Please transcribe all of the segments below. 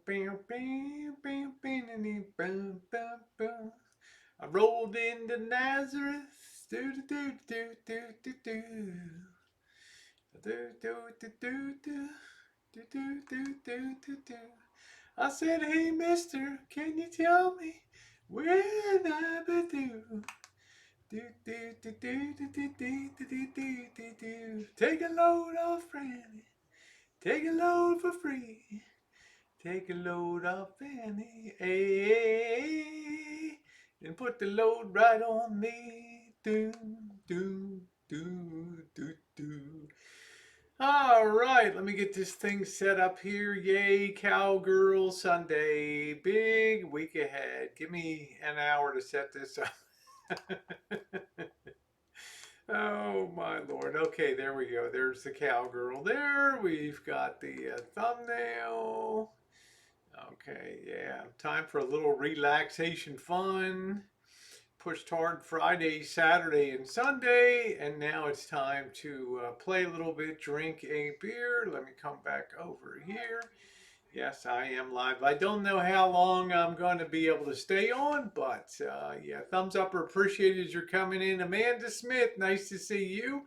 I rolled into Nazareth. Do do do do do do do do do do do do do do do do do. I said, "Hey, Mister, can you tell me where I do?" Do do do do do do do do do do do. Take a load off, Franny. Take a load for free. Take a load off Fanny. Hey, and put the load right on me. Do do do do do. All right, let me get this thing set up here. Yay, Cowgirl Sunday. Big week ahead. Give me an hour to set this up. Oh my lord. Okay, there we go. There's the cowgirl there. We've got the thumbnail. Okay, yeah. Time for a little relaxation fun. Pushed hard Friday, Saturday, and Sunday. And now it's time to play a little bit, drink a beer. Let me come back over here. Yes, I am live. I don't know how long I'm going to be able to stay on, but yeah, thumbs up or appreciated as you're coming in. Amanda Smith, nice to see you.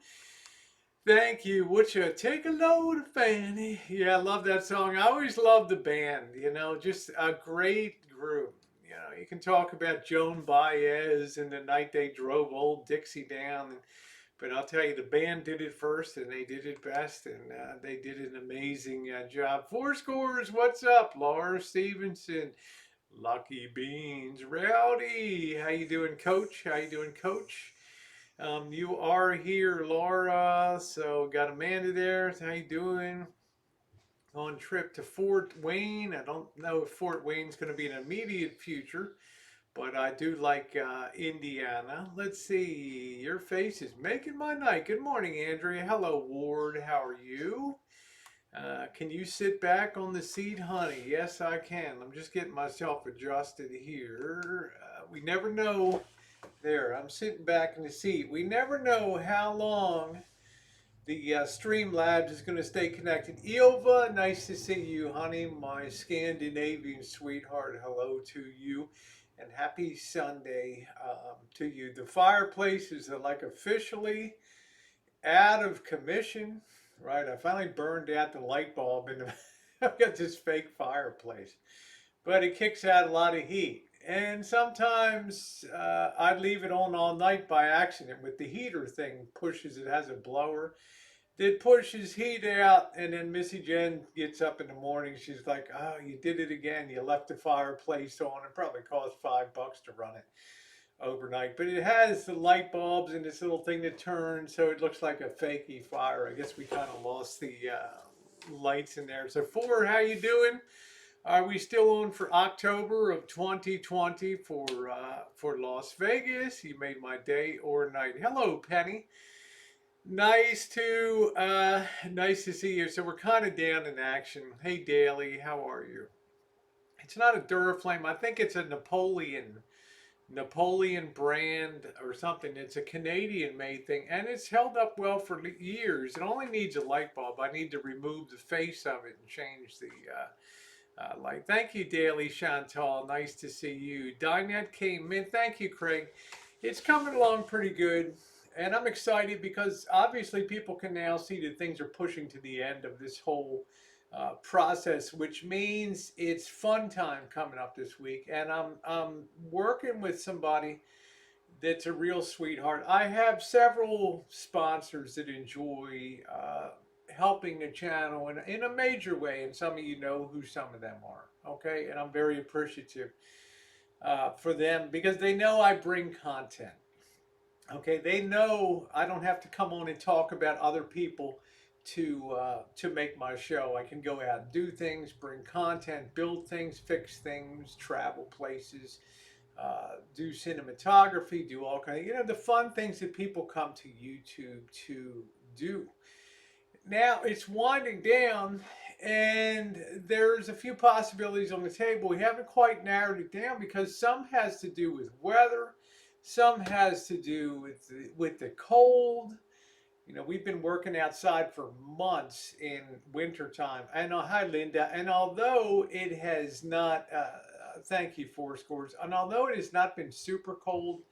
Thank you. Would you take a load of Fanny? Yeah, I love that song. I always love the band, just a great group. You can talk about Joan Baez and the night they drove Old Dixie down. But I'll tell you, the band did it first and they did it best. And they did an amazing job. Four Scores, what's up? Laura Stevenson, Lucky Beans, Rowdy. How you doing, Coach? How you doing, Coach? You are here, Laura. So got Amanda there. How you doing? On trip to Fort Wayne. I don't know if Fort Wayne's going to be an immediate future, but I do like Indiana. Let's see. Your face is making my night. Good morning, Andrea. Hello, Ward. How are you? Can you sit back on the seat, honey? Yes, I can. I'm just getting myself adjusted here. We never know. There, I'm sitting back in the seat. We never know how long the Streamlabs is going to stay connected. Ilva, nice to see you, honey, my Scandinavian sweetheart. Hello to you, and happy Sunday to you. The fireplace is like officially out of commission, right? I finally burned out the light bulb, and I've got this fake fireplace, but it kicks out a lot of heat. And sometimes I leave it on all night by accident with the heater thing pushes. It has a blower that pushes heat out, and then Missy Jen gets up in the morning. She's like, "Oh, you did it again. You left the fireplace on. It probably cost $5 to run it overnight, but it has the light bulbs and this little thing that turns, so it looks like a fakey fire. I guess we kind of lost the lights in there. So, how you doing? Are we still on for October of 2020 for Las Vegas? You made my day or night. Hello, Penny. Nice to see you. So we're kind of down in action. Hey, Daly, how are you? It's not a Duraflame. I think it's a Napoleon brand or something. It's a Canadian made thing, and it's held up well for years. It only needs a light bulb. I need to remove the face of it and change the light. Thank you, Daily Chantal. Nice to see you. Dinette came in. Thank you, Craig. It's coming along pretty good. And I'm excited because obviously people can now see that things are pushing to the end of this whole process, which means it's fun time coming up this week. And I'm working with somebody that's a real sweetheart. I have several sponsors that enjoy helping the channel in a major way, and some of you know who some of them are. Okay, and I'm very appreciative for them because they know I bring content. Okay, they know I don't have to come on and talk about other people to make my show. I can go out and do things, bring content, build things, fix things, travel places, do cinematography, do all kinds of, the fun things that people come to YouTube to do. Now it's winding down, and there's a few possibilities on the table. We haven't quite narrowed it down because some has to do with weather, some has to do with the cold. You know, we've been working outside for months in wintertime. And hi, Linda. And although it has not, thank you, Four Scores. And although it has not been super cold,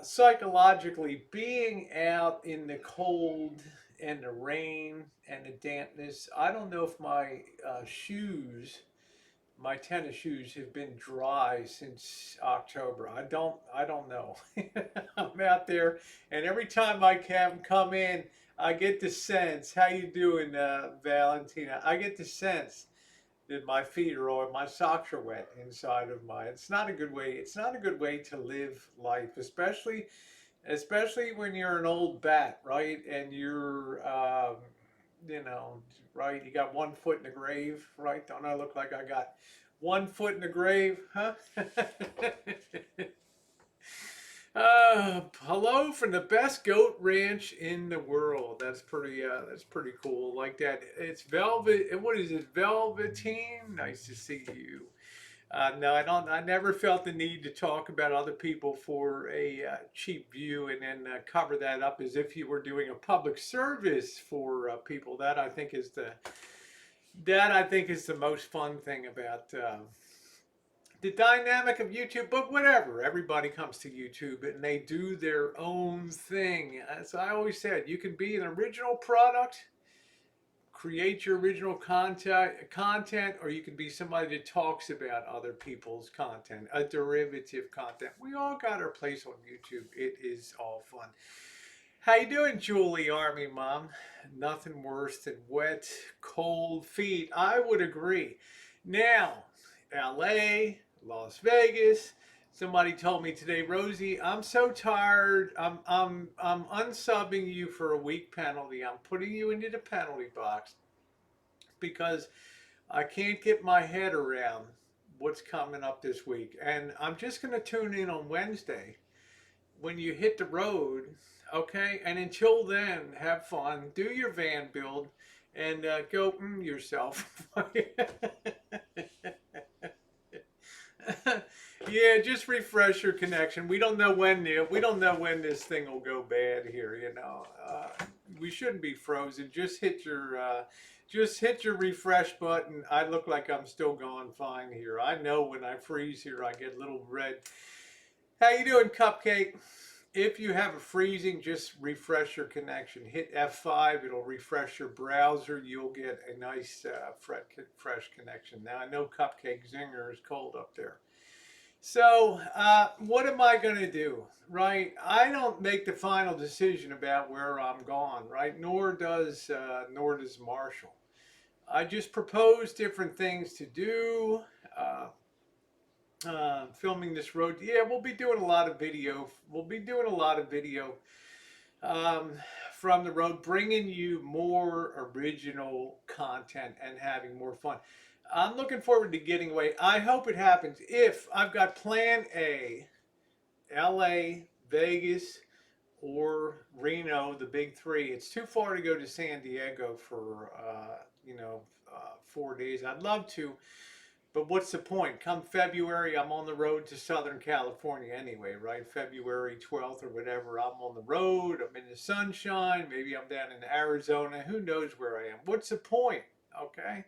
psychologically, being out in the cold and the rain and the dampness, I don't know if my shoes, my tennis shoes, have been dry since October. I don't know. I'm out there, and every time I come in, I get the sense. How you doing, Valentina? I get the sense that my feet are, or my socks are wet inside of my. It's not a good way. It's not a good way to live life, especially when you're an old bat, right? And you're, you know, right? You got one foot in the grave, right? Don't I look like I got one foot in the grave, huh? Hello from the best goat ranch in the world. That's pretty cool. Like that. It's velvet. What is it? Velveteen. Nice to see you. No, I don't. I never felt the need to talk about other people for a cheap view and then cover that up as if you were doing a public service for people. That I think is the most fun thing about the dynamic of YouTube. But whatever, everybody comes to YouTube and they do their own thing. As I always said, you can be an original product, create your original content, or you can be somebody that talks about other people's content, a derivative content. We all got our place on YouTube. It is all fun. How you doing, Julie Army Mom? Nothing worse than wet, cold feet. I would agree. Now, LA, Las Vegas. Somebody told me today, Rosie, I'm so tired. I'm unsubbing you for a week penalty. I'm putting you into the penalty box because I can't get my head around what's coming up this week. And I'm just going to tune in on Wednesday when you hit the road, okay? And until then, have fun, do your van build, and go yourself. Yeah, just refresh your connection. We don't know when this thing will go bad here. You know, we shouldn't be frozen. Just hit your refresh button. I look like I'm still going fine here. I know when I freeze here, I get a little red. How you doing, Cupcake? If you have a freezing, just refresh your connection. Hit F5. It'll refresh your browser. You'll get a nice fresh connection. Now, I know Cupcake Zinger is cold up there. So, what am I going to do, right? I don't make the final decision about where I'm going, right? Nor does Marshall. I just propose different things to do. Filming this road. Yeah, we'll be doing a lot of video. From the road, bringing you more original content and having more fun. I'm looking forward to getting away. I hope it happens. If I've got plan A, LA, Vegas, or Reno, the big three. It's too far to go to San Diego for 4 days. I'd love to. But what's the point? Come February, I'm on the road to Southern California anyway, right? February 12th or whatever, I'm on the road. I'm in the sunshine. Maybe I'm down in Arizona. Who knows where I am? What's the point? Okay.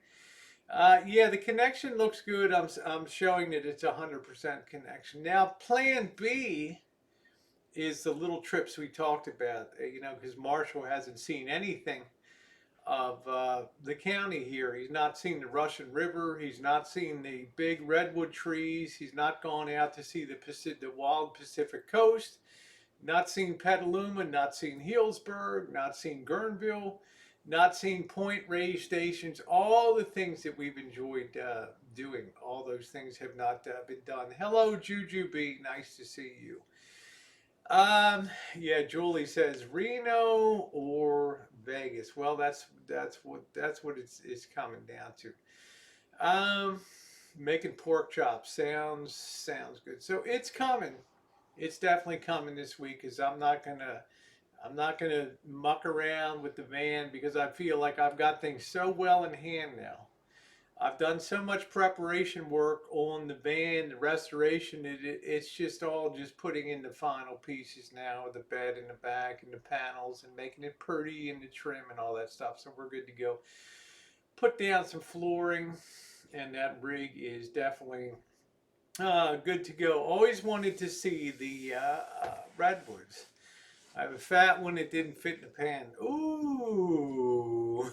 Yeah, the connection looks good. I'm showing that it's 100% connection. Now, plan B is the little trips we talked about, because Marshall hasn't seen anything of the county here. He's not seen the Russian River. He's not seen the big redwood trees. He's not gone out to see the wild Pacific coast. Not seen Petaluma. Not seen Healdsburg. Not seen Guerneville. Not seen Point Reyes stations. All the things that we've enjoyed doing. All those things have not been done. Hello, Juju B. Nice to see you. Yeah, Julie says Reno or Vegas. Well, that's what it's coming down to. Making pork chops sounds good. So it's coming. It's definitely coming this week. Cause I'm not gonna muck around with the van because I feel like I've got things so well in hand now. I've done so much preparation work on the van, the restoration. It's just all just putting in the final pieces now, the bed in the back and the panels and making it pretty and the trim and all that stuff. So we're good to go. Put down some flooring, and that rig is definitely good to go. Always wanted to see the redwoods. I have a fat one that didn't fit in the pan. Ooh.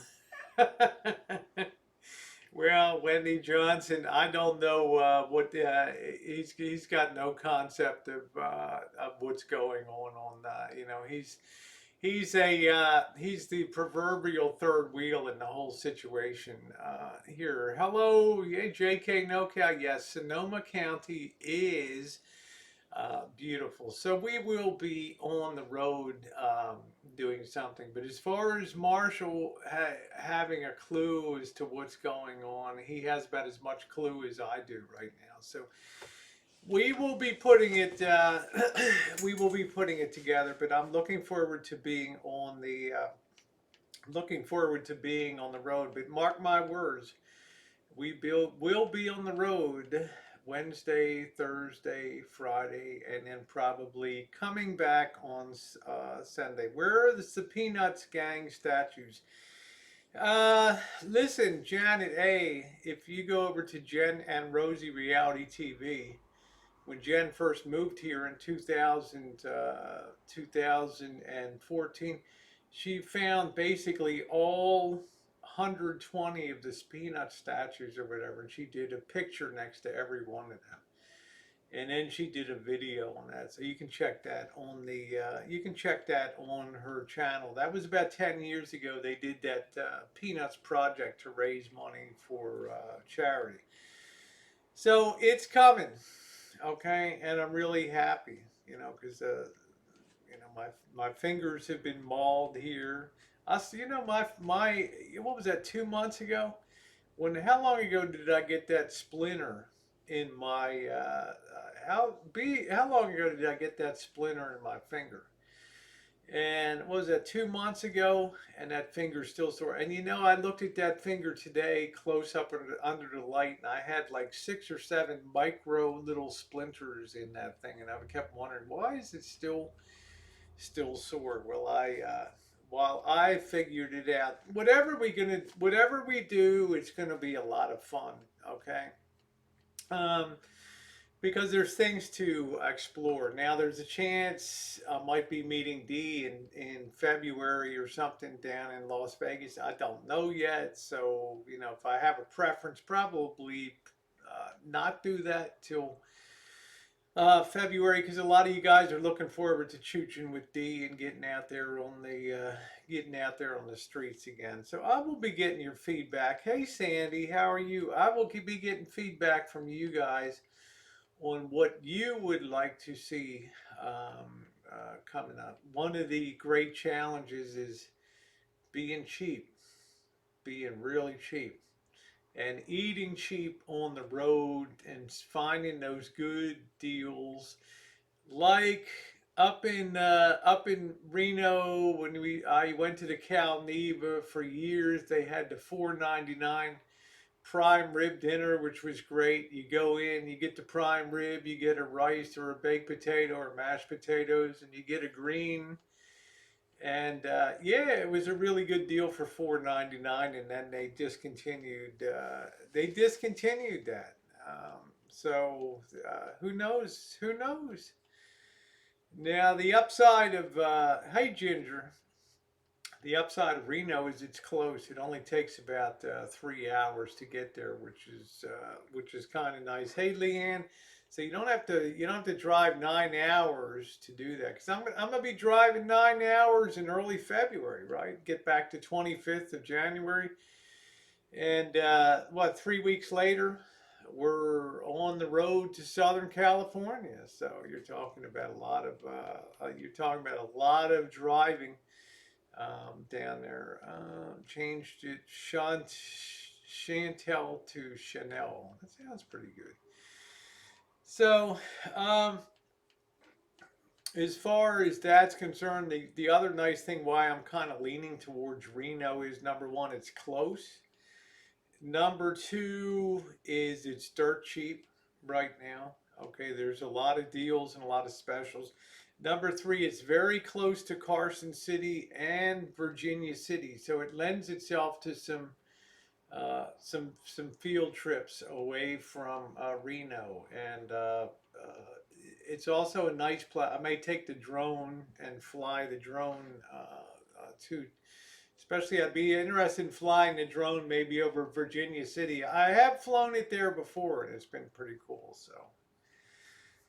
Well, Wendy Johnson, I don't know what he's got no concept of what's going on. You know, he's the proverbial third wheel in the whole situation here. Hello, yeah, J.K. NoCal. Yes, Sonoma County is beautiful. So we will be on the road doing something. But as far as Marshall having a clue as to what's going on, he has about as much clue as I do right now. So we will be putting it. We will be putting it together. But I'm looking forward to being on the. Looking forward to being on the road. But mark my words, will be on the road Wednesday, Thursday, Friday, and then probably coming back on Sunday. Where are the Peanuts gang statues? Listen, Janet A., if you go over to Jen and Rosie Reality TV, when Jen first moved here in 2014, she found basically all 120 of the peanut statues or whatever, and she did a picture next to every one of them. And then she did a video on that, so you can check that on her channel. That was about 10 years ago. They did that Peanuts project to raise money for charity. So it's coming, okay, and I'm really happy, you know, because you know, my fingers have been mauled here. You know, my what was that, 2 months ago? How long ago did I get that splinter in my how long ago did I get that splinter in my finger? And what was that, 2 months ago? And that finger's still sore. And you know, I looked at that finger today close up under the light, and I had like 6 or 7 micro little splinters in that thing, and I kept wondering, why is it still sore? Well, while I figured it out, whatever we do, it's gonna be a lot of fun. Okay. Um, because there's things to explore. Now there's a chance I might be meeting Dee in February or something down in Las Vegas. I don't know yet. So, you know, if I have a preference, probably not do that till February, because a lot of you guys are looking forward to chooching with Dee and getting out there on the streets again. So I will be getting your feedback. Hey Sandy, how are you? I will be getting feedback from you guys on what you would like to see coming up. One of the great challenges is being cheap, being really cheap, and eating cheap on the road and finding those good deals. Like up in Reno, when I went to the Cal Neva for years, they had the $4.99 prime rib dinner, which was great. You go in, you get the prime rib, you get a rice or a baked potato or mashed potatoes, and you get a green. And yeah, it was a really good deal for $4.99. And then they discontinued. They discontinued that. So who knows? Who knows? Now the upside of hey Ginger, the upside of Reno is it's close. It only takes about 3 hours to get there, which is kind of nice. Hey, Leanne, so you don't have to drive 9 hours to do that, because I'm gonna be driving 9 hours in early February, right? Get back to 25th of January, and 3 weeks later, we're on the road to Southern California. So you're talking about a lot of driving down there. Changed it Chantel to Chanel. That sounds pretty good. So, as far as that's concerned, the other nice thing why I'm kind of leaning towards Reno is, number one, it's close. Number two is it's dirt cheap right now. Okay, there's a lot of deals and a lot of specials. Number three, it's very close to Carson City and Virginia City, so it lends itself to some field trips away from Reno, and it's also a nice place. I may take the drone and fly the drone to. Especially, I'd be interested in flying the drone maybe over Virginia City. I have flown it there before, and it's been pretty cool. So,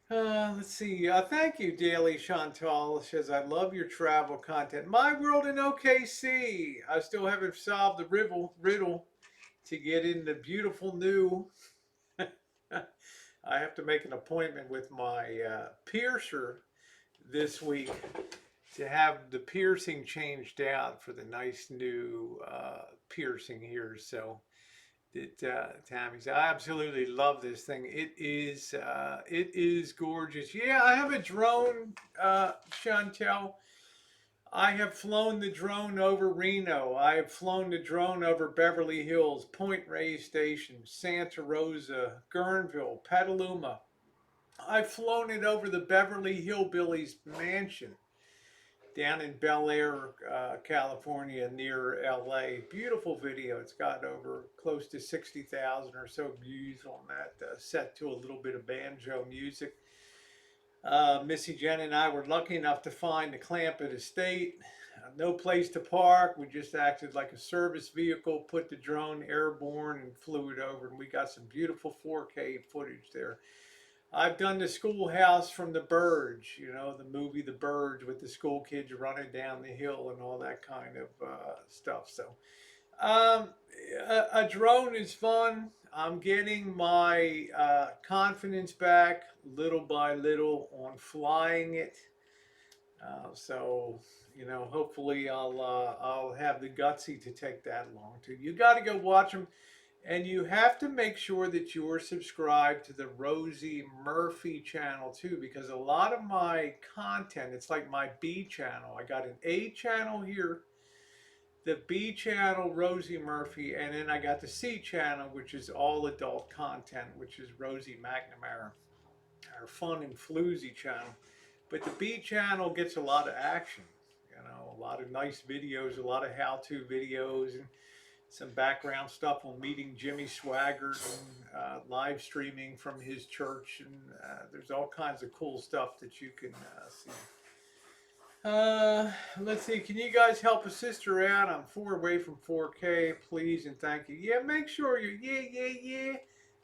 let's see. Thank you, Daily Chantal. It says, I love your travel content. My World in OKC. I still haven't solved the riddle to get in the beautiful new. I have to make an appointment with my piercer this week to have the piercing changed out for the nice new piercing here. So Tammy said, I absolutely love this thing. It is gorgeous. Yeah, I have a drone, Chantel. I have flown the drone over Reno. I have flown the drone over Beverly Hills, Point Reyes Station, Santa Rosa, Guerneville, Petaluma. I've flown it over the Beverly Hillbillies mansion down in Bel Air, California, near LA. Beautiful video. It's got over close to 60,000 or so views on that, set to a little bit of banjo music. Missy Jen and I were lucky enough to find the Clampett estate. No place to park. We just acted like a service vehicle, put the drone airborne and flew it over, and we got some beautiful 4K footage there. I've done the schoolhouse from The Burge, you know, the movie The Burge with the school kids running down the hill and all that kind of stuff. So a drone is fun. I'm getting my confidence back little by little on flying it. So, you know, hopefully I'll have the gutsy to take that along too. You got to go watch them. And you have to make sure that you're subscribed to the Rosie Murphy channel too, because a lot of my content, it's like my B channel. I got an A channel here, the B channel, Rosie Murphy, and then I got the C channel, which is all adult content, which is Rosie McNamara, our fun and floozy channel. But the B channel gets a lot of action, you know, a lot of nice videos, a lot of how-to videos, and some background stuff on meeting Jimmy Swaggart and live streaming from his church. And there's all kinds of cool stuff that you can see. Let's see. Can you guys help a sister out? I'm 4 away from 4K. Please and thank you. Yeah, make sure you. Yeah.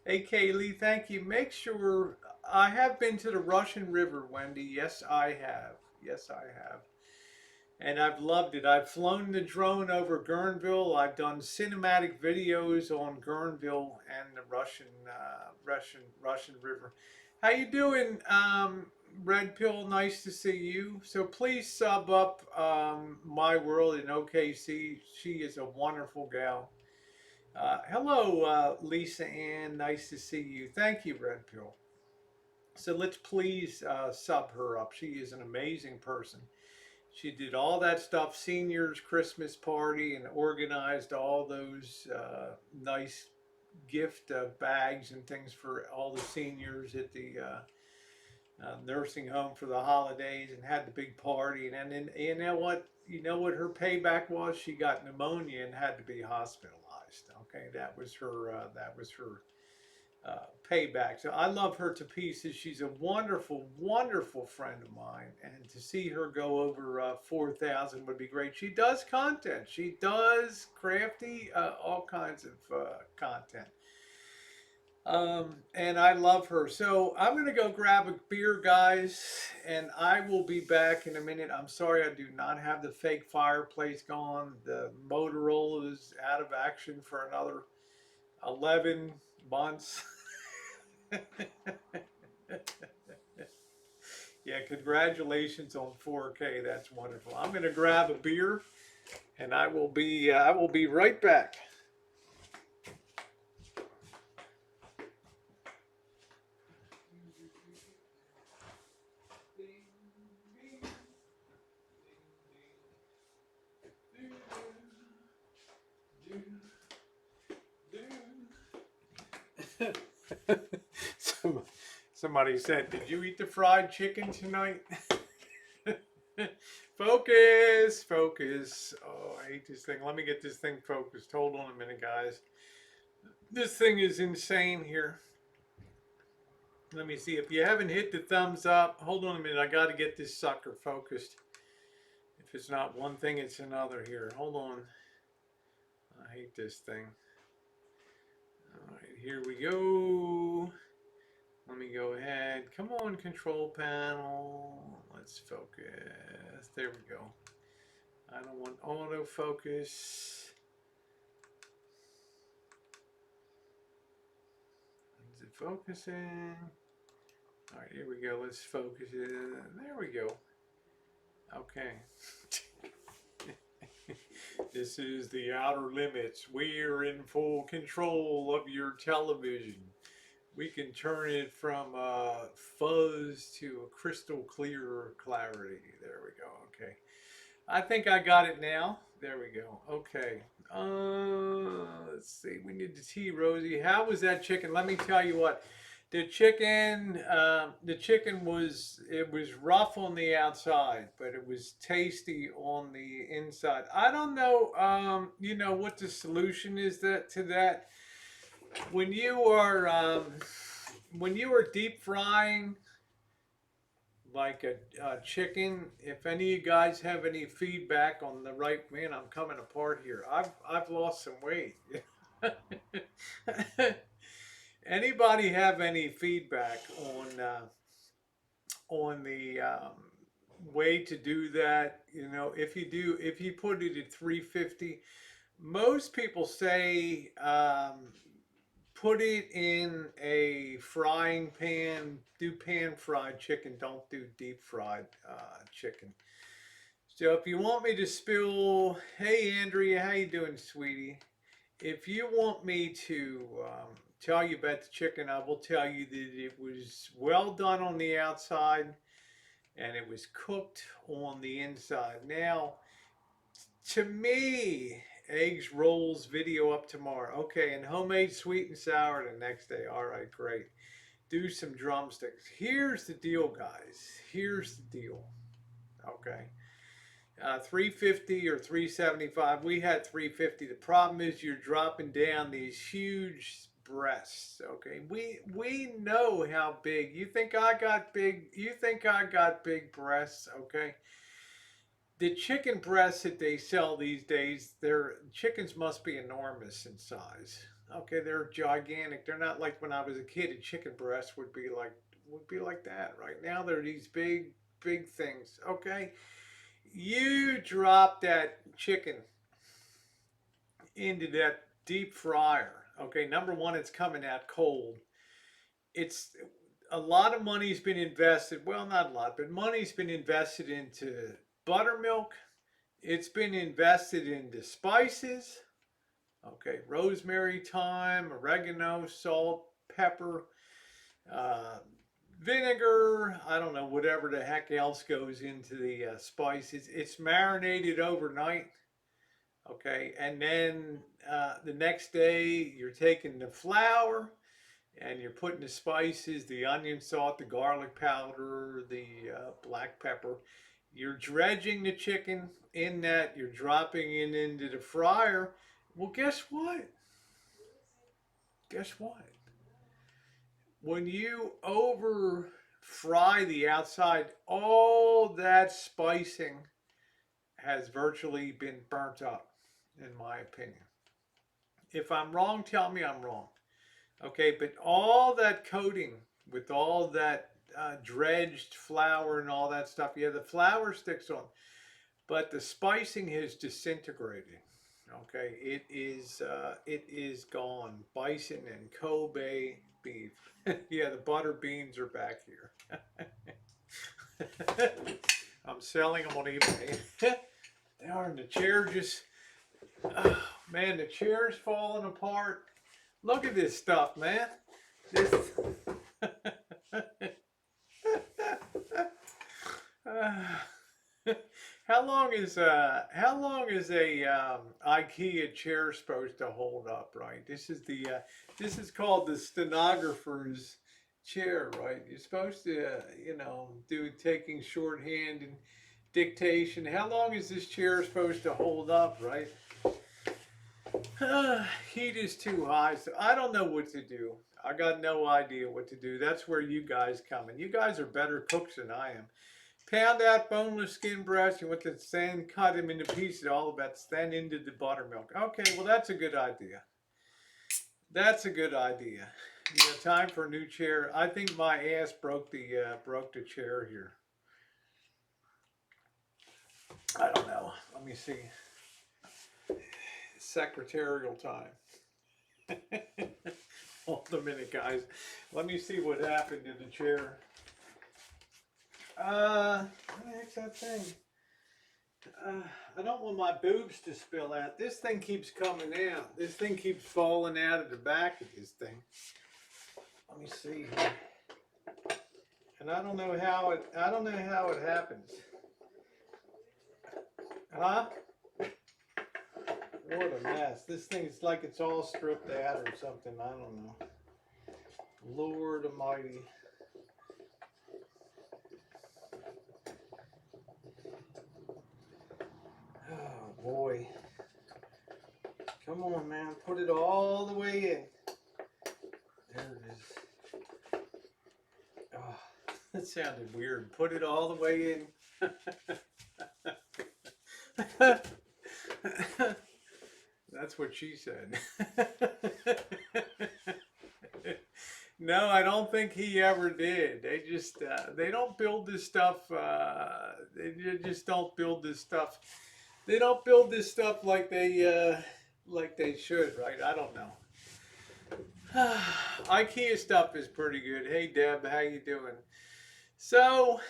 Hey, Kaylee, thank you. Make sure. I have been to the Russian River, Wendy. Yes, I have. Yes, I have. And I've loved it. I've flown the drone over Guerneville. I've done cinematic videos on Guerneville and the Russian River. How you doing, Red Pill? Nice to see you. So please sub up My World in OKC. She is a wonderful gal. Hello, Lisa Ann. Nice to see you. Thank you, Red Pill. So let's please sub her up. She is an amazing person. She did all that stuff, seniors, Christmas party, and organized all those nice gift bags and things for all the seniors at the nursing home for the holidays, and had the big party. And then you know what? You know what her payback was? She got pneumonia and had to be hospitalized. Okay, that was her. Payback. So I love her to pieces. She's a wonderful, wonderful friend of mine, and to see her go over 4,000 would be great. She does content. She does crafty, all kinds of content. And I love her. So I'm going to go grab a beer, guys, and I will be back in a minute. I'm sorry I do not have the fake fireplace going. The Motorola is out of action for another 11 months. Yeah, congratulations on 4K. That's wonderful. I'm going to grab a beer, and I will be right back. Somebody said, "Did you eat the fried chicken tonight?" Focus, focus. Oh, I hate this thing. Let me get this thing focused. Hold on a minute, guys. This thing is insane here. Let me see. If you haven't hit the thumbs up, hold on a minute. I got to get this sucker focused. If it's not one thing, it's another here. Hold on. I hate this thing. All right, here we go. Let me go ahead. Come on, control panel. Let's focus. There we go. I don't want autofocus. Is it focusing? All right, here we go. Let's focus it. There we go. Okay. This is the outer limits. We're in full control of your television. We can turn it from fuzz to a crystal clear clarity. There we go. Okay. I think I got it now. There we go. Okay. Let's see. We need the tea, Rosie. How was that chicken? Let me tell you what. The chicken was, it was rough on the outside, but it was tasty on the inside. I don't know, you know, what the solution is to that. When you are deep frying like a chicken, if any of you guys have any feedback on the right, man, I'm coming apart here. I've lost some weight. Anybody have any feedback on the way to do that? You know, if you put it at 350, most people say put it in a frying pan. Do pan fried chicken. Don't do deep fried chicken. So if you want me to spill, hey Andrea, how you doing, sweetie? If you want me to tell you about the chicken, I will tell you that it was well done on the outside and it was cooked on the inside. Now, to me, eggs rolls video up tomorrow. Okay, and homemade sweet and sour the next day. All right, great. Do some drumsticks. Here's the deal, guys. Here's the deal. Okay. 350 or 375. We had 350. The problem is you're dropping down these huge breasts. Okay, we know how big. You think I got big? You think I got big breasts? Okay. The chicken breasts that they sell these days, their chickens must be enormous in size. Okay, they're gigantic. They're not like when I was a kid. A chicken breast would be like that. Right now, they're these big things. Okay. You drop that chicken into that deep fryer. Okay, number one, it's coming out cold. It's a lot of money's been invested. Well, not a lot, but money's been invested into buttermilk. It's been invested into spices. Okay, rosemary, thyme, oregano, salt, pepper, uh, vinegar, I don't know, whatever the heck else goes into the spices. It's marinated overnight. Okay, and then the next day you're taking the flour and you're putting the spices, the onion salt, the garlic powder, the black pepper. You're dredging the chicken in that. You're dropping it into the fryer. Well, guess what? Guess what? When you over fry the outside, all that spicing has virtually been burnt up, in my opinion. If I'm wrong, tell me I'm wrong. Okay, but all that coating with all that dredged flour and all that stuff, yeah, the flour sticks on, but the spicing has disintegrated. Okay, it is gone. Bison and Kobe beef. Yeah, the butter beans are back here. I'm selling them on eBay. Darn, the chair just, oh, man, the chair's falling apart. Look at this stuff, man. This, how long is a IKEA chair supposed to hold up, right? This is called the stenographer's chair, right? You're supposed to do taking shorthand and dictation. How long is this chair supposed to hold up, right? Heat is too high, so I don't know what to do. I got no idea what to do. That's where you guys come in. You guys are better cooks than I am. Pound out boneless skin breast. You want to then cut them into pieces. All of that. Then into the buttermilk. Okay, well that's a good idea. That's a good idea. Yeah, time for a new chair. I think my ass broke the chair here. I don't know. Let me see. Secretarial time. Hold a minute, guys. Let me see what happened to the chair. What the heck's that thing? I don't want my boobs to spill out. This thing keeps coming out. This thing keeps falling out of the back of this thing. Let me see here. And I don't know how it happens. Huh? What a mess. This thing's like it's all stripped out or something. I don't know. Lord Almighty. Oh boy. Come on, man. Put it all the way in. There it is. Oh, that sounded weird. Put it all the way in. That's what she said. No, I don't think he ever did. They just they don't build this stuff. They just don't build this stuff. They don't build this stuff like they should, right? I don't know. IKEA stuff is pretty good. Hey Deb, how you doing? So,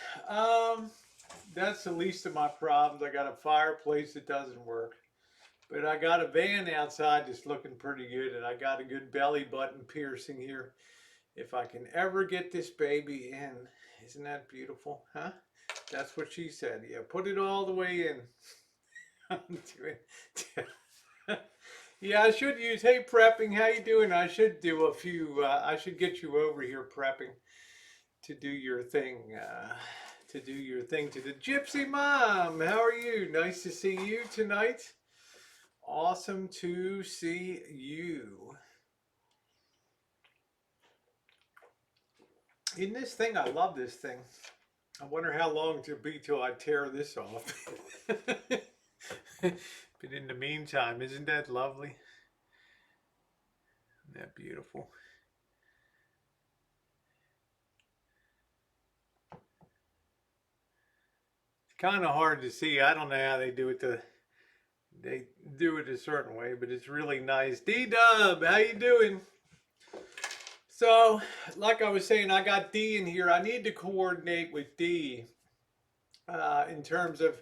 that's the least of my problems. I got a fireplace that doesn't work. But I got a van outside that's looking pretty good, and I got a good belly button piercing here. If I can ever get this baby in, isn't that beautiful, huh? That's what she said. Yeah, put it all the way in. I'm doing. Yeah, I should use. Hey, prepping, how you doing? I should do a few. I should get you over here prepping to do your thing. To do your thing to the Gypsy Mom. How are you? Nice to see you tonight. Awesome to see you. In this thing, I love this thing. I wonder how long it'll be till I tear this off. But in the meantime, isn't that lovely? Isn't that beautiful? It's kind of hard to see. I don't know how they do it. They do it a certain way, but it's really nice. D-Dub, how you doing? So, like I was saying, I got D in here. I need to coordinate with D in terms of,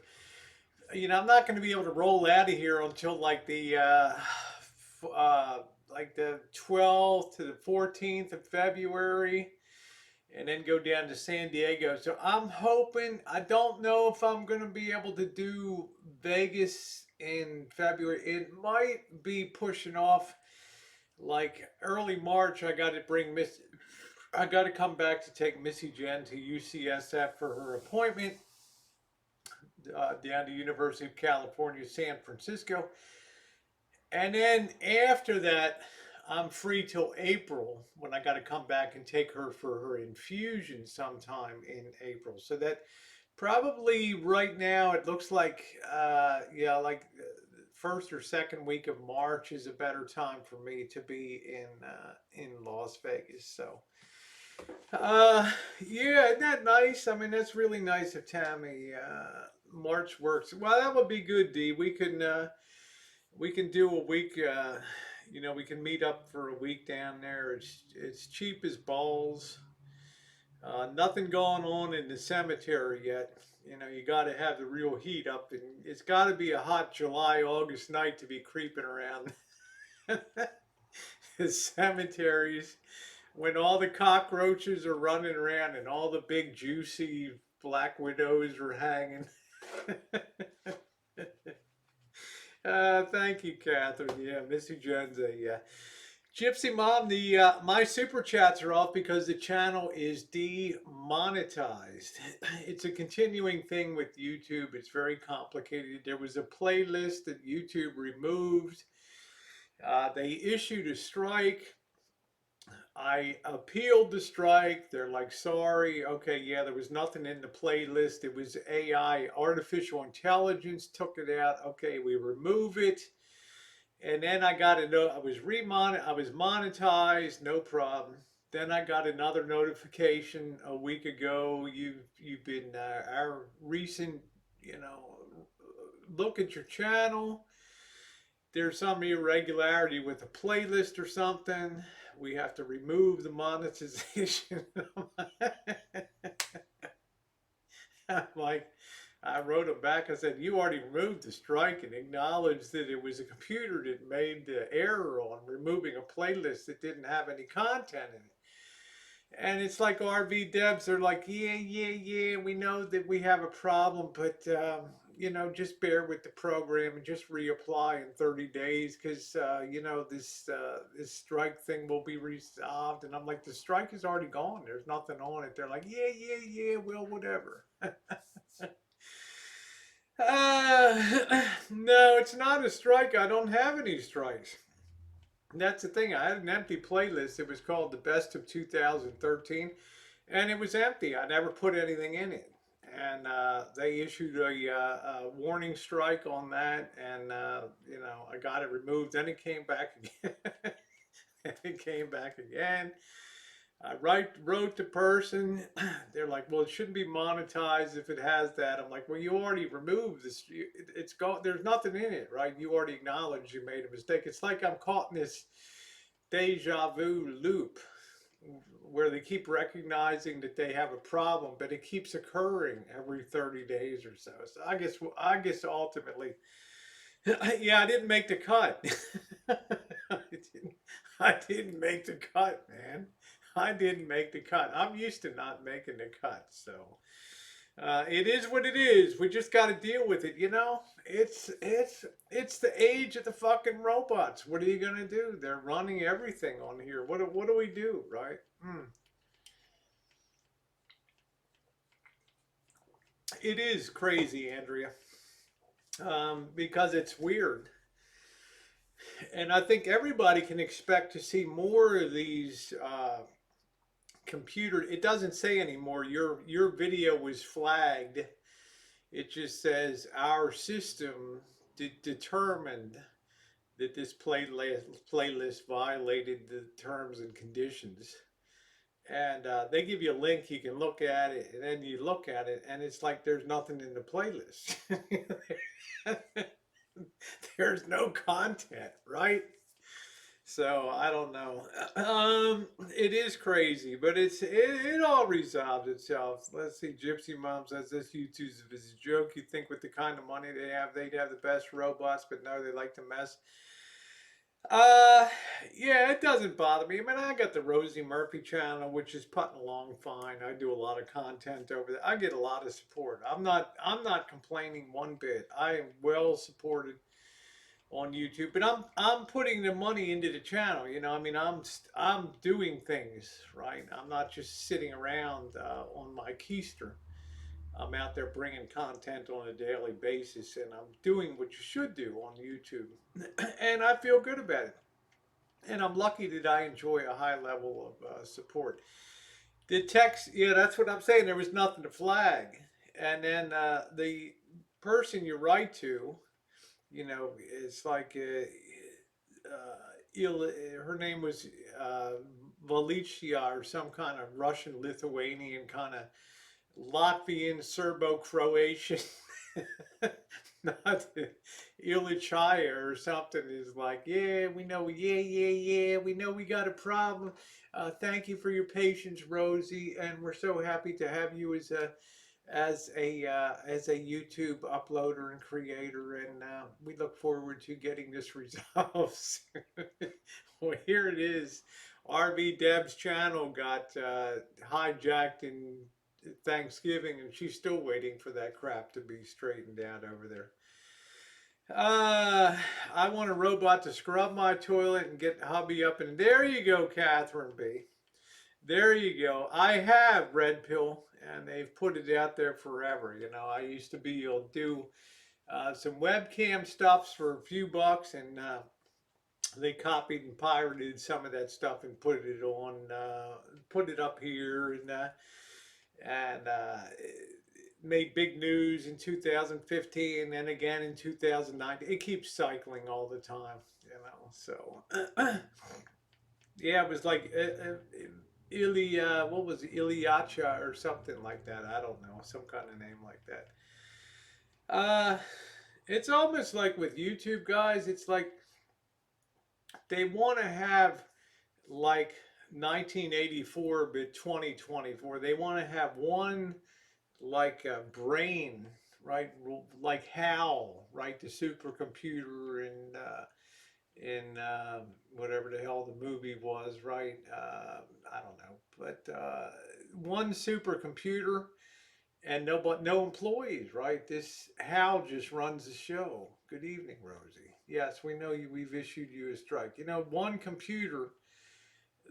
I'm not going to be able to roll out of here until like the 12th to the 14th of February, and then go down to San Diego. So I'm hoping, I don't know if I'm going to be able to do Vegas in February. It might be pushing off like early March. I got to come back to take Missy Jen to UCSF for her appointment down to University of California, San Francisco. And then after that, I'm free till April when I got to come back and take her for her infusion sometime in April. So that probably right now it looks like, like first or second week of March is a better time for me to be in Las Vegas. So, yeah, isn't that nice? I mean, that's really nice of Tammy. March works. Well, that would be good, D. We can do a week. We can meet up for a week down there. It's cheap as balls. Nothing going on in the cemetery yet. You got to have the real heat up, and it's got to be a hot July, August night to be creeping around the cemeteries when all the cockroaches are running around and all the big juicy black widows are hanging. Thank you, Catherine. Yeah, Missy Jenza. Yeah. Gypsy Mom, the my super chats are off because the channel is demonetized. It's a continuing thing with YouTube. It's very complicated. There was a playlist that YouTube removed. They issued a strike. I appealed the strike. They're like, sorry. Okay, yeah, there was nothing in the playlist. It was AI, artificial intelligence took it out. Okay, we remove it. And then I got a note. I was monetized, no problem. Then I got another notification a week ago. You've been our recent, you know, look at your channel. There's some irregularity with a playlist or something. We have to remove the monetization. I'm like, I wrote him back. I said, you already removed the strike and acknowledged that it was a computer that made the error on removing a playlist that didn't have any content in it. And it's like RV devs, they're like, yeah, we know that we have a problem, but, just bear with the program and just reapply in 30 days because, this strike thing will be resolved. And I'm like, the strike is already gone. There's nothing on it. They're like, yeah, well, whatever. No, it's not a strike. I don't have any strikes. That's the thing. I had an empty playlist. It was called the Best of 2013, and it was empty. I never put anything in it. And they issued a warning strike on that, and I got it removed. Then it came back again. It came back again. I wrote the person. They're like, well, it shouldn't be monetized if it has that. I'm like, well, you already removed this. It's gone. There's nothing in it, right? You already acknowledged you made a mistake. It's like I'm caught in this deja vu loop where they keep recognizing that they have a problem, but it keeps occurring every 30 days or so. So I guess ultimately, yeah, I didn't make the cut. I didn't make the cut, man. I didn't make the cut. I'm used to not making the cut, so it is what it is. We just got to deal with it, you know. It's the age of the fucking robots. What are you gonna do? They're running everything on here. What do we do, right? It is crazy, Andrea, because it's weird. And I think everybody can expect to see more of these computer. It doesn't say anymore. Your video was flagged. It just says our system determined that this playlist violated the terms and conditions. And they give you a link. You can look at it, and then you look at it, and it's like there's nothing in the playlist. There's no content, right? So I don't know. It is crazy, but it all resolves itself. Let's see. Gypsy Mom says this YouTube is a joke. You think with the kind of money they have, they'd have the best robots, but no, they like to mess. Uh, yeah, it doesn't bother me. I mean, I got the Rosie Murphy channel, which is putting along fine. I do a lot of content over there. I get a lot of support. I'm not complaining one bit. I am well supported on YouTube, but I'm putting the money into the channel. I mean, I'm doing things right. I'm not just sitting around on my keister. I'm out there bringing content on a daily basis, and I'm doing what you should do on YouTube, and I feel good about it. And I'm lucky that I enjoy a high level of support. The text, yeah, that's what I'm saying. There was nothing to flag, and then the person you write to, it's like her name was Valicia or some kind of Russian Lithuanian kind of Latvian Serbo Croatian. Not Ilichaya or something is like, yeah, we know, yeah, we know we got a problem. Thank you for your patience, Rosie, and we're so happy to have you as a YouTube uploader and creator, and we look forward to getting this resolved soon. Well, here it is. RV Deb's channel got hijacked and Thanksgiving, and she's still waiting for that crap to be straightened out over there. I want a robot to scrub my toilet and get hubby up. And there you go, Catherine B. There you go. I have Red Pill, and they've put it out there forever. You know, I used to be able to do some webcam stuffs for a few bucks, and they copied and pirated some of that stuff and put it on, put it up here, and made big news in 2015 and again in 2019. It keeps cycling all the time, you know. So yeah, it was like what was it, Iliacha or something like that. I don't know, some kind of name like that. Uh, it's almost like with YouTube guys. It's like they want to have like 1984 but 2024. They want to have one like a brain, right? Like Hal, right? The supercomputer in whatever the hell the movie was, right? I don't know, but one supercomputer and no employees, right? This Hal just runs the show. Good evening, Rosie. Yes, we know you. We've issued you a strike. You know, one computer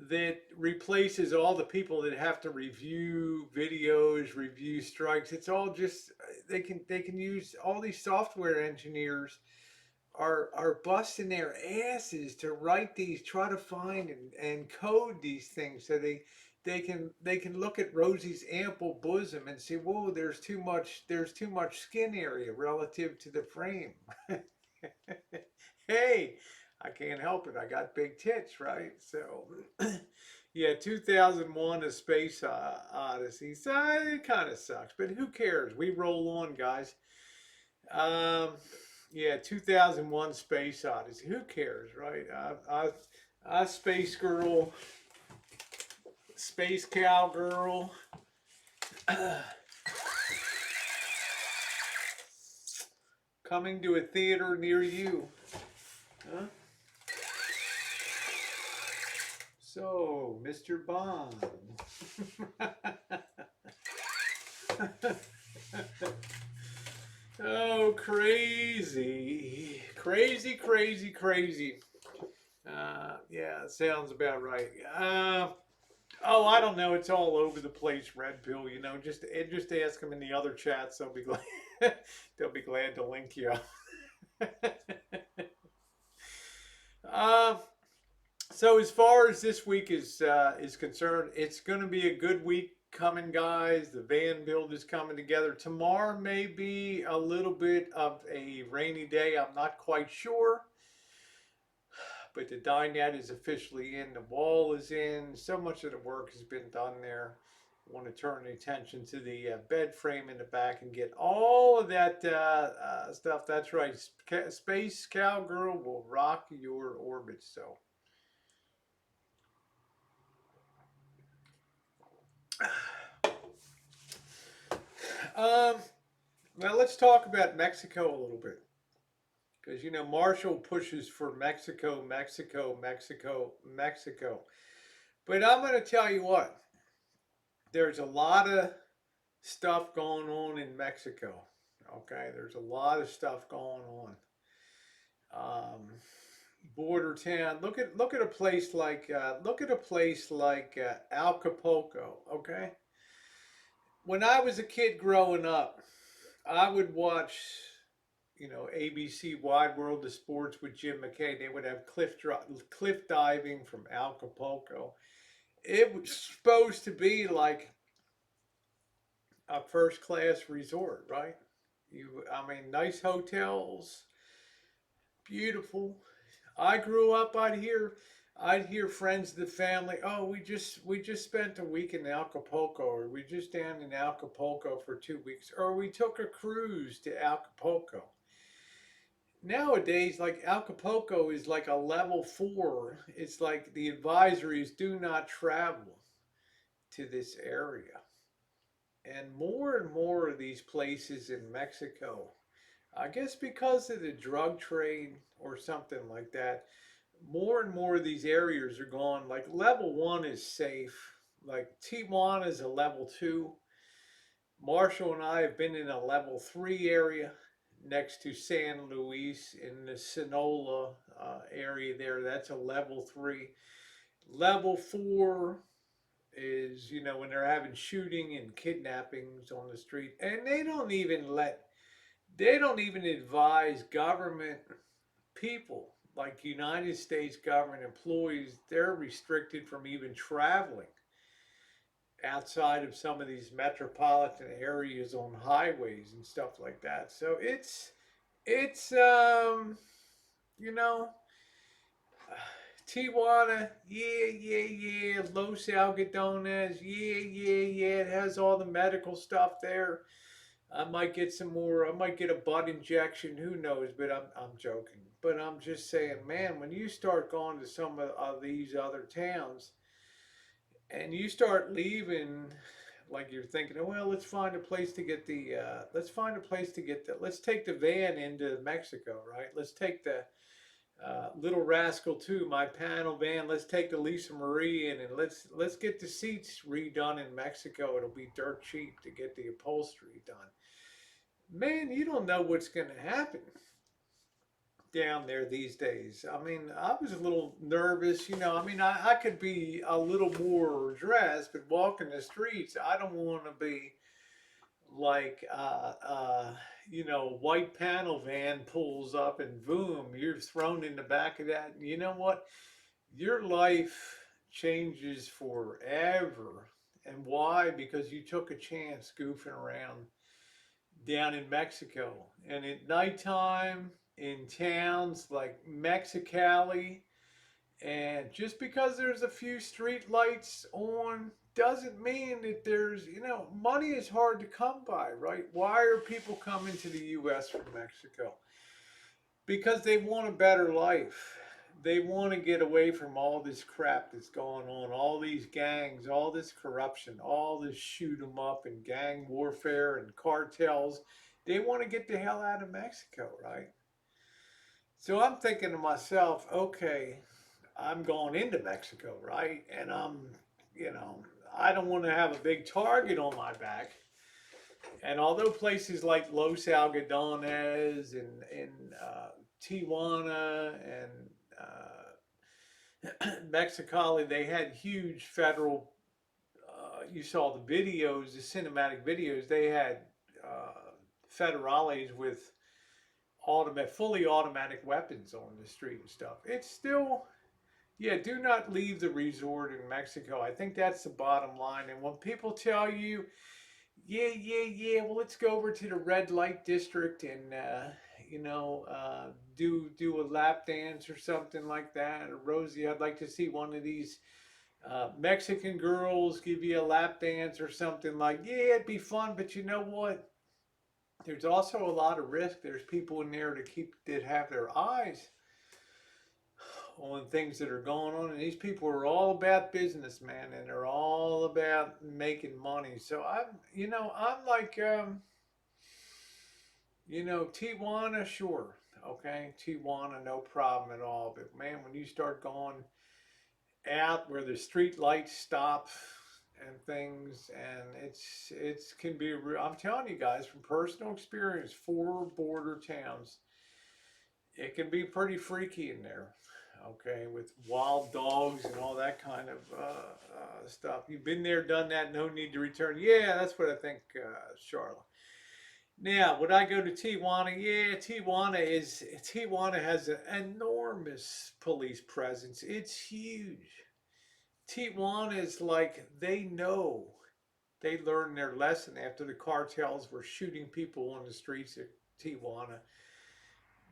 that replaces all the people that have to review videos, review strikes. It's all just they can use all these software engineers are busting their asses to write these, try to find and code these things so they can look at Rosie's ample bosom and see, whoa, there's too much skin area relative to the frame. Hey, I can't help it. I got big tits, right? So, yeah, 2001: A Space Odyssey. So it kind of sucks, but who cares? We roll on, guys. Um, yeah, 2001: Space Odyssey. Who cares, right? Space Girl, Space Cowgirl. Coming to a theater near you. Huh? So, Mr. Bond. Oh, crazy. Crazy, crazy, crazy. Yeah, sounds about right. Oh, I don't know. It's all over the place, Red Pill. You know, just ask them in the other chats. They'll be glad. They'll be glad to link you. uh, so as far as this week is concerned, it's going to be a good week coming, guys. The van build is coming together. Tomorrow may be a little bit of a rainy day. I'm not quite sure. But the dinette is officially in. The wall is in. So much of the work has been done there. I want to turn attention to the bed frame in the back and get all of that stuff. That's right. Space Cowgirl will rock your orbit. So, now let's talk about Mexico a little bit. Because, you know, Marshall pushes for Mexico, Mexico, Mexico, Mexico. But I'm going to tell you what, there's a lot of stuff going on in Mexico. Okay, there's a lot of stuff going on. Border town. Look at a place like Acapulco. Okay, when I was a kid growing up, I would watch, you know, ABC Wide World of Sports with Jim McKay. They would have cliff diving from Acapulco. It was supposed to be like a first class resort, right? I mean, nice hotels, beautiful. I grew up. I'd hear friends of the family. Oh, we just spent a week in Acapulco, or we just down in Acapulco for 2 weeks, or we took a cruise to Acapulco. Nowadays, like Acapulco is like a level 4. It's like the advisories do not travel to this area. And more of these places in Mexico, I guess because of the drug trade or something like that, more and more of these areas are gone. Like level 1 is safe. Like Tijuana is a level 2. Marshall and I have been in a level 3 area next to San Luis in the Sonola area there. That's a level 3. Level 4 is, when they're having shooting and kidnappings on the street. And they don't even advise government people like United States government employees. They're restricted from even traveling outside of some of these metropolitan areas on highways and stuff like that. So it's you know Tijuana, yeah. Los Algodones, yeah. It has all the medical stuff there. I might get some more. I might get a butt injection. Who knows? But I'm joking. But I'm just saying, man. When you start going to some of these other towns, and you start leaving, like you're thinking, oh, well, let's find a place to get let's take the van into Mexico, right? Let's take the Little Rascal too, my panel van. Let's take the Lisa Marie in, and let's get the seats redone in Mexico. It'll be dirt cheap to get the upholstery done. Man, you don't know what's going to happen down there these days. I mean, I was a little nervous, I mean, I could be a little more dressed, but walking the streets, I don't want to be like, white panel van pulls up and boom, you're thrown in the back of that. And you know what? Your life changes forever. And why? Because you took a chance goofing around down in Mexico. And at nighttime in towns like Mexicali, and just because there's a few street lights on doesn't mean that money is hard to come by, right? Why are people coming to the US from Mexico? Because they want a better life. They want to get away from all this crap that's going on, all these gangs, all this corruption, all this shoot 'em up and gang warfare and cartels. They want to get the hell out of Mexico, right? So I'm thinking to myself, okay, I'm going into Mexico, right? And you know, I don't want to have a big target on my back. And although places like Los Algodones and Tijuana and Mexicali, they had huge federal. You saw the videos, the cinematic videos. They had federales with fully automatic weapons on the street and stuff. It's still, yeah. Do not leave the resort in Mexico. I think that's the bottom line. And when people tell you, yeah. Well, let's go over to the red light district and do a lap dance or something like that. Or Rosie, I'd like to see one of these Mexican girls give you a lap dance or something like. Yeah, it'd be fun, but you know what? There's also a lot of risk. There's people in there that have their eyes on things that are going on, and these people are all about business, man, and they're all about making money. So I'm like, Tijuana, sure, okay, Tijuana, no problem at all. But man, when you start going out where the street lights stop and things, and it's can be. I'm telling you guys from personal experience, 4 border towns, it can be pretty freaky in there. Okay, with wild dogs and all that kind of stuff. You've been there, done that. No need to return. Yeah, that's what I think, Charlotte. Now, would I go to Tijuana? Yeah, Tijuana has an enormous police presence. It's huge. Tijuana is like they learned their lesson after the cartels were shooting people on the streets of Tijuana.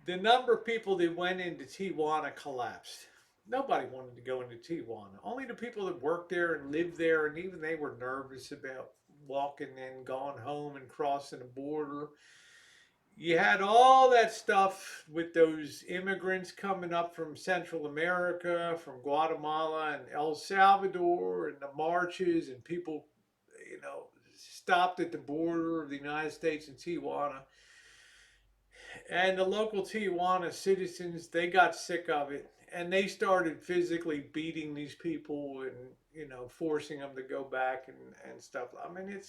The number of people that went into Tijuana collapsed. Nobody wanted to go into Tijuana. Only the people that worked there and lived there, and even they were nervous about walking and going home and crossing the border. You had all that stuff with those immigrants coming up from Central America, from Guatemala and El Salvador, and the marches, and people, stopped at the border of the United States and Tijuana. And the local Tijuana citizens, they got sick of it. And they started physically beating these people and, forcing them to go back and stuff. I mean,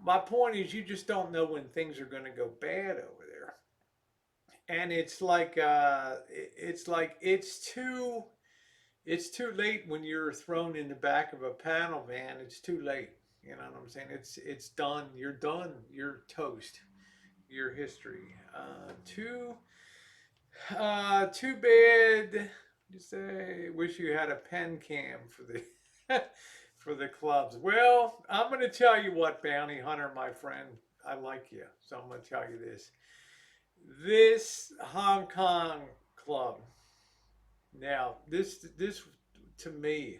my point is, you just don't know when things are going to go bad over there. And it's too late when you're thrown in the back of a panel van. It's too late. You know what I'm saying? It's done. You're done. You're toast. Your history. Too bad. You say, wish you had a pen cam for the for the clubs. Well, I'm going to tell you what, Bounty Hunter, my friend, I like you, so I'm going to tell you this. This Hong Kong club. Now, this to me,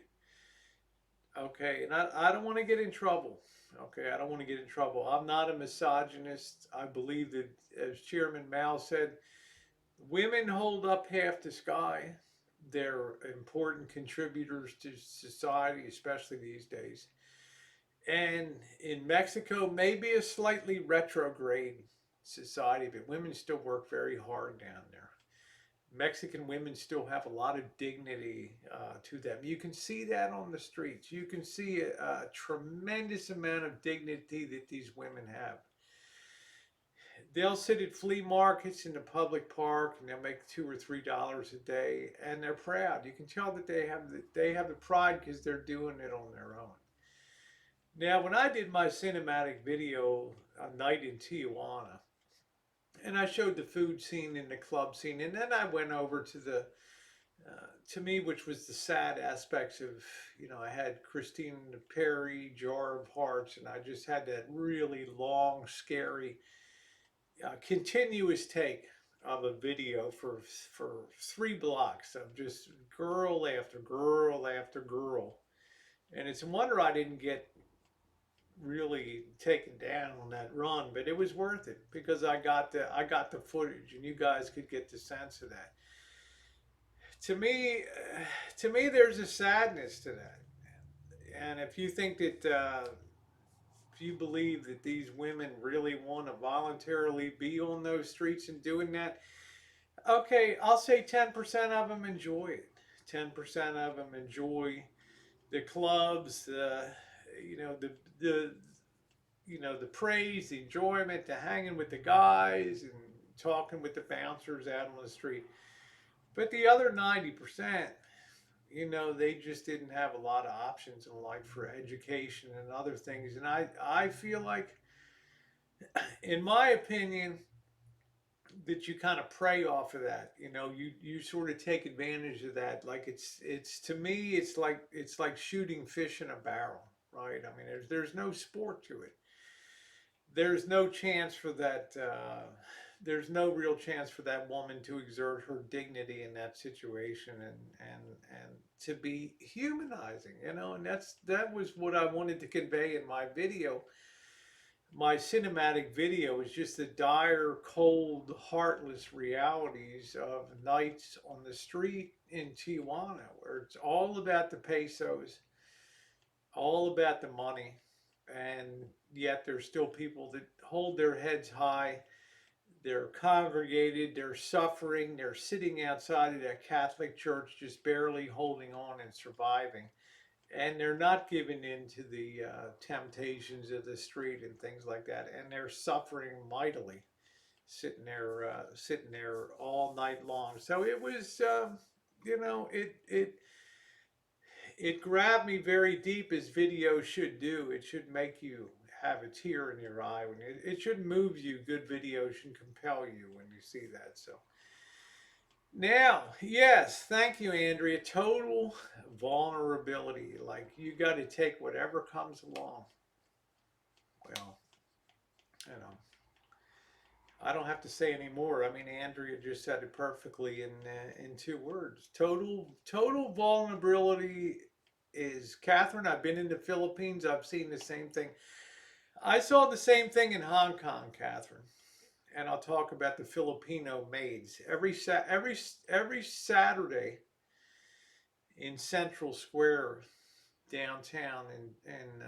okay, and I don't want to get in trouble. Okay, I don't want to get in trouble. I'm not a misogynist. I believe that, as Chairman Mao said, women hold up half the sky. They're important contributors to society, especially these days. And in Mexico, maybe a slightly retrograde society, but women still work very hard down there. Mexican women still have a lot of dignity to them. You can see that on the streets. You can see a tremendous amount of dignity that these women have. They'll sit at flea markets in the public park and they'll make $2 or $3 a day, and they're proud. You can tell that they have the pride because they're doing it on their own. Now, when I did my cinematic video, A Night in Tijuana, and I showed the food scene and the club scene, and then I went over to to me, which was the sad aspects of, I had Christine Perry, Jar of Hearts, and I just had that really long, scary, continuous take of a video for 3 blocks of just girl after girl after girl, and it's a wonder I didn't get really taken down on that run, but it was worth it because I got the footage, and you guys could get the sense of that. To me, there's a sadness to that, and if you think that if you believe that these women really want to voluntarily be on those streets and doing that, okay, I'll say 10% of them enjoy it. 10% of them enjoy the clubs, the the praise, the enjoyment, the hanging with the guys and talking with the bouncers out on the street. But the other 90%, they just didn't have a lot of options in life for education and other things. And I feel like, in my opinion, that you kind of prey off of that. You sort of take advantage of that. Like it's to me, it's like shooting fish in a barrel, right? I mean, there's no sport to it. There's no chance for that. There's no real chance for that woman to exert her dignity in that situation, and to be humanizing, and that was what I wanted to convey in my video. My cinematic video is just the dire, cold, heartless realities of nights on the street in Tijuana, where it's all about the pesos, all about the money, and yet there's still people that hold their heads high. They're congregated, they're suffering, they're sitting outside of that Catholic church, just barely holding on and surviving. And they're not giving in to the temptations of the street and things like that. And they're suffering mightily, sitting there all night long. So it was, it grabbed me very deep, as video should do. It should make you have a tear in your eye when it should move you. Good video should compel you when you see that. So now, yes, thank you, Andrea. Total vulnerability. Like, you got to take whatever comes along. Well, you know, I don't have to say any more. I mean, Andrea just said it perfectly in 2 words. Total vulnerability is, Catherine. I've been in the Philippines. I've seen the same thing. I saw the same thing in Hong Kong, Catherine. And I'll talk about the Filipino maids. Every Saturday in Central Square downtown in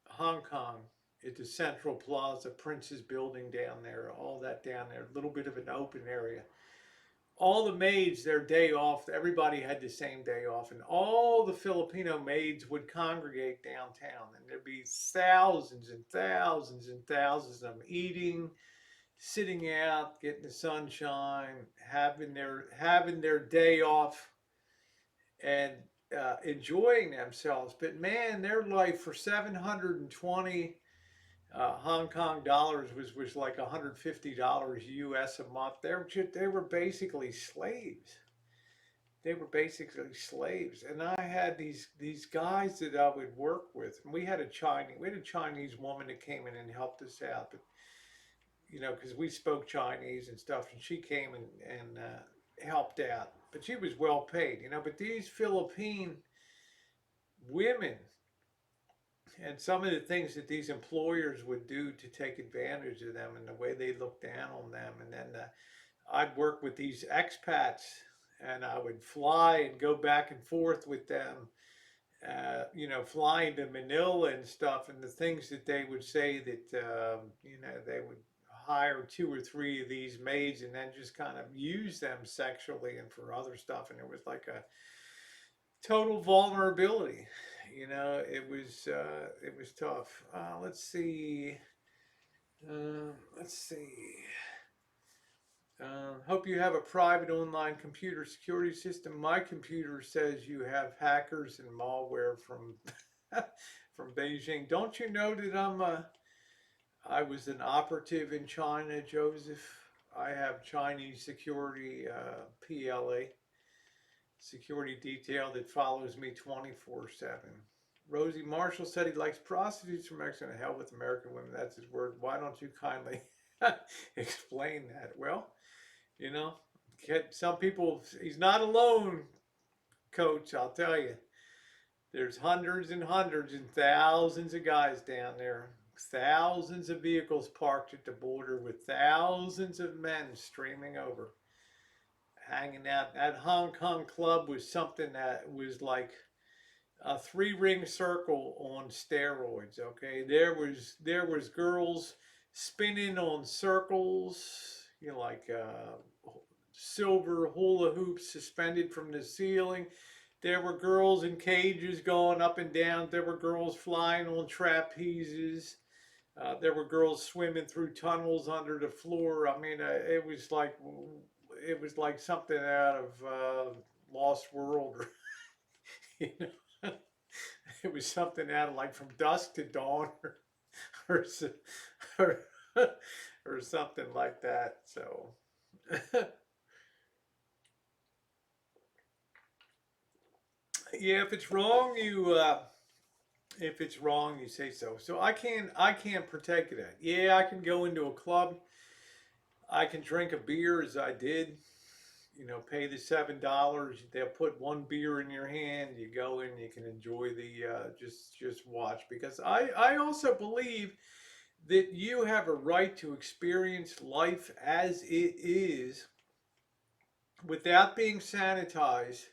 Hong Kong, at the Central Plaza, Prince's Building down there, all that down there, a little bit of an open area. all the maids, their day off, everybody had the same day off, and all the Filipino maids would congregate downtown, and there'd be thousands and thousands and thousands of them eating, sitting out, getting the sunshine, having their day off, and enjoying themselves. But man, their life for 720 Hong Kong dollars was like $150 US a month. They were basically slaves. They were basically slaves, and I had these guys that I would work with. And we had a Chinese woman that came in and helped us out, but because we spoke Chinese and stuff, and she came and helped out. But she was well paid. But these Philippine women, and some of the things that these employers would do to take advantage of them, and the way they look down on them. And then I'd work with these expats, and I would fly and go back and forth with them, flying to Manila and stuff. And the things that they would say that, they would hire two or three of these maids and then just kind of use them sexually and for other stuff. And it was like a total vulnerability. It was tough. Let's see. Let's see. Hope you have a private online computer security system. My computer says you have hackers and malware from from Beijing. Don't you know that I was an operative in China, Joseph? I have Chinese security PLA security detail that follows me 24/7. Rosie Marshall said he likes prostitutes from Mexico. Hell with American women. That's his word. Why don't you kindly explain that? Well, you know, some people, he's not alone, coach, I'll tell you. There's hundreds and hundreds and thousands of guys down there. Thousands of vehicles parked at the border with thousands of men streaming over, hanging out. That Hong Kong club was something that was like a three-ring circle on steroids. Okay, there was girls spinning on circles, like silver hula hoops suspended from the ceiling. There were girls in cages going up and down. There were girls flying on trapezes. There were girls swimming through tunnels under the floor. I mean, it was like something out of Lost World. you know, it was something out of like From Dusk to Dawn, or or, or something like that. So. Yeah, if it's wrong, you say so. So I can't partake of that. Yeah, I can go into a club. I can drink a beer as I did. Pay the $7. They'll put one beer in your hand. You go in, you can enjoy the just watch, because I also believe that you have a right to experience life as it is without being sanitized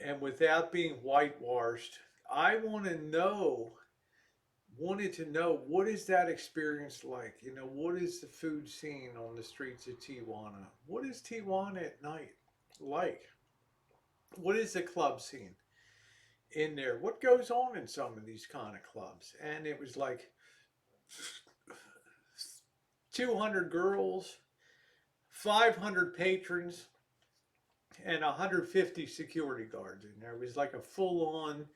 and without being whitewashed. I wanted to know, what is that experience like? What is the food scene on the streets of Tijuana? What is Tijuana at night like? What is the club scene in there? What goes on in some of these kind of clubs? And it was like 200 girls, 500 patrons, and 150 security guards in there. It was like a full-on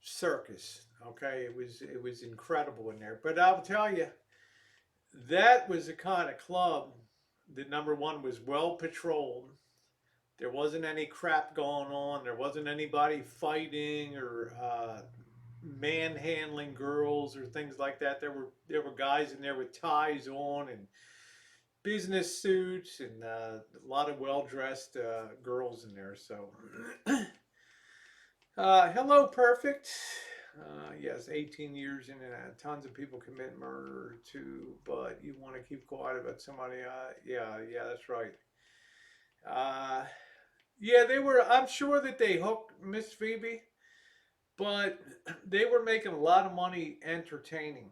circus. Okay, it was incredible in there. But I'll tell you, that was the kind of club that, number one, was well patrolled. There wasn't any crap going on. There wasn't anybody fighting or manhandling girls or things like that. There were guys in there with ties on and business suits, and a lot of well-dressed girls in there. So, hello, perfect. Yes, 18 years in, and tons of people commit murder too, but you want to keep quiet about somebody. Yeah, that's right. Uh, yeah, they were. I'm sure that they hooked Miss Phoebe, but they were making a lot of money entertaining.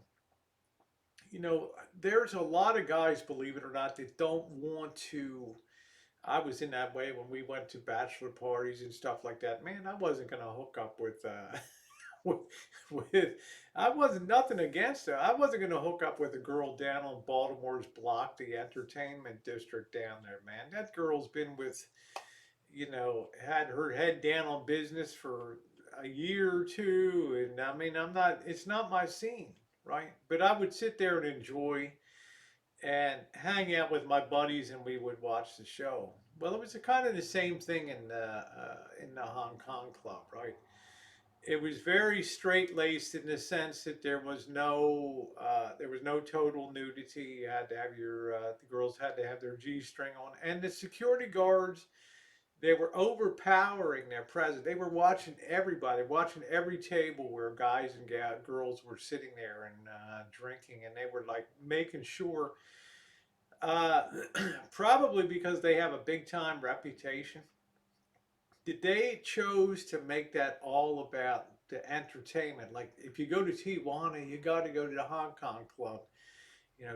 There's a lot of guys, believe it or not, that don't want to I was in that way when we went to bachelor parties and stuff like that. Man, I wasn't gonna hook up with with, with I wasn't nothing against her. I wasn't gonna hook up with a girl down on Baltimore's block, the entertainment district down there, man. That girl's been with, had her head down on business for a year or two, and I mean, it's not my scene, right? But I would sit there and enjoy and hang out with my buddies, and we would watch the show. Well, it was kind of the same thing in the Hong Kong club, right? It was very straight laced in the sense that there was no total nudity. You had to have the girls had to have their G string on, and the security guards, they were overpowering their presence. They were watching everybody, watching every table where guys and girls were sitting there and drinking, and they were like making sure. Uh, Probably because they have a big time reputation. They chose to make that all about the entertainment. Like if you go to Tijuana, you got to go to the Hong Kong club.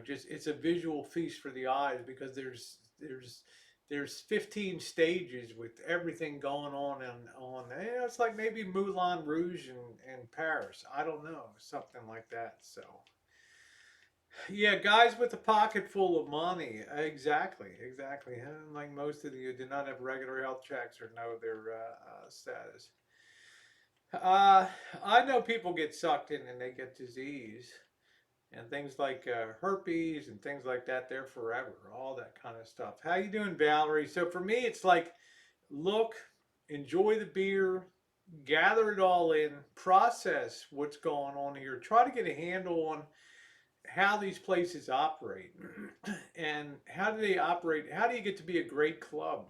Just it's a visual feast for the eyes because there's 15 stages with everything going on. It's like maybe Moulin Rouge in Paris. I don't know, something like that. So yeah, guys with a pocket full of money. Exactly, exactly. And like most of you do not have regular health checks or know their status. Uh, I know people get sucked in and they get disease and things like herpes and things like that. They're forever. All that kind of stuff. How you doing, Valerie? So for me, it's like, look, enjoy the beer, gather it all in, process what's going on here, try to get a handle on how these places operate and how do they operate. How do you get to be a great club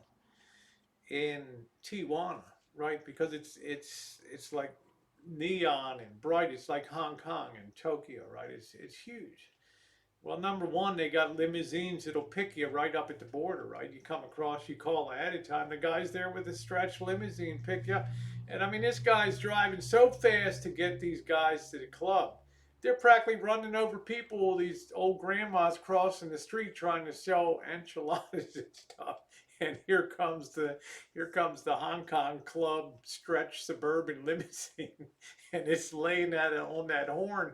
in Tijuana, right? Because it's like neon and bright. It's like Hong Kong and Tokyo, right? It's huge. Well, number one, they got limousines that'll pick you right up at the border, right? You come across, you call ahead of time. The guy's there with a stretch limousine, pick you up. And I mean, this guy's driving so fast to get these guys to the club. They're practically running over people, these old grandmas crossing the street trying to sell enchiladas and stuff. And here comes the Hong Kong club stretch suburban limousine, and it's laying on that horn,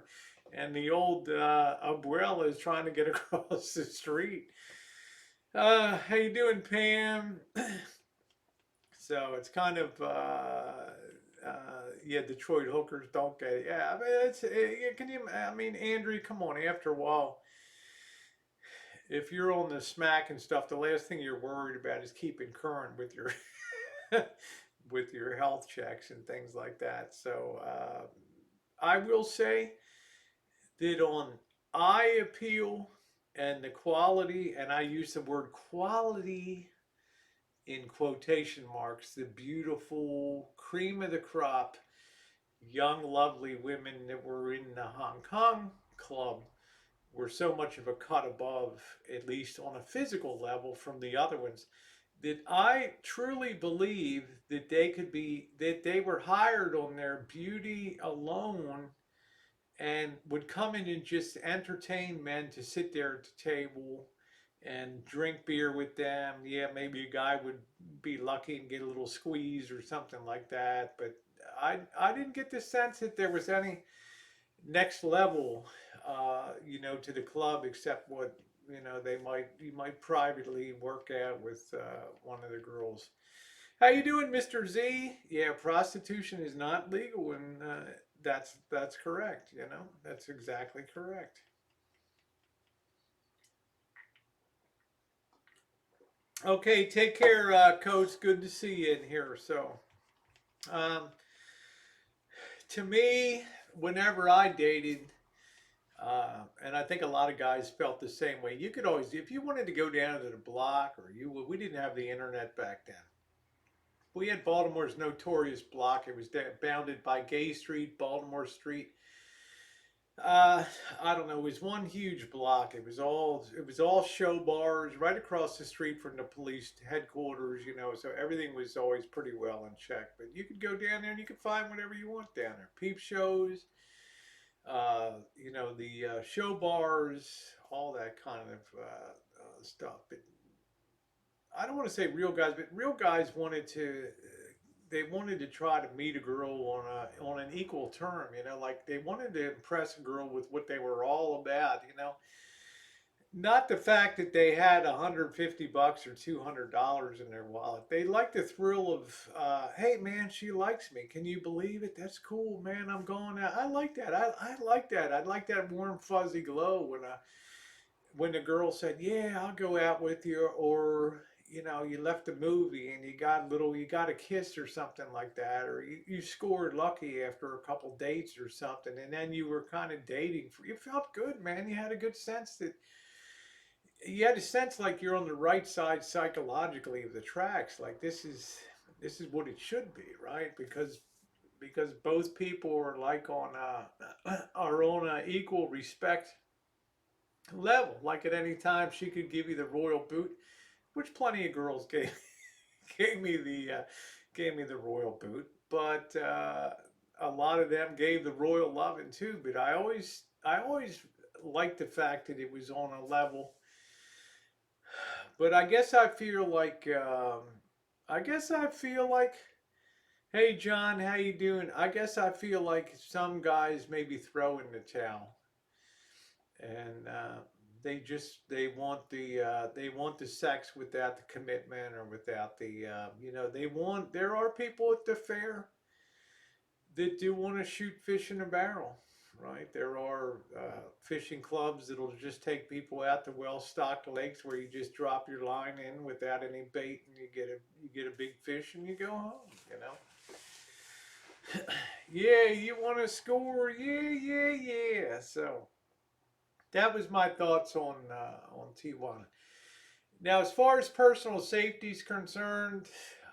and the old umbrella is trying to get across the street. How you doing, Pam? So it's kind of yeah, Detroit hookers don't get it. Yeah, I mean can you? I mean, Andrew, come on. After a while, if you're on the smack and stuff, the last thing you're worried about is keeping current with your with your health checks and things like that. So I will say that on eye appeal and the quality, and I use the word quality in quotation marks, the beautiful cream of the crop, young, lovely women that were in the Hong Kong club were so much of a cut above, at least on a physical level, from the other ones, that I truly believe that they were hired on their beauty alone and would come in and just entertain men to sit there at the table and drink beer with them. Yeah, maybe a guy would be lucky and get a little squeeze or something like that. But I didn't get the sense that there was any next level, to the club except what you might privately work out with one of the girls. How you doing, Mr. Z? Yeah, prostitution is not legal, and that's correct. That's exactly correct. Okay, take care, Coach. Good to see you in here. So, um, to me, whenever I dated, and I think a lot of guys felt the same way. You could always, if you wanted to go down to the block, or we didn't have the internet back then. We had Baltimore's notorious block. It was bounded by Gay Street, Baltimore Street. Uh, I don't know. It was one huge block. It was all show bars right across the street from the police headquarters. So everything was always pretty well in check. But you could go down there and you could find whatever you want down there. Peep shows, the show bars, all that kind of stuff. But I don't want to say real guys, but real guys wanted to. They wanted to try to meet a girl on an equal term. You know, like they wanted to impress a girl with what they were all about. You know, not the fact that they had $150 or $200 in their wallet. They like the thrill of, hey man, she likes me. Can you believe it? That's cool, man. I'm going out. I like that. I like that. I like that warm fuzzy glow when the girl said, yeah, I'll go out with you, or you know, you left the movie and you got a kiss or something like that, or you scored lucky after a couple dates or something, and then you were kind of dating for, you felt good, man. You had a good sense that you had a sense like you're on the right side psychologically of the tracks. Like this is what it should be, right? Because both people are like on are on a equal respect level. Like at any time, she could give you the royal boot, which plenty of girls gave gave me the royal boot, but a lot of them gave the royal loving too. But I always liked the fact that it was on a level. But I guess I feel like hey John, how you doing? I guess I feel like some guys maybe throw in the towel, and they want the sex without the commitment, or without the there are people at the fair that do want to shoot fish in a barrel, right? There are fishing clubs that'll just take people out to well-stocked lakes where you just drop your line in without any bait, and you get a big fish and you go home. You know. Yeah, you want to score? Yeah, yeah, yeah. So that was my thoughts on Tijuana. Now, as far as personal safety is concerned,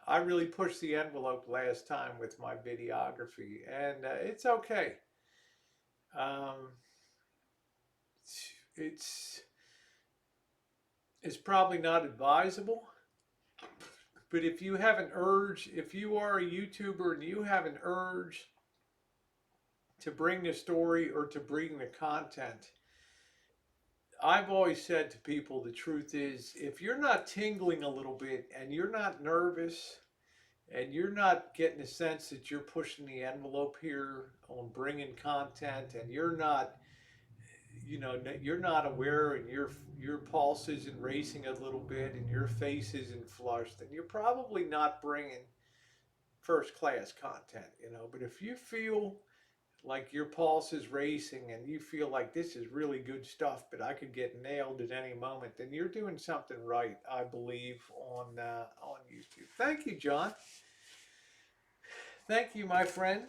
I really pushed the envelope last time with my videography, and it's okay. Um, it's it's probably not advisable, but if you have an urge, if you are a YouTuber and you have an urge to bring the story or to bring the content, I've always said to people, the truth is, if you're not tingling a little bit and you're not nervous and you're not getting a sense that you're pushing the envelope here on bringing content, and you're not aware, and your pulse isn't racing a little bit and your face isn't flushed, then you're probably not bringing first class content. But if you feel like your pulse is racing and you feel like this is really good stuff, but I could get nailed at any moment, then you're doing something right, I believe, on YouTube. Thank you, John. Thank you, my friend.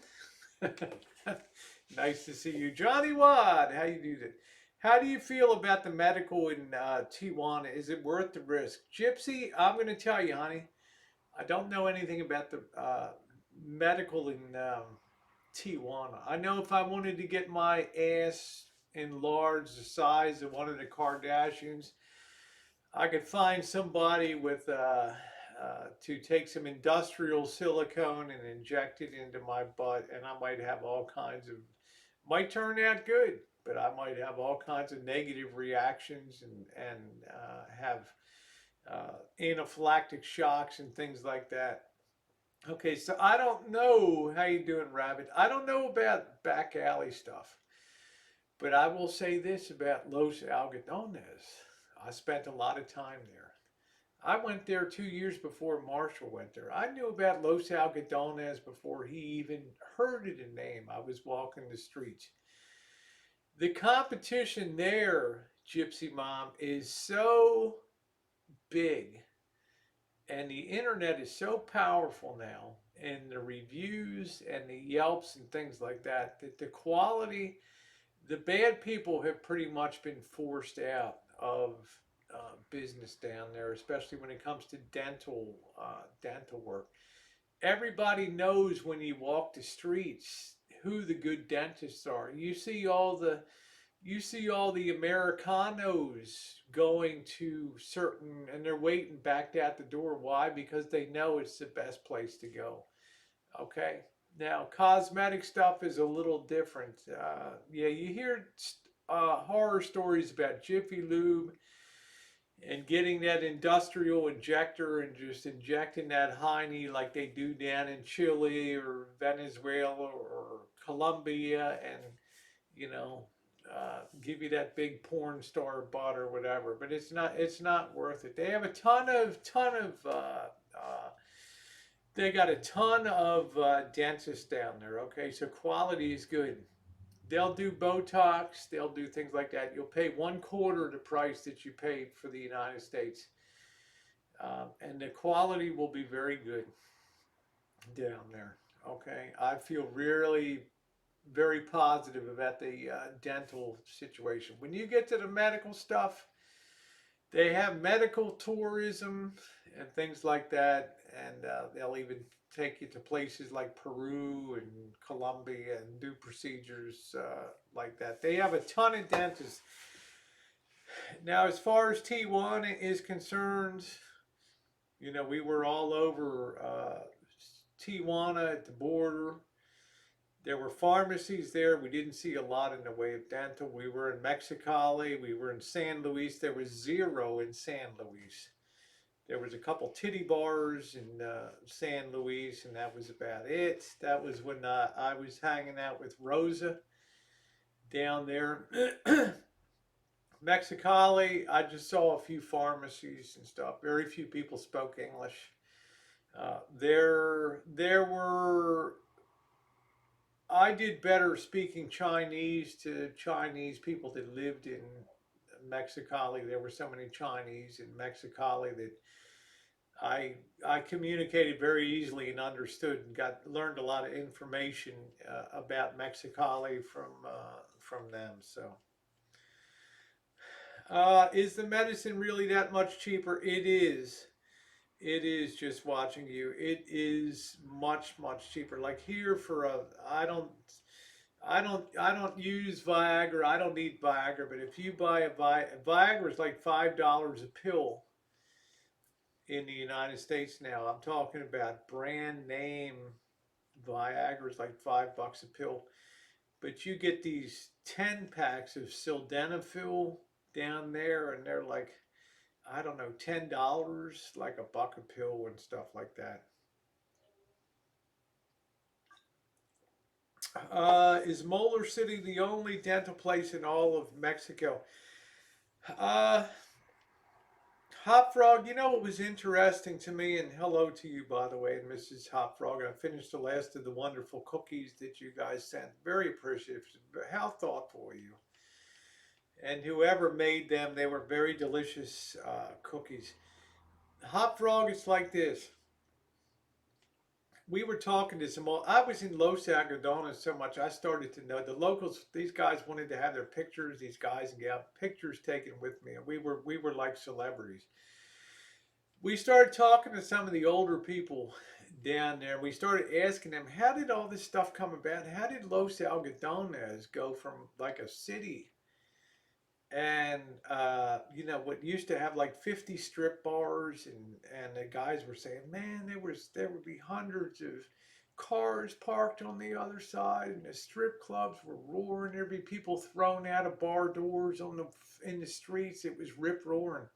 Nice to see you, Johnny Wad. How you doing? How do you feel about the medical in Tijuana? Is it worth the risk? Gypsy, I'm going to tell you, honey, I don't know anything about the medical in Tijuana. I know if I wanted to get my ass enlarged the size of one of the Kardashians, I could find somebody with to take some industrial silicone and inject it into my butt, and I might have all kinds of, might turn out good, but I might have all kinds of negative reactions, and have anaphylactic shocks and things like that. Okay, so I don't know how you doing, Rabbit. I don't know about back alley stuff, but I will say this about Los Algodones. I spent a lot of time there. I went there 2 years before Marshall went there. I knew about Los Algodones before he even heard of the name. I was walking the streets. The competition there, Gypsy Mom, is so big, and the internet is so powerful now, and the reviews and the Yelps and things like that, that the quality, the bad people have pretty much been forced out of business down there, especially when it comes to dental work. Everybody knows when you walk the streets who the good dentists are. You see all the Americanos going to certain, and they're waiting backed out the door. Why? Because they know it's the best place to go. Okay. Now, cosmetic stuff is a little different. Yeah, you hear horror stories about Jiffy Lube and getting that industrial injector and just injecting that hiney like they do down in Chile or Venezuela or Colombia, and you know, give you that big porn star butt or whatever. But it's not worth it. They have a ton of they got a ton of dentists down there. Okay, so quality is good. They'll do Botox. They'll do things like that. You'll pay 1/4 the price that you paid for the United States, and the quality will be very good down there. Okay, I feel really very positive about the dental situation. When you get to the medical stuff, they have medical tourism and things like that, and they'll even take you to places like Peru and Colombia and do procedures like that. They have a ton of dentists. Now, as far as Tijuana is concerned, you know, we were all over Tijuana at the border. There were pharmacies there. We didn't see a lot in the way of dental. We were in Mexicali. We were in San Luis. There was zero in San Luis. There was a couple titty bars in San Luis, and that was about it. That was when I was hanging out with Rosa down there. Mexicali, I just saw a few pharmacies and stuff. Very few people spoke English. There were. I did better speaking Chinese to Chinese people that lived in Mexicali. There were so many Chinese in Mexicali that I communicated very easily and understood and learned a lot of information about Mexicali from them. So, is the medicine really that much cheaper? It is. It is just watching you. It is much cheaper. Like here for a, I don't use Viagra. I don't need Viagra. But if you buy Viagra is like $5 a pill in the United States now. I'm talking about brand name Viagra is like $5 a pill. But you get these 10 packs of sildenafil down there, and they're like, I don't know, $10, like a buck a pill and stuff like that. Is Molar City the only dental place in all of Mexico? Uh, Hot Frog, you know what was interesting to me, and hello to you, by the way, and Mrs. Hot Frog. I finished the last of the wonderful cookies that you guys sent. Very appreciative. How thoughtful are you? And whoever made them, they were very delicious cookies. Hot Frog, it's like this. We were talking to some. I was in Los Algodones so much, I started to know the locals. These guys wanted to have their pictures. These guys and gal pictures taken with me, and we were like celebrities. We started talking to some of the older people down there. We started asking them, how did all this stuff come about? How did Los Algodones go from like a city and you know what used to have like 50 strip bars, and the guys were saying, man, there would be hundreds of cars parked on the other side, and the strip clubs were roaring. There'd be people thrown out of bar doors in the streets. It was rip roaring.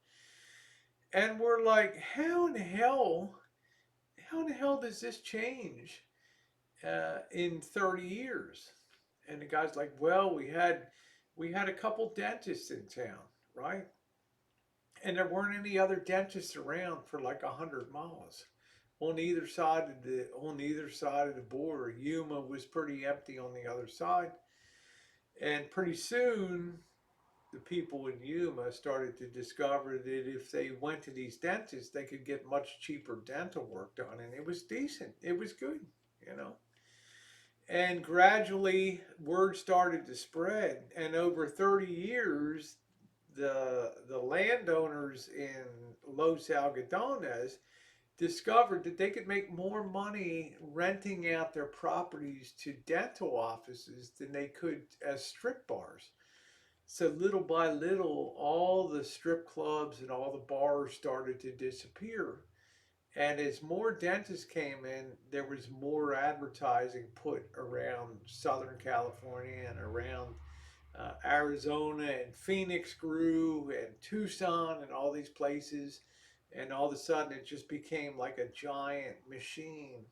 And we're like, how in the hell does this change in 30 years? And the guy's like, well, we had a couple dentists in town, right? And there weren't any other dentists around for like 100 miles. On either side of the border, Yuma was pretty empty on the other side. And pretty soon, the people in Yuma started to discover that if they went to these dentists, they could get much cheaper dental work done, and it was decent. It was good, you know. And gradually, word started to spread, and over 30 years, the landowners in Los Algodones discovered that they could make more money renting out their properties to dental offices than they could as strip bars. So little by little, all the strip clubs and all the bars started to disappear. And as more dentists came in, there was more advertising put around Southern California and around Arizona and Phoenix grew, and Tucson, and all these places. And all of a sudden, it just became like a giant machine.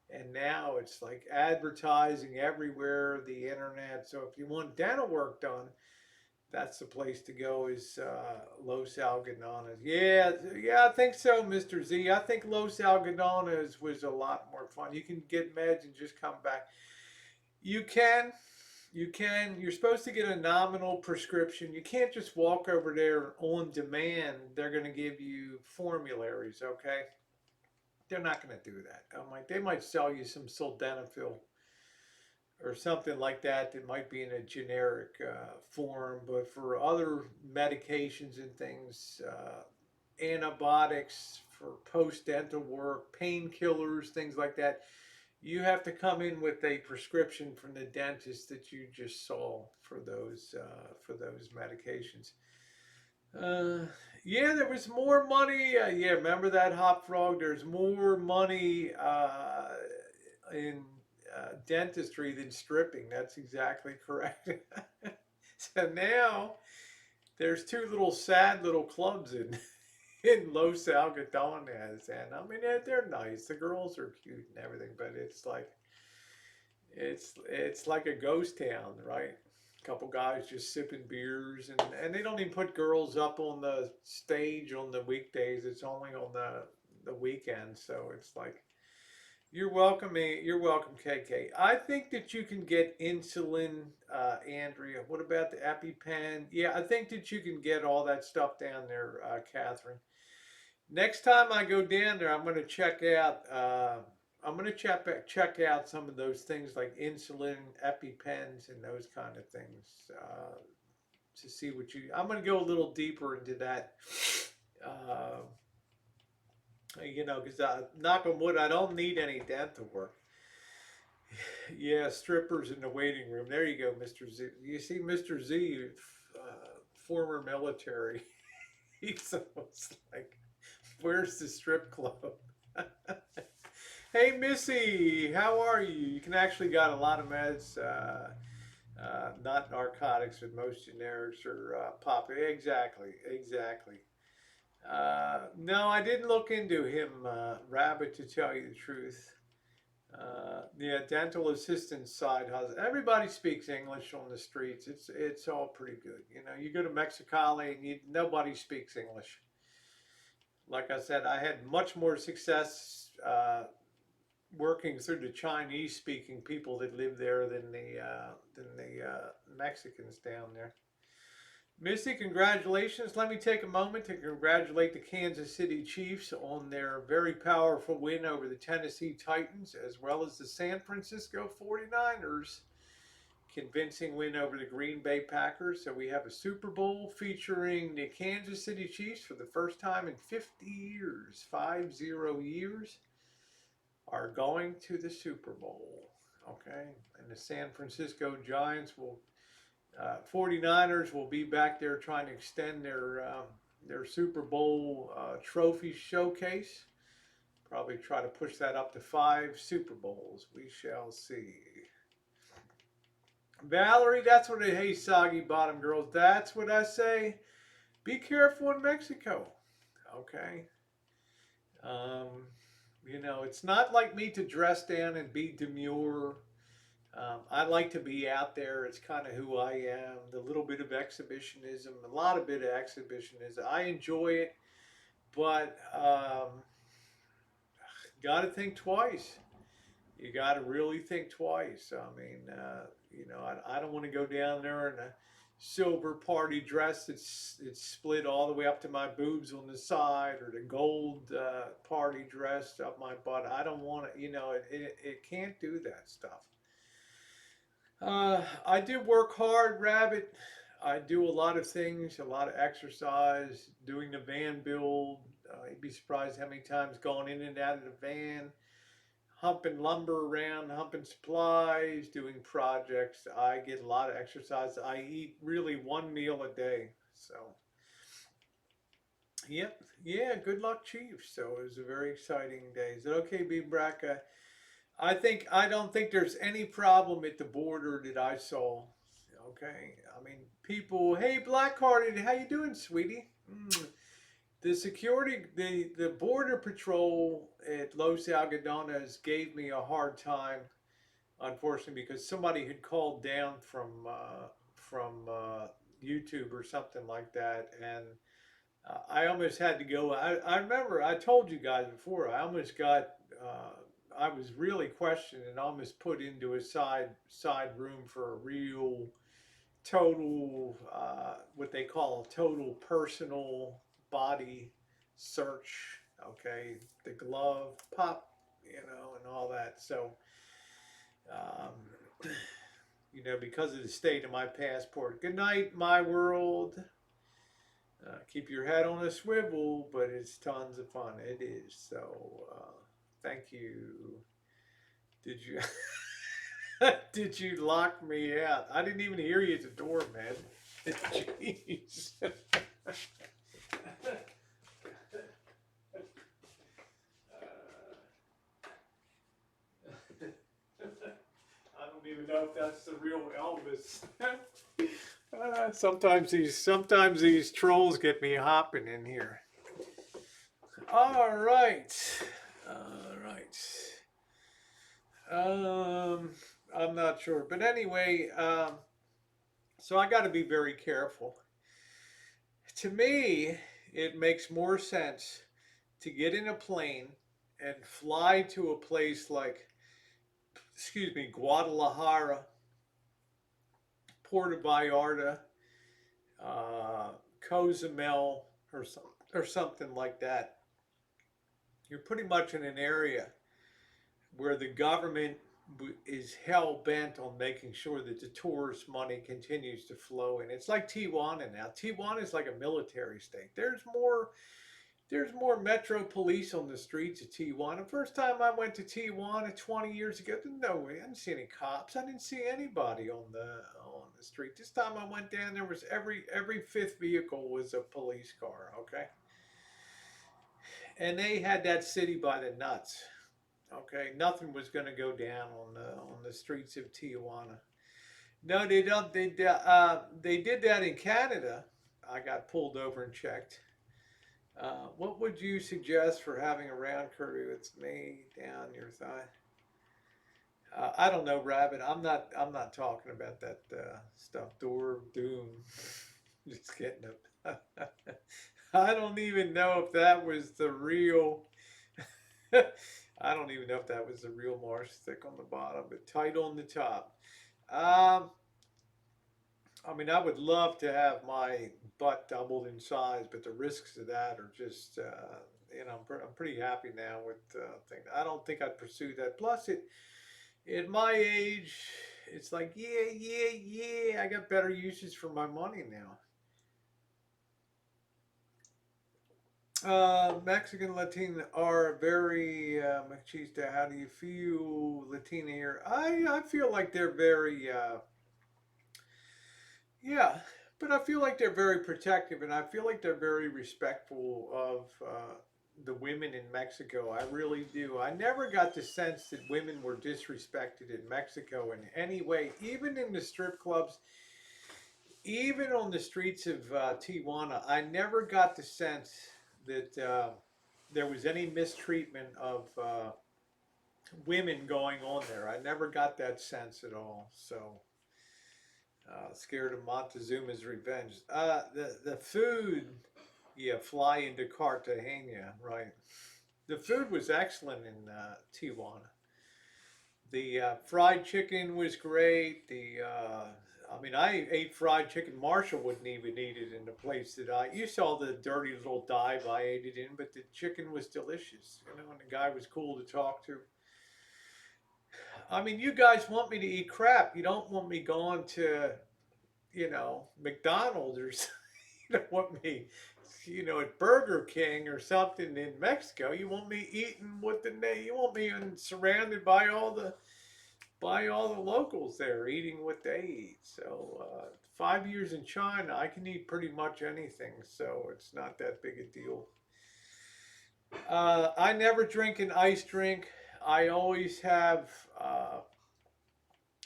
And now it's like advertising everywhere, the internet. So if you want dental work done, that's the place to go is Los Algodones. Yeah, yeah, I think so, Mr. Z. I think Los Algodones was a lot more fun. You can get meds and just come back. You can, you can. You're supposed to get a nominal prescription. You can't just walk over there on demand. They're going to give you formularies, okay? They're not going to do that. I'm like, they might sell you some sildenafil or something like that that might be in a generic form, but for other medications and things, antibiotics for post-dental work, painkillers, things like that, you have to come in with a prescription from the dentist that you just saw for those medications. Uh, yeah, there was more money. Yeah, remember that hot frog? There's more money in dentistry than stripping. That's exactly correct. So now there's two little sad little clubs in in Los Algodones, and I mean they're nice. The girls are cute and everything, but it's like a ghost town, right? A couple guys just sipping beers, and they don't even put girls up on the stage on the weekdays. It's only on the weekends, so it's like you're welcome, you're welcome, KK. I think that you can get insulin, Andrea. What about the EpiPen? Yeah, I think that you can get all that stuff down there, Catherine. Next time I go down there, I'm going to check out. I'm going to check out some of those things like insulin, EpiPens, and those kind of things to see what you. I'm going to go a little deeper into that. Uh, because knock on wood, I don't need any dental work. Yeah, strippers in the waiting room. There you go, Mr. Z. You see, Mr. Z, former military. He's almost like, where's the strip club? Hey, Missy, how are you? You can actually got a lot of meds, not narcotics, but most generics are pop. Exactly, exactly. No, I didn't look into him, Rabbit, to tell you the truth. Yeah, dental assistant side hustle. Everybody speaks English on the streets. It's all pretty good. You go to Mexicali and nobody speaks English. Like I said, I had much more success working through the Chinese speaking people that live there than the Mexicans down there. Missy, congratulations. Let me take a moment to congratulate the Kansas City Chiefs on their very powerful win over the Tennessee Titans, as well as the San Francisco 49ers convincing win over the Green Bay Packers. So we have a Super Bowl featuring the Kansas City Chiefs for the first time in 50 years, 50 years, are going to the Super Bowl. Okay, and the San Francisco Giants 49ers will be back there trying to extend their Super Bowl trophy showcase. Probably try to push that up to 5 Super Bowls. We shall see. Valerie, that's what hey, soggy bottom girls, that's what I say. Be careful in Mexico. Okay. Um, it's not like me to dress down and be demure. I like to be out there. It's kind of who I am. The little bit of exhibitionism, a lot of bit of exhibitionism. I enjoy it, but got to think twice. You got to really think twice. I mean, I don't want to go down there in a silver party dress it's split all the way up to my boobs on the side, or the gold party dress up my butt. I don't want to, it can't do that stuff. I do work hard, Rabbit. I do a lot of things, a lot of exercise, doing the van build. You'd be surprised how many times going in and out of the van, humping lumber around, humping supplies, doing projects. I get a lot of exercise. I eat really one meal a day. So, yep, yeah, good luck, Chiefs. So it was a very exciting day. Is it okay, B. Braca? I don't think there's any problem at the border that I saw. Okay, I mean, people. Hey, Blackhearted, how you doing, sweetie? The security, the border patrol at Los Algodones gave me a hard time, unfortunately, because somebody had called down from YouTube or something like that, and I almost had to go. I remember I told you guys before. I almost got. I was really questioned and almost put into a side room for a real total what they call a total personal body search. Okay, the glove pop, and all that. So um, because of the state of my passport. Good night, my world. Keep your head on a swivel, but it's tons of fun. It is. So thank you. Did you did you lock me out? I didn't even hear you at the door, man. Jeez. I don't even know if that's the real Elvis. Sometimes these trolls get me hopping in here. All right, all right. I'm not sure, but anyway, so I got to be very careful. To me, it makes more sense to get in a plane and fly to a place like, excuse me, Guadalajara, Puerto Vallarta, uh, Cozumel, or something like that. You're pretty much in an area where the government is hell bent on making sure that the tourist money continues to flow in. It's like Tijuana now. Tijuana is like a military state. There's more metro police on the streets of Tijuana. First time I went to Tijuana 20 years ago, no way. I didn't see any cops. I didn't see anybody on the street. This time I went down, there was every fifth vehicle was a police car. Okay, and they had that city by the nuts. Okay, nothing was going to go down on the streets of Tijuana. No, they don't. They did that in Canada. I got pulled over and checked. What would you suggest for having a round curry with me down your thigh? I don't know, Rabbit. I'm not talking about that stuff. Door doom. Just kidding. I don't even know if that was the real. I don't even know if that was the real marsh thick on the bottom, but tight on the top. Um, I mean, I would love to have my butt doubled in size, but the risks of that are just, I'm pretty happy now with things. I don't think I'd pursue that. Plus, at my age, it's like, yeah, yeah, yeah, I got better uses for my money now. Mexican Latin are very machista. How do you feel, Latina here? I feel like they're very yeah, but I feel like they're very protective, and I feel like they're very respectful of the women in Mexico. I really do. I never got the sense that women were disrespected in Mexico in any way, even in the strip clubs, even on the streets of Tijuana. I never got the sense that there was any mistreatment of women going on there. I never got that sense at all. So. Scared of Montezuma's revenge. The food, yeah, fly into Cartagena, right? The food was excellent in Tijuana. The fried chicken was great. I mean, I ate fried chicken. Marshall wouldn't even eat it in the place that you saw the dirty little dive I ate it in, but the chicken was delicious, and the guy was cool to talk to. I mean, you guys want me to eat crap. You don't want me going to McDonald's or you don't want me, at Burger King or something in Mexico. You want me eating you want me surrounded by all the locals there eating what they eat. So 5 years in China, I can eat pretty much anything. So it's not that big a deal. I never drink an iced drink. I always have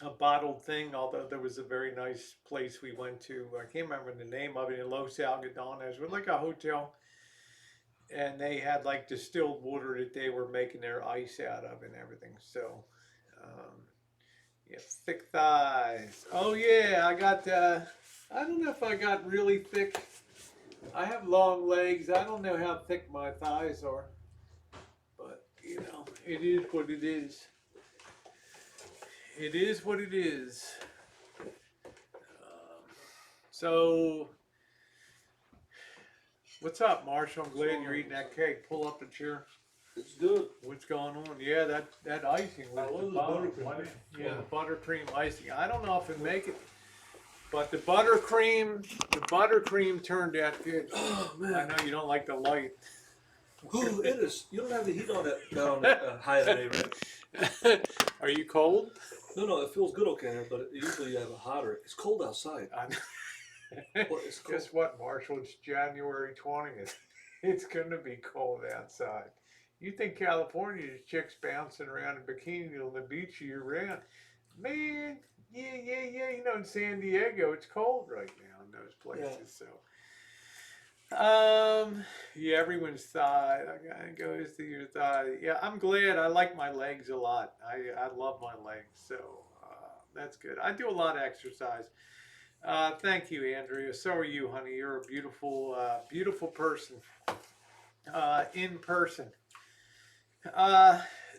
a bottled thing. Although there was a very nice place we went to. I can't remember the name of it in Los Algodones. It was like a hotel, and they had like distilled water that they were making their ice out of and everything. So, um, yeah, thick thighs. Oh yeah, I got. I don't know if I got really thick. I have long legs. I don't know how thick my thighs are, but you know, it is what it is. It is what it is. So, what's up, Marshall? I'm glad you're eating that cake. Pull up a chair. It's good. What's going on? Yeah, that icing was I love the the bomb. buttercream. Yeah, the buttercream icing. I don't know if it make it, but the buttercream turned out good. Oh man, I know you don't like the light. Ooh, it is. You don't have the heat on it down high today, right? Are you cold? No, it feels good okay, but usually you have a hotter. It's cold outside. Well, it's cold. Guess what, Marshall? It's January 20th. It's gonna be cold outside. You think California is chicks bouncing around in bikini on the beach year round? Man, yeah. You know, in San Diego, it's cold right now in those places. Yeah. So, yeah, everyone's thigh. I goes to your thigh. Yeah, I'm glad. I like my legs a lot. I love my legs. So that's good. I do a lot of exercise. Thank you, Andrea. So are you, honey. You're a beautiful person. In person.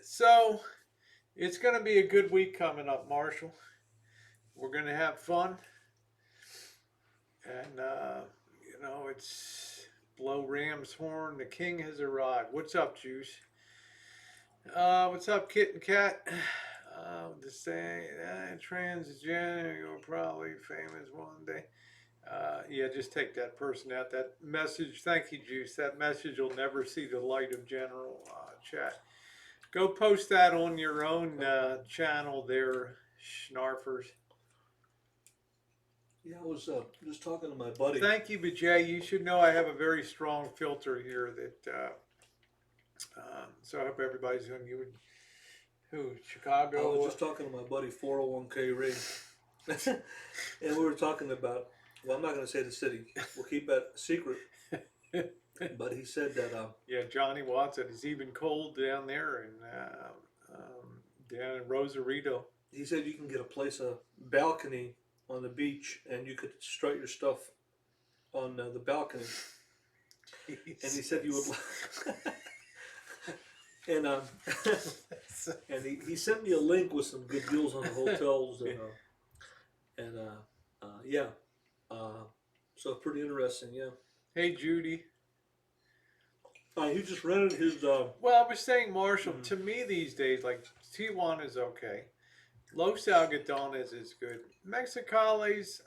So it's going to be a good week coming up, Marshall. We're going to have fun. And, you know, it's blow Ram's horn. The king has arrived. What's up, Juice? What's up, Kit and Cat? The saying, transgender, you're probably famous one day. Yeah, just take that person out. That message, thank you, Juice. That message will never see the light of general chat. Go post that on your own channel there, Schnarfers. Yeah, I was just talking to my buddy. Thank you, Vijay. You should know I have a very strong filter here that, so I hope everybody's doing you. Who, Chicago? I was just talking to my buddy, 401k Ray. And we were talking about, well, I'm not going to say the city. We'll keep that secret. But he said that... yeah, Johnny Watson. It's even cold down there down in Rosarito. He said you can get a balcony on the beach, and you could strut your stuff on the balcony. Jesus. And he said you would... And he sent me a link with some good deals on the hotels yeah, so pretty interesting, yeah. Hey, Judy. He just rented his. Well, I was saying, Marshall. To me, these days, like Tijuana is okay. Los Algodones is good. Mexicali's,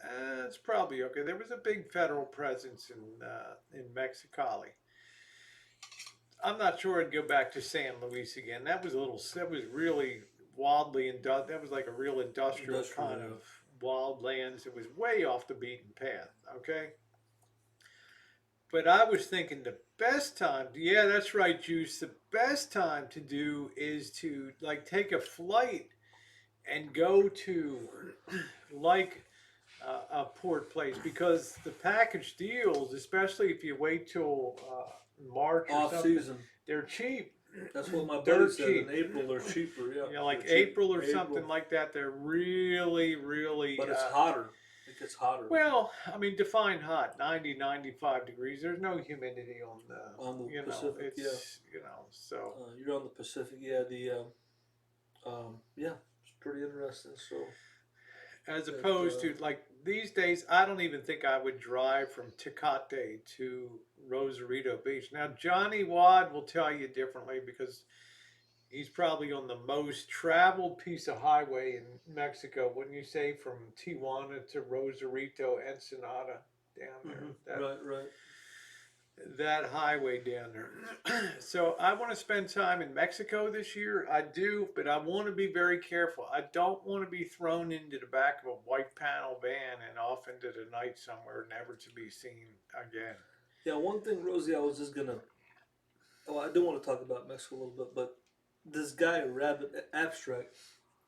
it's probably okay. There was a big federal presence in Mexicali. I'm not sure I'd go back to San Luis again. That was really wildly that was like a real industrial kind of wild lands. It was way off the beaten path, okay? But I was thinking the best time, yeah, that's right, Juice. The best time to do is to like take a flight and go to like a port place, because the package deals, especially if you wait till March or off season, they're cheap. That's what my buddy said. In April, they're cheaper. Yeah, you know, like April or something like that. They're really. But it's hotter. It gets hotter. Well, I mean, define hot. 90, 95 degrees. There's no humidity on the Pacific. It's, yeah. You know, so you're on the Pacific. Yeah. Yeah, it's pretty interesting. So. As opposed to, like, these days, I don't even think I would drive from Tecate to Rosarito Beach. Now, Johnny Wad will tell you differently, because he's probably on the most traveled piece of highway in Mexico. Wouldn't you say, from Tijuana to Rosarito, Ensenada, down there? Right. That highway down there. So I want to spend time in Mexico this year. I do, but I want to be very careful. I don't want to be thrown into the back of a white panel van and off into the night somewhere, never to be seen again. Yeah, one thing, Rosie, I was just gonna. Oh, I do want to talk about Mexico a little bit, but this guy, Rabbit Abstract,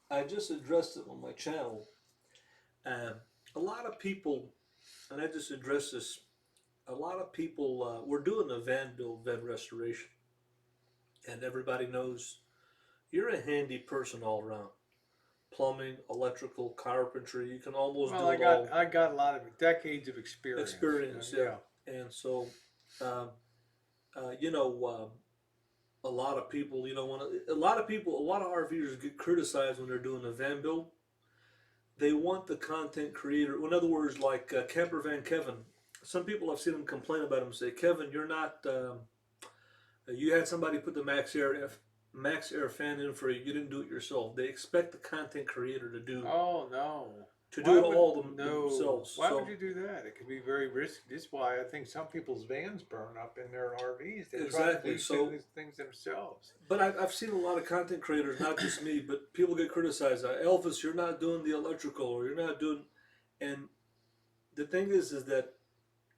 I just addressed it on my channel. Uh, a lot of people, and I just addressed this. A lot of people, we're doing a van build, van restoration, and everybody knows you're a handy person all around. Plumbing, electrical, carpentry, you can almost Well, do it all. I got a lot of decades of experience. Experience, yeah. Yeah. And so, um, you know, a lot of people, when a lot of people, a lot of RVers get criticized when they're doing a van build. They want the content creator. In other words, like Camper Van Kevin. Some people I've seen him complain about him. Say, Kevin, you're not. You had somebody put the max air fan in for you. You didn't do it yourself. They expect the content creator to do Oh no. it Would, all no. themselves. Why So would you do that? It could be very risky. This is why I think some people's vans burn up in their RVs. They try to exactly. do So, these things themselves. but I've seen a lot of content creators, not just me, but people get criticized. Elvis, you're not doing the electrical, or you're not doing. And the thing is that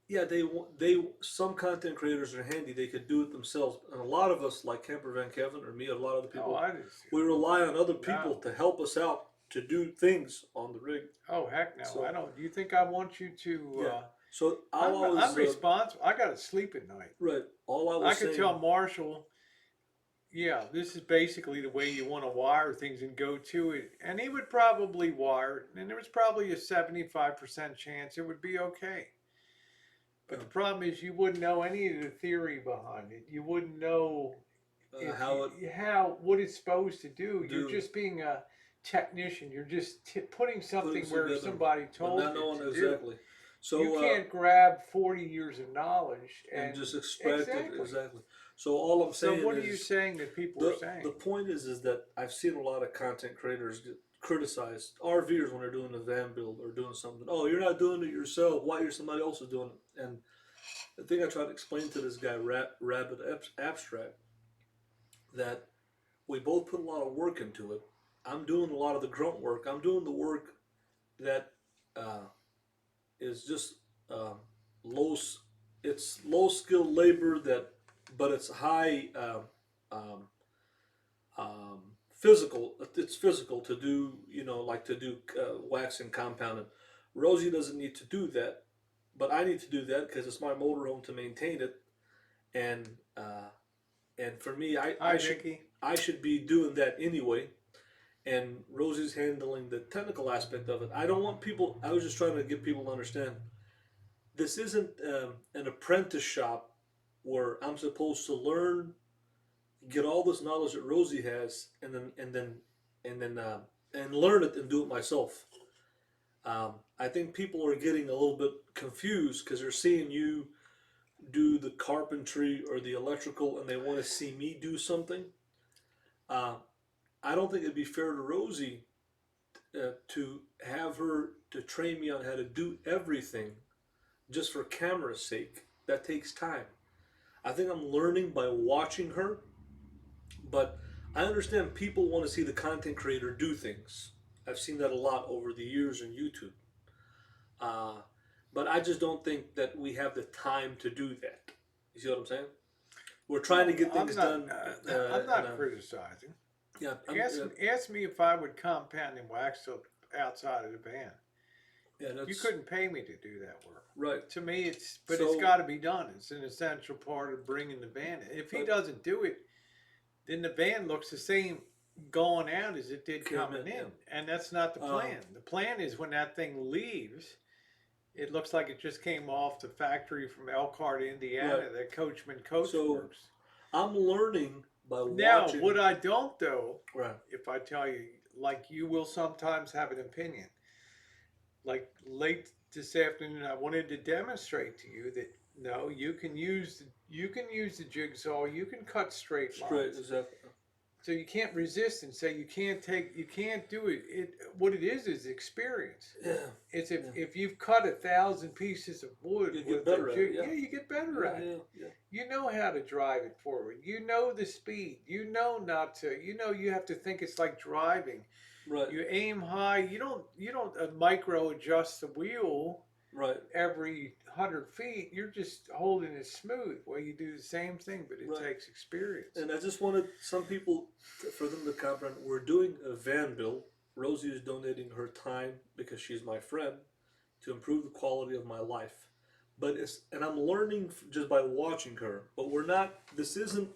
yeah, they some content creators are handy. They could do it themselves, and a lot of us, like Camper Van Kevin or me, a lot of the Oh, people, I just. we rely on other people No. to help us out to do things on the rig. Oh heck no! So I don't. Do you think I want you to? yeah, so I'm responsible. I got to sleep at night. right. All I I was could saying, tell Marshall, yeah, this is basically the way you want to wire things and go to it. And he would probably wire it, and there was probably a 75% chance it would be okay. But the problem is you wouldn't know any of the theory behind it. You wouldn't know how what it's supposed to do. You're just being a technician. You're just putting something where together, somebody told not you knowing to exactly. do. So You can't grab 40 years of knowledge and just extract exactly. it exactly. So all I'm saying So what are is, you saying that people are saying? the point is that I've seen a lot of content creators get criticized RVers when they're doing a van build or doing something. Oh, you're not doing it yourself. Why you're somebody else is doing it? And the thing I try to explain to this guy, Rabbit Abstract, that we both put a lot of work into it. I'm doing a lot of the grunt work. I'm doing the work that is just low. It's low skilled labor but it's high um, physical. It's physical to do. Like to do wax and compounding. Rosie doesn't need to do that, but I need to do that because it's my motorhome to maintain it, and for me, I should be doing that anyway. And Rosie's handling the technical aspect of it. I don't want people. I was just trying to get people to understand. This isn't an apprentice shop where I'm supposed to learn, get all this knowledge that Rosie has, and learn it and do it myself. I think people are getting a little bit confused because they're seeing you do the carpentry or the electrical, and they want to see me do something. I don't think it'd be fair to Rosie to have her to train me on how to do everything just for camera's sake. That takes time. I think I'm learning by watching her, but I understand people want to see the content creator do things. I've seen that a lot over the years on YouTube. But I just don't think that we have the time to do that. You see what I'm saying? We're trying to get things done. I'm not criticizing. Yeah. Ask me if I would compound and wax up outside of the van. Yeah, you couldn't pay me to do that work. Right. To me, it's got to be done. It's an essential part of bringing the van in. If he doesn't do it, then the van looks the same going out as it did coming in. Yeah. And that's not the plan. The plan is when that thing leaves, it looks like it just came off the factory from Elkhart, Indiana, that Coachman Coach works. I'm learning by watching. Now, what I don't, though, right. if I tell you, like you will sometimes have an opinion. Like late this afternoon, I wanted to demonstrate to you that no, you can use the jigsaw, you can cut straight lines. Exactly. So you can't resist and say you can't do it. What it is experience. Yeah. It's if you've cut 1,000 pieces of wood, you get better at it. Yeah, you get better at it. Yeah. You know how to drive it forward. You know the speed. You know not to. You know you have to think it's like driving. Right. You aim high. You don't micro adjust the wheel. Right. Every 100 feet, you're just holding it smooth. Well, you do the same thing, but it takes experience. And I just wanted some people, for them to comprehend, we're doing a van build. Rosie is donating her time because she's my friend to improve the quality of my life. But and I'm learning just by watching her. But we're not. This isn't.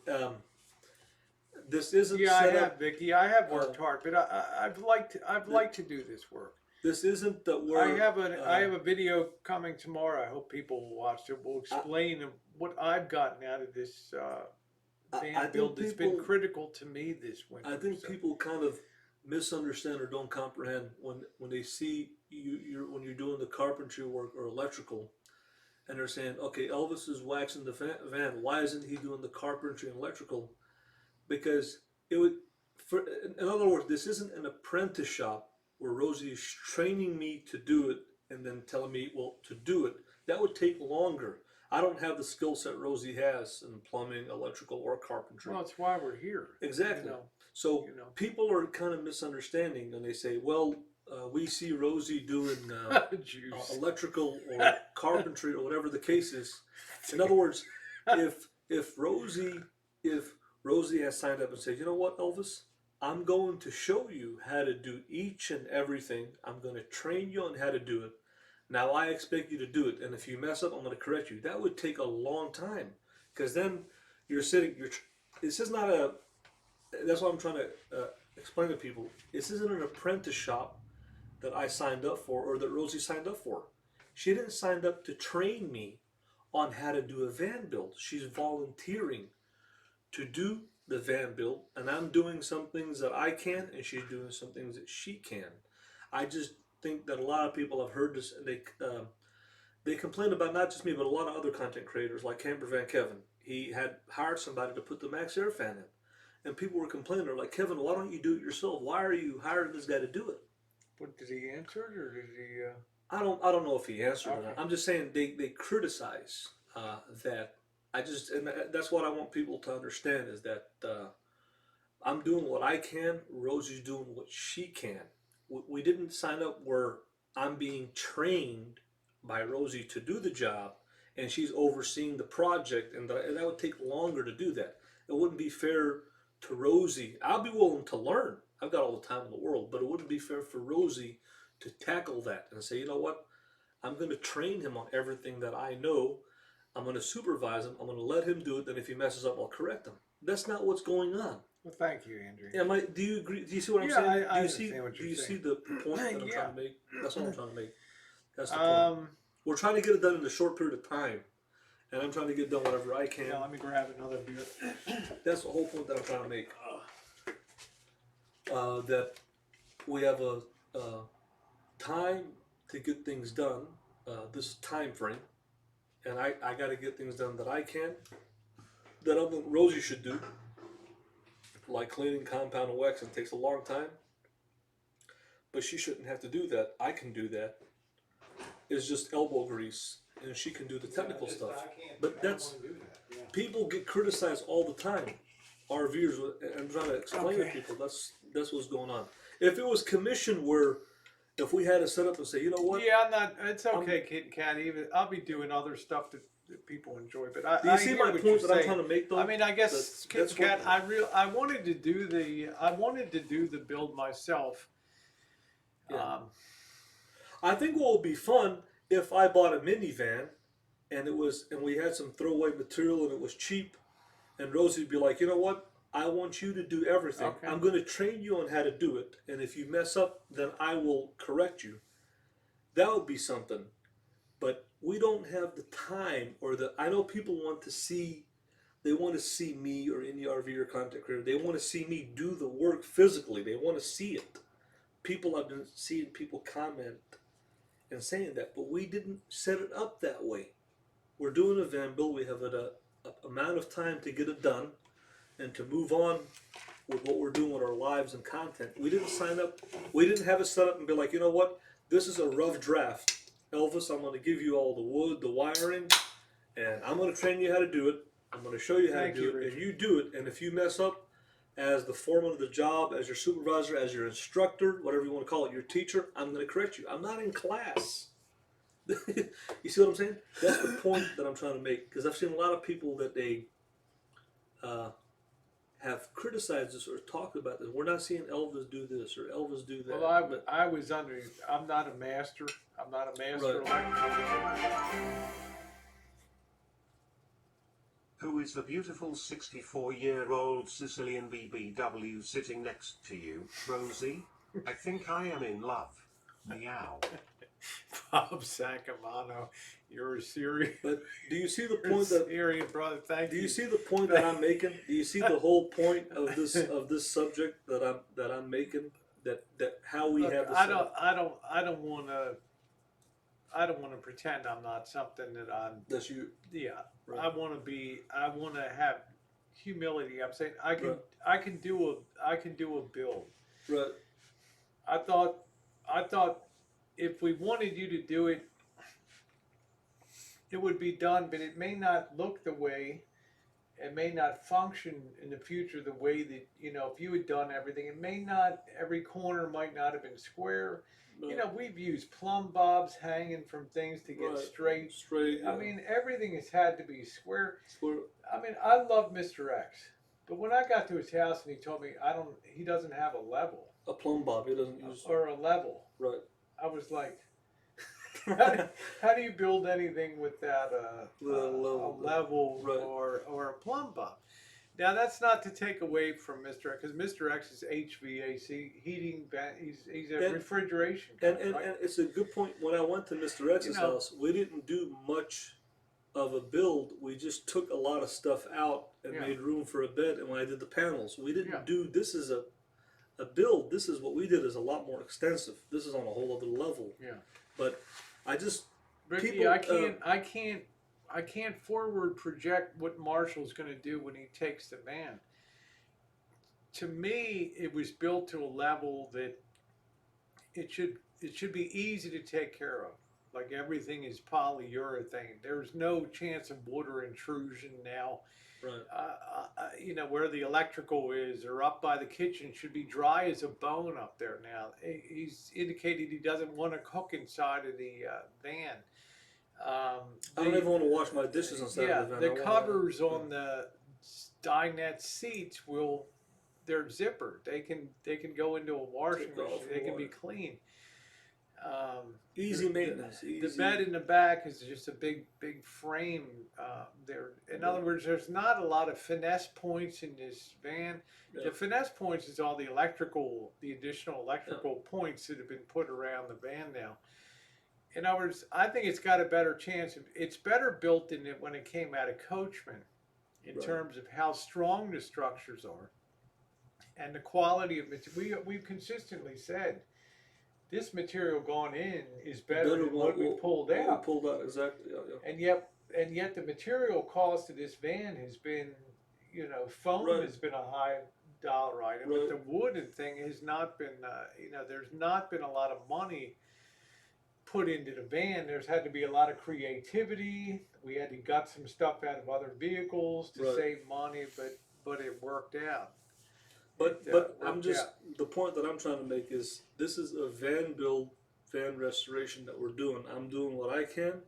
This isn't Yeah, I set have, up. Vicky. I have worked hard, but I've liked to do this work. This isn't that we're. I have a video coming tomorrow. I hope people will watch it. Will explain what I've gotten out of this van build that's been critical to me this winter. I think people kind of misunderstand or don't comprehend when they see when you're doing the carpentry work or electrical, and they're saying, okay, Elvis is waxing the van. Why isn't he doing the carpentry and electrical? Because it would, in other words, this isn't an apprentice shop where Rosie is training me to do it and then telling me, well, to do it. That would take longer. I don't have the skill set Rosie has in plumbing, electrical, or carpentry. Well, that's why we're here. Exactly. So people are kind of misunderstanding, and they say, well, we see Rosie doing electrical or carpentry or whatever the case is. In other words, if Rosie has signed up and said, you know what, Elvis, I'm going to show you how to do each and everything. I'm going to train you on how to do it. Now I expect you to do it, and if you mess up, I'm going to correct you. That would take a long time, because then you're sitting. This is not a. That's what I'm trying to explain to people. This isn't an apprentice shop that I signed up for or that Rosie signed up for. She didn't sign up to train me on how to do a van build. She's volunteering to do the van build, and I'm doing some things that I can, and she's doing some things that she can. I just think that a lot of people have heard this, and they complain about not just me, but a lot of other content creators like Camper Van Kevin. He had hired somebody to put the Max Air fan in, and people were complaining. They're like, Kevin, why don't you do it yourself? Why are you hiring this guy to do it? What, did he answer it, or did he? I don't know if he answered or not. I'm just saying they criticize that. And that's what I want people to understand is that I'm doing what I can. Rosie's doing what she can. We didn't sign up where I'm being trained by Rosie to do the job, and she's overseeing the project, and that would take longer to do that. It wouldn't be fair to Rosie. I'll be willing to learn. I've got all the time in the world, but it wouldn't be fair for Rosie to tackle that and say, you know what, I'm going to train him on everything that I know. I'm going to supervise him. I'm going to let him do it. Then if he messes up, I'll correct him. That's not what's going on. Well, thank you, Andrew. Yeah, do you agree? Do you see what I'm saying? I understand what you're saying. See the point that I'm trying to make? That's what I'm trying to make. That's the point. We're trying to get it done in a short period of time, and I'm trying to get done whatever I can. Yeah, let me grab another beer. That's the whole point that I'm trying to make. That we have a time to get things done. This time frame. And I got to get things done that I can, that other than Rosie should do, like cleaning, compound, and waxing. Takes a long time, but she shouldn't have to do that. I can do that. It's just elbow grease, and she can do the technical stuff. But people get criticized all the time. RVers, I'm trying to explain to people that's what's going on. If it was commission where, if we had to set up and say, you know what? Yeah, I'm not. It's okay, Kit and Kat. Even I'll be doing other stuff that people enjoy. But do you see my point that I'm trying to make, though? I mean, I guess Kit and Kat. I wanted to do the build myself. Yeah. I think what would be fun if I bought a minivan, and we had some throwaway material and it was cheap, and Rosie would be like, you know what? I want you to do everything. Okay. I'm going to train you on how to do it. And if you mess up, then I will correct you. That would be something. But we don't have the time I know people want to see me or any RV or content creator. They want to see me do the work physically. They want to see it. I've been seeing people comment and saying that. But we didn't set it up that way. We're doing a van build. We have an amount of time to get it done. And to move on with what we're doing with our lives and content. We didn't sign up. We didn't have it set up and be like, you know what? This is a rough draft. Elvis, I'm going to give you all the wood, the wiring, and I'm going to train you how to do it. I'm going to show you how to do it. Richard. And you do it. And if you mess up as the foreman of the job, as your supervisor, as your instructor, whatever you want to call it, your teacher, I'm going to correct you. I'm not in class. You see what I'm saying? That's the point that I'm trying to make. Because I've seen a lot of people that they have criticized this or talked about this. We're not seeing Elvis do this or Elvis do that. Well, I was under. I'm not a master. I'm not a master electrician. Who is the beautiful 64-year-old Sicilian BBW sitting next to you, Rosie? I think I am in love. Meow. Bob Sacamano, you're a serious. But do you see the point that Syrian brother? Thank you. Do you see the point that I'm making? Do you see the whole point of this subject that I'm making? That how we Look, have this. I don't want to pretend I'm not something that I'm. That's you. Yeah, Right. I want to be. I want to have humility. I'm saying I can. Right. I can do a build. Right. I thought if we wanted you to do it, it would be done, but it may not look the way, it may not function in the future the way that, if you had done everything, it may not, every corner might not have been square. Right. We've used plumb bobs hanging from things to get Right. straight. Straight. I mean, everything has had to be square. Square. I mean, I love Mr. X, but when I got to his house and he told me he doesn't have a level. A plumb bob. He doesn't use. Or a level. Right. I was like, how do you build anything without a level Right. or a plumb bob? Now that's not to take away from Mr. X, because Mr. X is HVAC heating. He's a refrigeration guy, And right? it's a good point. When I went to Mr. X's house, we didn't do much of a build. We just took a lot of stuff out and made room for a bed. And when I did the panels, we didn't do this is a build. This is what we did is a lot more extensive. This is on a whole other level. Yeah. But I just Ricky, people, I can't forward project what Marshall's going to do when he takes the van. To me, it was built to a level that it should be easy to take care of. Like everything is polyurethane. There's no chance of water intrusion now. right. Where the electrical is or up by the kitchen should be dry as a bone up there now. He's indicated he doesn't want to cook inside of the van. I don't even want to wash my dishes inside of the van. The covers on the dinette seats they're zippered. They can go into a washing machine. They can be clean. Easy maintenance. The bed in the back is just a big frame there. In other words, there's not a lot of finesse points in this van. Yeah. The finesse points is all the additional electrical points that have been put around the van now. In other words, I think it's got a better chance. It's better built than it when it came out of Coachman in terms of how strong the structures are and the quality of material. We've consistently said this material going in is better than what we pulled out. We pulled out, exactly. Yeah. And yet the material cost of this van has been, foam has been a high dollar item, but the wooden thing has not been, there's not been a lot of money put into the van. There's had to be a lot of creativity. We had to gut some stuff out of other vehicles to save money, but it worked out. But I'm just the point that I'm trying to make is this is a van build, van restoration that we're doing. I'm doing what I can.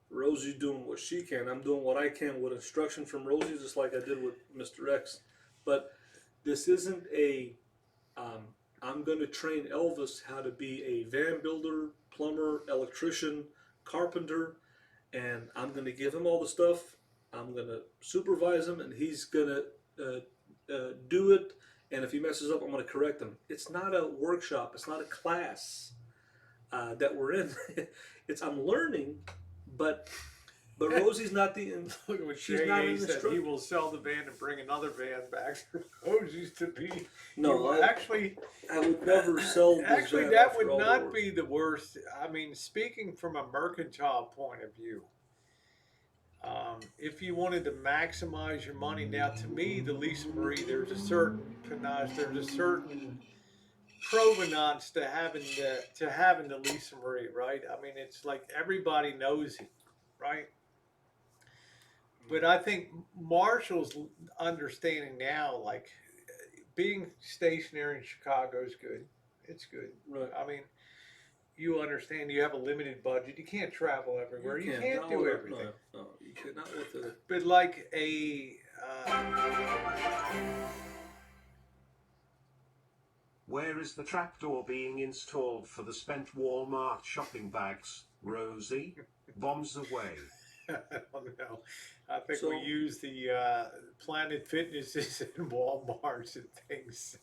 Rosie's doing what she can. I'm doing what I can with instruction from Rosie, just like I did with Mr. X. But this isn't I'm going to train Elvis how to be a van builder, plumber, electrician, carpenter, and I'm going to give him all the stuff. I'm going to supervise him, and he's going to do it. And if he messes up, I'm going to correct him. It's not a workshop. It's not a class that we're in. I'm learning, but Rosie's not the. Look at what she's Jay not an said. instructor. He will sell the van and bring another van back for Rosie's to be. No, actually, I would never sell. This actually, van that after would all the not work. be the worst. I mean, speaking from a mercantile point of view, if you wanted to maximize your money, now to me, the Lisa Marie, there's a certain panache, there's a certain provenance to having the Lisa Marie, right? I mean, it's like everybody knows it, right? But I think Marshall's understanding now, like being stationary in Chicago is good. It's good. Right. I mean, you understand you have a limited budget. You can't travel everywhere. You can't not do with everything. No, you cannot with it. But like Where is the trapdoor being installed for the spent Walmart shopping bags, Rosie? Bombs away. I don't know. I think So- we use the Planet Fitnesses and Walmarts and things.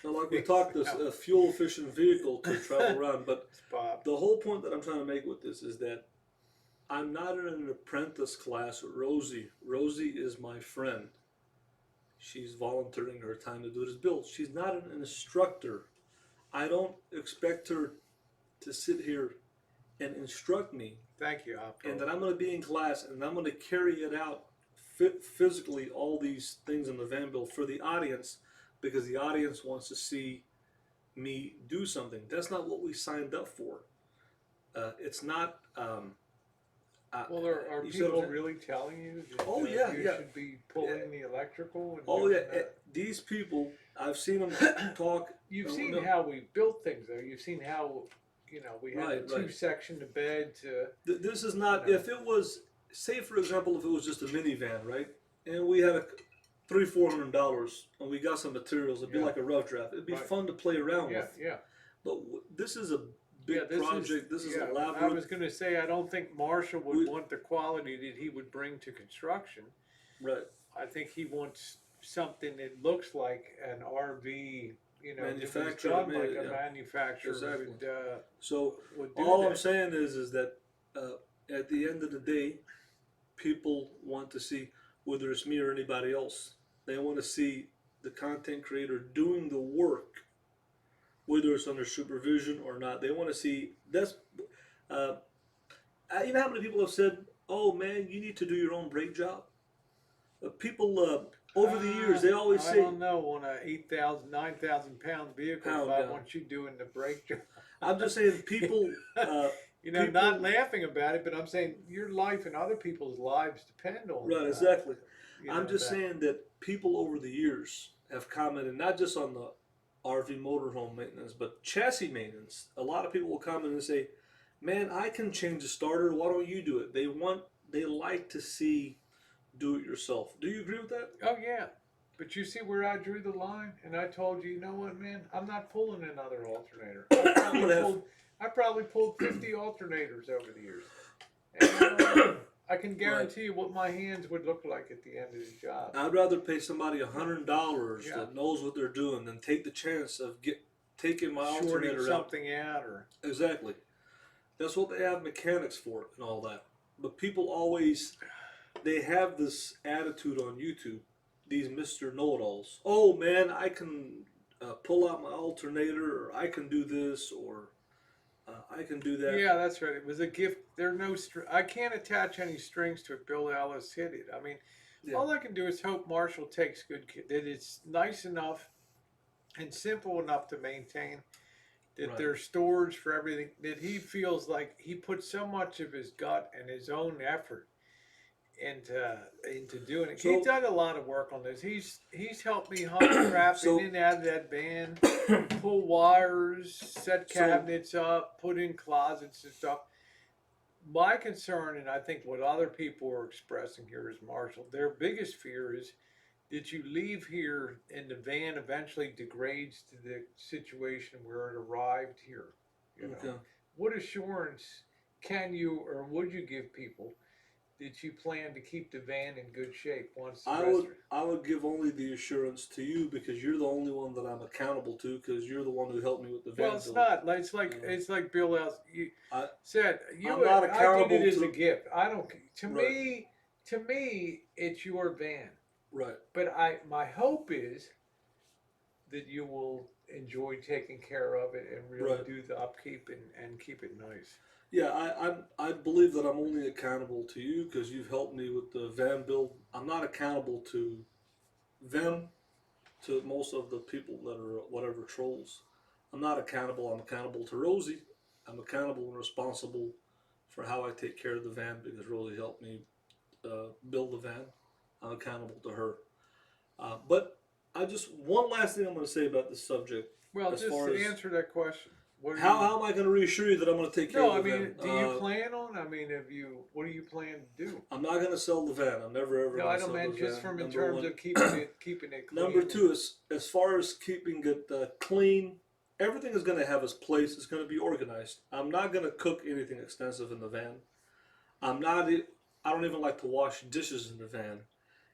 Now, like we talked, this fuel efficient vehicle could travel around, but Bob. the whole point that I'm trying to make with this is that I'm not in an apprentice class with Rosie. Rosie is my friend. She's volunteering her time to do this build. She's not an instructor. I don't expect her to sit here and instruct me, Thank you, Oppo. and that I'm going to be in class and I'm going to carry it out physically, all these things in the van build for the audience, because the audience wants to see me do something. That's not what we signed up for. It's not. Well, are you see what I'm people saying? really telling you that Oh, you yeah. should be pulling the electrical? And Oh doing yeah, that? these people. I've seen them talk. You've Oh, seen no. how we built things, though. You've seen how, we had Right, a two-section to bed to... This is not. No. If it was, say for example, if it was just a minivan, right, and we had a $300-400, and we got some materials, it'd be Yeah. like a rough draft. It'd be Right. fun to play around Yeah, with. yeah. But this is a big this project. This is yeah, elaborate. I was going to say, I don't think Marshall would We- want the quality that he would bring to construction. Right. I think he wants something that looks like an RV, that was Manufacturer done made like it, a yeah. manufacturer Exactly. So would do all that. I'm saying is that at the end of the day, people want to see, whether it's me or anybody else, they want to see the content creator doing the work, whether it's under supervision or not. They want to see that's. You know how many people have said, "Oh man, you need to do your own brake job." People over the years, they always I say, don't know, on a 8,000, 9,000 pound vehicle, Pound, if I yeah. want you doing the brake job. "I'm just saying, people." People- not laughing about it, but I'm saying your life and other people's lives depend on Right, exactly. I'm just that. saying that people over the years have commented not just on the RV motorhome maintenance, but chassis maintenance. A lot of people will comment and say, "Man, I can change the starter. Why don't you do it?" They like to see do it yourself. Do you agree with that? Oh yeah, but you see where I drew the line, and I told you, you know what, man, I'm not pulling another alternator. I probably pulled 50 alternators over the years. And, I can guarantee you what my hands would look like at the end of the job. I'd rather pay somebody $100 Yeah. that knows what they're doing than take the chance of taking my Shorting alternator out. something out, or Exactly. That's what they have mechanics for and all that. But people always, they have this attitude on YouTube, these Mr. Know-It-Alls. "Oh man, I can pull out my alternator, or I can do this, or I can do that." yeah, that's right. It was a gift. There are no I can't attach any strings to it. Bill Ellis hit it. I mean, Yeah. all I can do is hope Marshall takes good care, that it's nice enough and simple enough to maintain, that Right. there's storage for everything, that he feels like he put so much of his gut and his own effort into doing it. So- He's done a lot of work on this. He's helped me hunt crap So- in and out of that van, pull wires, set So- cabinets up, put in closets and stuff. My concern, and I think what other people are expressing here is, Marshall, their biggest fear is that you leave here and the van eventually degrades to the situation where it arrived here. You know? Okay. What assurance can you or would you give people that you plan to keep the van in good shape once the I would give only the assurance to you, because you're the only one that I'm accountable to, because you're the one who helped me with the van Well, it's build. not. It's like Bill Ellis said. I'm not I did accountable it as to- a gift. I don't. Right. To me, it's your van. Right. But my hope is that you will enjoy taking care of it and really Right. do the upkeep and keep it nice. Yeah, I believe that I'm only accountable to you because you've helped me with the van build. I'm not accountable to them, to most of the people that are whatever trolls. I'm not accountable. I'm accountable to Rosie. I'm accountable and responsible for how I take care of the van because Rosie helped me build the van. I'm accountable to her. But one last thing I'm going to say about this subject. Well, as just far as answer that question. What are how am I going to reassure you that I'm going to take care No, of I the mean, van? do you plan on? I mean, what do you plan to do? I'm not going to sell the van. I'm never ever No, going I to don't sell the mean just van. from in Number terms one. of keeping it clean. Number two is as far as keeping it clean. Everything is going to have its place. It's going to be organized. I'm not going to cook anything extensive in the van. I'm not. I don't even like to wash dishes in the van.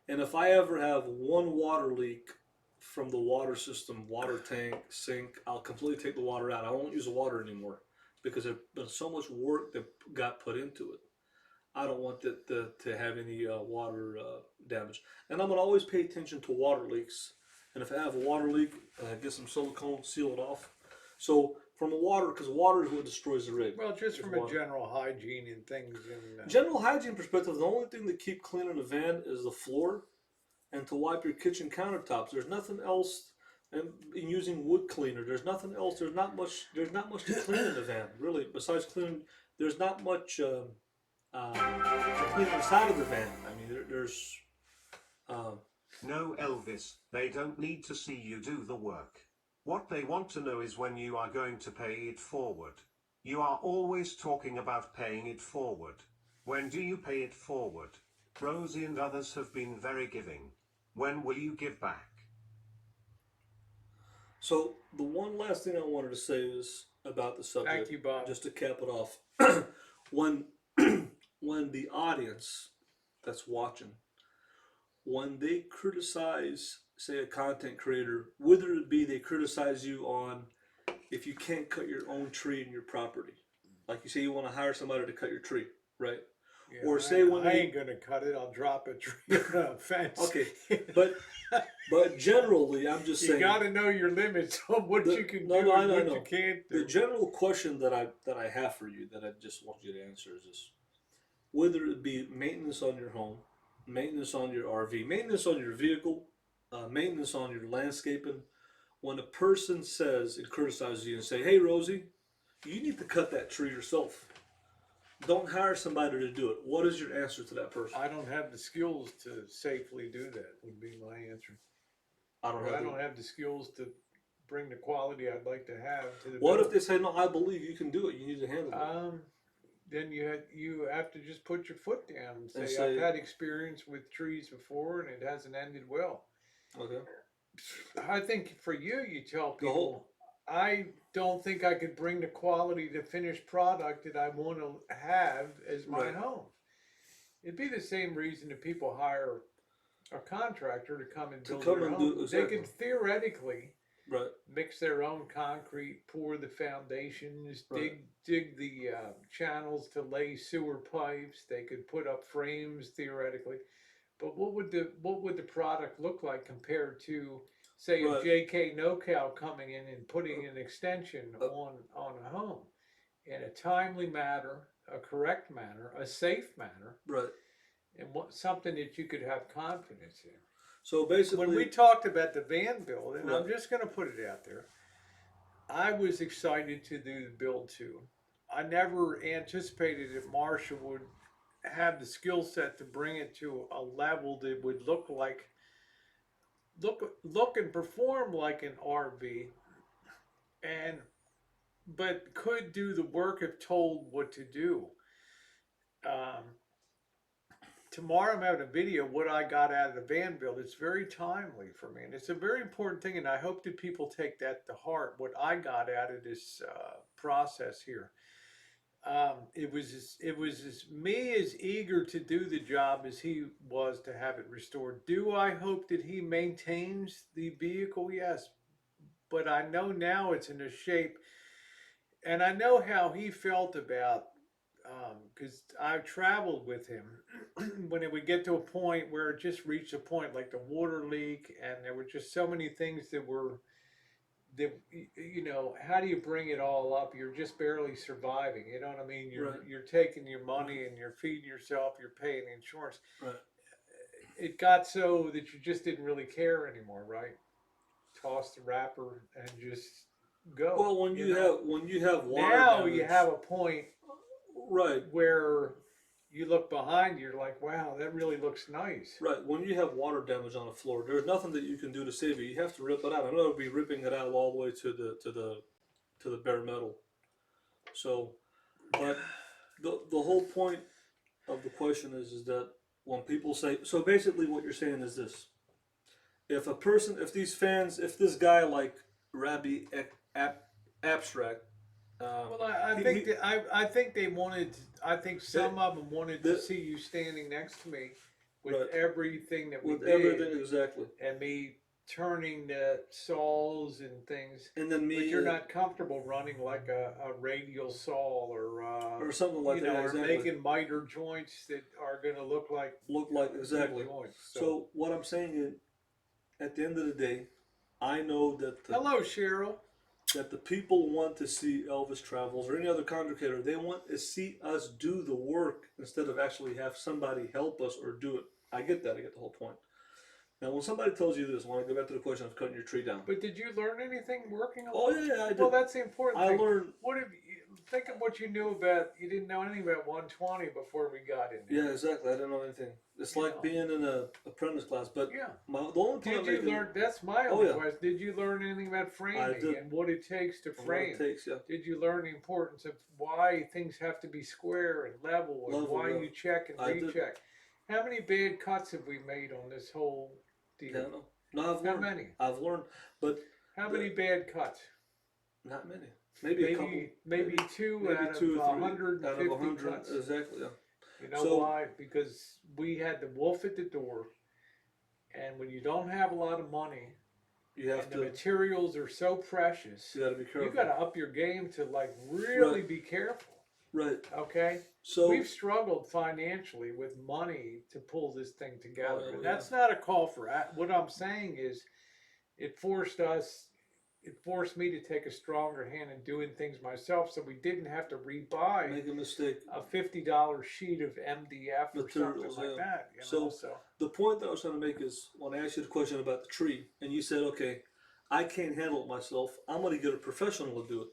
And if I ever have one water leak from the water system, water tank, sink, I'll completely take the water out. I won't use the water anymore because there's been so much work that got put into it. I don't want it to have any water damage. And I'm going to always pay attention to water leaks. And if I have a water leak, get some silicone, seal it off. So from the water, because water is what destroys the rig. Well, just is from a water. general hygiene and things. And General hygiene perspective, the only thing to keep clean in the van is the floor and to wipe your kitchen countertops. There's nothing else. And in using wood cleaner, there's nothing else. There's not much. There's not much to clean in the van, really. Besides cleaning, there's not much to clean inside of the van. I mean, there's. No, Elvis, they don't need to see you do the work. What they want to know is when you are going to pay it forward. You are always talking about paying it forward. When do you pay it forward? Rosie and others have been very giving. When will you give back? So the one last thing I wanted to say is about the subject. Thank you, Bob. Just to cap it off, when when the audience that's watching, when they criticize, say, a content creator, whether it be they criticize you on if you can't cut your own tree in your property, like you say you want to hire somebody to cut your tree, right? yeah, Or say when I they ain't gonna cut it. I'll drop a tree on a fence. okay, but generally, I'm just you saying got to know your limits on what The- you can no, do no, I and know, I what know. you can't the do. general question that I have for you that I just want you to answer is this: whether it be maintenance on your home, maintenance on your RV, maintenance on your vehicle, maintenance on your landscaping. When a person says and criticizes you and say, "Hey, Rosie, you need to cut that tree yourself. Don't hire somebody to do it." What is your answer to that person? I don't have the skills to safely do that. Would be my answer. I don't know. I don't have the skills to bring the quality I'd like to have to the. What if building. they say, "No, I believe you can do it. You need to handle it." Then you have to just put your foot down and say, say- I've had experience with trees before and it hasn't ended well. Okay. I think for you, you tell The whole- people, I don't think I could bring the quality to finished product that I want to have as my Right. home. It'd be the same reason that people hire a contractor to come and build come their and home. do- exactly. They could theoretically Right. mix their own concrete, pour the foundations, Right. dig the channels to lay sewer pipes. They could put up frames theoretically, but what would the product look like compared to, say, Right. a JK NoCal coming in and putting an extension on a home in a timely manner, a correct manner, a safe manner, Right. and something that you could have confidence in. So basically, When we talked about the van build, and I'm Right. just going to put it out there, I was excited to do the build too. I never anticipated that Marcia would have the skill set to bring it to a level that would look and perform like an RV, but could do the work if told what to do. Tomorrow I'm having a video of what I got out of the van build. It's very timely for me, and it's a very important thing, and I hope that people take that to heart, what I got out of this process here. It was me as eager to do the job as he was to have it restored. Do I hope that he maintains the vehicle? Yes, but I know now it's in a shape, and I know how he felt about, because I've traveled with him when it would get to a point where it just reached a point like the water leak, and there were just so many things that how do you bring it all up? You're just barely surviving. You know what I mean? Right. You're taking your money and you're feeding yourself. You're paying insurance. Right. It got so that you just didn't really care anymore, right? Toss the wrapper and just go. Well, when you have water now damage, you have a point right where you look behind, you're like, wow, that really looks nice. Right. When you have water damage on the floor, there's nothing that you can do to save it. You have to rip it out. I know it'll be ripping it out all the way to the bare metal. So, but the whole point of the question is that when people say, so basically what you're saying is this: if a person, if these fans, if this guy like Rabbi Abstract, Well, I he- think he- I think they wanted. I think some of them wanted to see you standing next to me with Right. everything that we with did, everything exactly, and me turning the saws and things. and then me, But you're not comfortable running like a radial saw or something like you that, know, or exactly. making miter joints that are going to look like good exactly. joints. So what I'm saying is, at the end of the day, I know that hello, Cheryl. that the people want to see Elvis Travels or any other content creator. They want to see us do the work instead of actually have somebody help us or do it. I get that. I get the whole point. Now, when somebody tells you this, I want to go back to the question of cutting your tree down. But did you learn anything working on? Oh yeah, I did. Well, that's the important I thing. learned. What if you think of what you knew about? You didn't know anything about 120 before we got in there. Yeah, exactly. I didn't know anything. It's like Yeah. being in a apprentice class. But Yeah. the only point Did you learn? That's my Oh, only yeah. question. Did you learn anything about framing did. and what it takes to what frame? it takes, yeah. Did you learn the importance of why things have to be square and level, and Level, why yeah. you check and I did. recheck? How many bad cuts have we made on this whole deal? Yeah, no, I've How learned. many? I've learned, but How many bad cuts? not many. Maybe a couple. Maybe two maybe out two of or three 150 out of 100. cuts. Exactly. Yeah. You know So- why? Because we had the wolf at the door, and when you don't have a lot of money You have and the to. materials are so precious, You got to be careful. you got to up your game to like really Right. be careful. Right. Okay, So we've struggled financially with money to pull this thing together, Oh, and yeah. that's not a call for. What I'm saying is, it forced us. It forced me to take a stronger hand in doing things myself, so we didn't have to rebuy make a mistake. a $50 sheet of MDF or something Materials, like yeah. that. You know, so The point that I was trying to make is when I asked you the question about the tree, and you said, "Okay, I can't handle it myself. I'm going to get a professional to do it.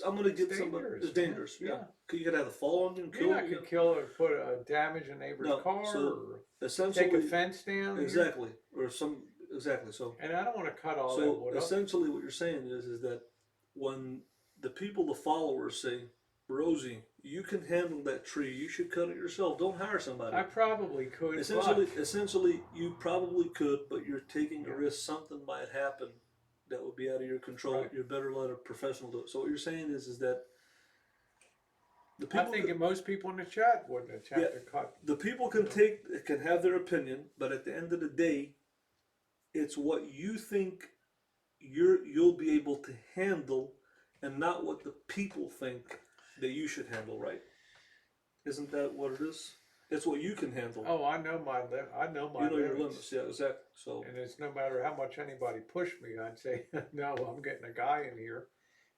I'm going to get somebody. dangerous, It's dangerous. man. Yeah. Yeah. You could have the fall on you and kill yeah, I you. could kill or put damage a neighbor's No, car so or Essentially, take a fence down. here. exactly, or some exactly. So, And I don't want to cut all that so wood up. essentially, what you're saying is that when the people, the followers, say, "Rosie, you can handle that tree. You should cut it yourself. Don't hire somebody." I probably could. Essentially, you probably could, but you're taking a risk. Something might happen that would be out of your control. Right. You're better let a professional do it. So what you're saying is that the I people, think that most people in the chat wouldn't attempt Yeah. to cut. the people can have their opinion, but at the end of the day, it's what you think you'll be able to handle, and not what the people think that you should handle. Right? Isn't that what it is? It's what you can handle. Oh, I know my I know my you know your limits. limits. Yeah, exactly. So And it's no matter how much anybody pushed me, I'd say, no, I'm getting a guy in here,